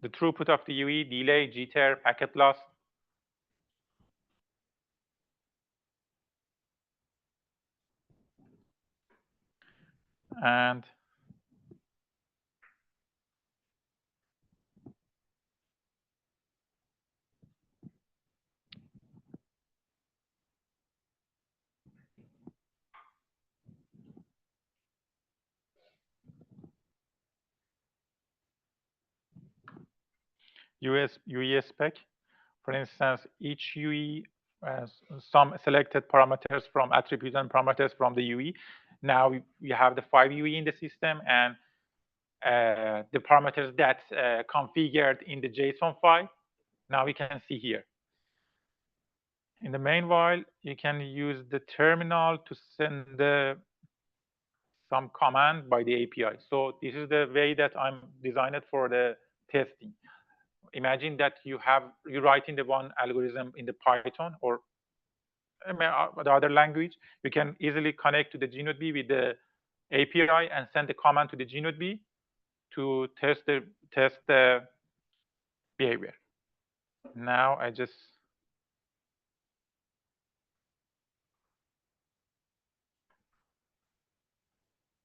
the throughput of the UE, delay, jitter, packet loss. And UE spec. For instance, each UE has some selected parameters from attributes and parameters from the UE. Now we have the 5 UE in the system, and the parameters that configured in the JSON file. Now we can see here. In the main file, you can use the terminal to send some command by the API. So this is the way that I'm designed for the testing. Imagine that you write in the one algorithm in the Python or the other language. You can easily connect to the GNODB with the API and send the command to the GNODB to test the behavior. Now I just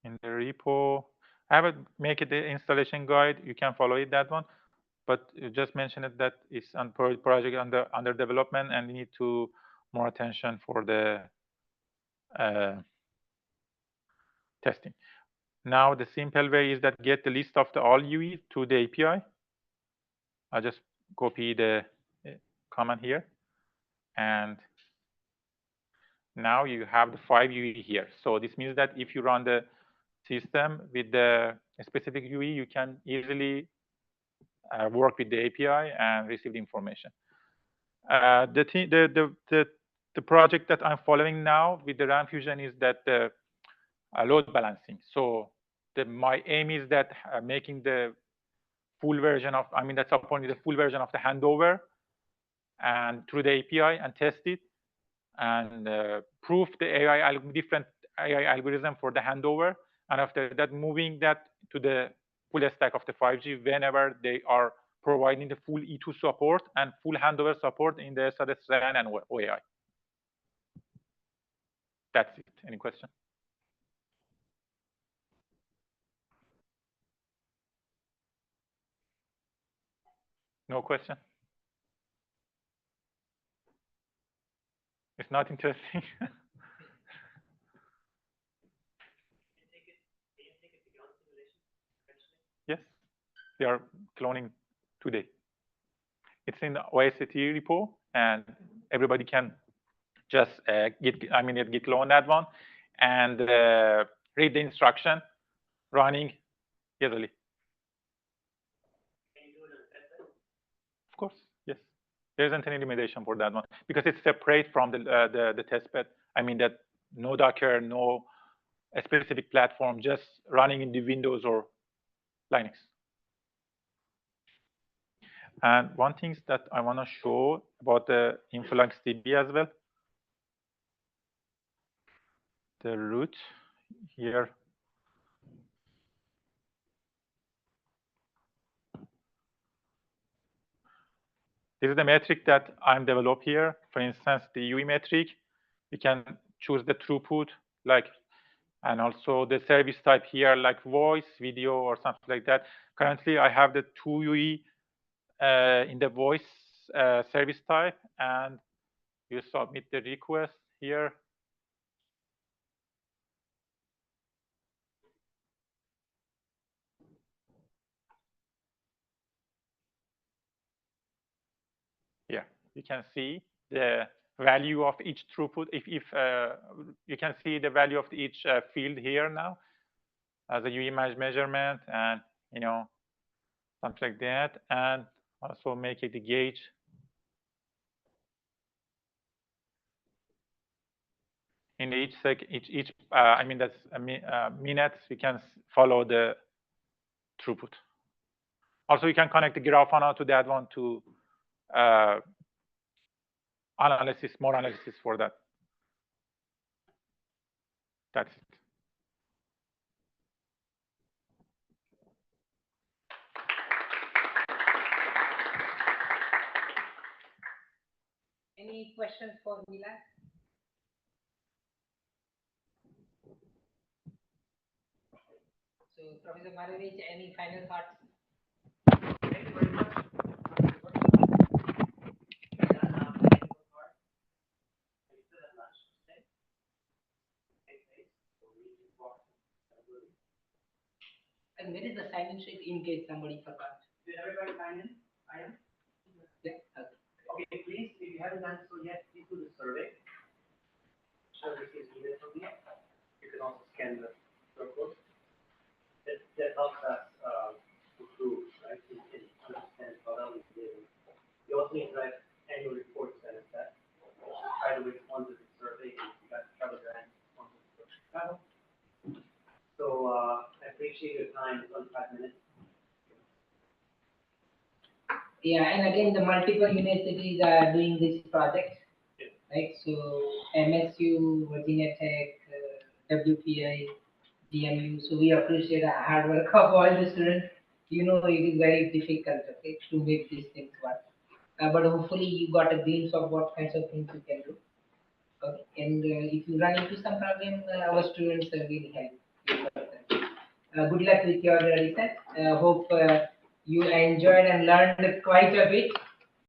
in the repo, I have make it the installation guide. You can follow it, that one. But you just mentioned it that it's on project under development, and you need to more attention for the testing. Now the simple way is that get the list of the all UE to the API. I just copy the command here, and now you have the 5 UE here. So this means that if you run the system with the specific UE, you can easily work with the API and receive the information. The project that I'm following now with the RAM Fusion is that the load balancing. So my aim is that making the full version of, that's upon the full version of the handover and through the API and test it and prove the different AI algorithm for the handover. And after that, moving that to the full stack of the 5G whenever they are providing the full E2 support and full handover support in the SRS RAN and OAI. That's it. Any question? No question? It's not interesting. Yes, they are cloning today. It's in the OAIC repo, and everybody can just git clone that one and read the instruction running easily. Of course, yes. There isn't any limitation for that one because it's separate from the test bed. That no Docker, no a specific platform, just running in the Windows or Linux. And one thing that I want to show about the InfluxDB as well, the root here. This is the metric that I'm developed here. For instance, the UE metric, you can choose the throughput, like, and also the service type here, like voice, video, or something like that. Currently, I have the 2 UE in the voice service type, and you submit the request here. Here, you can see the value of each throughput. If you can see the value of each field here now as a UE measurement, and something like that, and also make it the gauge. In each I mean that's minutes, we can follow the throughput. Also, you can connect the Grafana to that one to analysis, more analysis for that. That's it. Any questions for Milan? So, Professor Maravich, any final thoughts? Thank you very much. And where is the sign-in sheet in case somebody forgot? Did everybody sign in? I am? Yeah. Okay, please, if you haven't done so yet, please do the survey. Should receive email from me. You can also scan the code. That helps us improve, right? You can understand how well we did. You also need to write annual reports and that. Try to respond to the survey if you got travel grants on the travel. So I appreciate your time. It's only 5 minutes. Yeah, and again, the multiple universities are doing this project, right? So MSU, Virginia Tech, WPI, DMU. So we appreciate the hard work of all the students. It is very difficult, okay, to make these things work. But hopefully you got a glimpse of what kinds of things you can do. Okay, and if you run into some problem, our students will help you. Good luck with your research. Hope you enjoyed and learned quite a bit.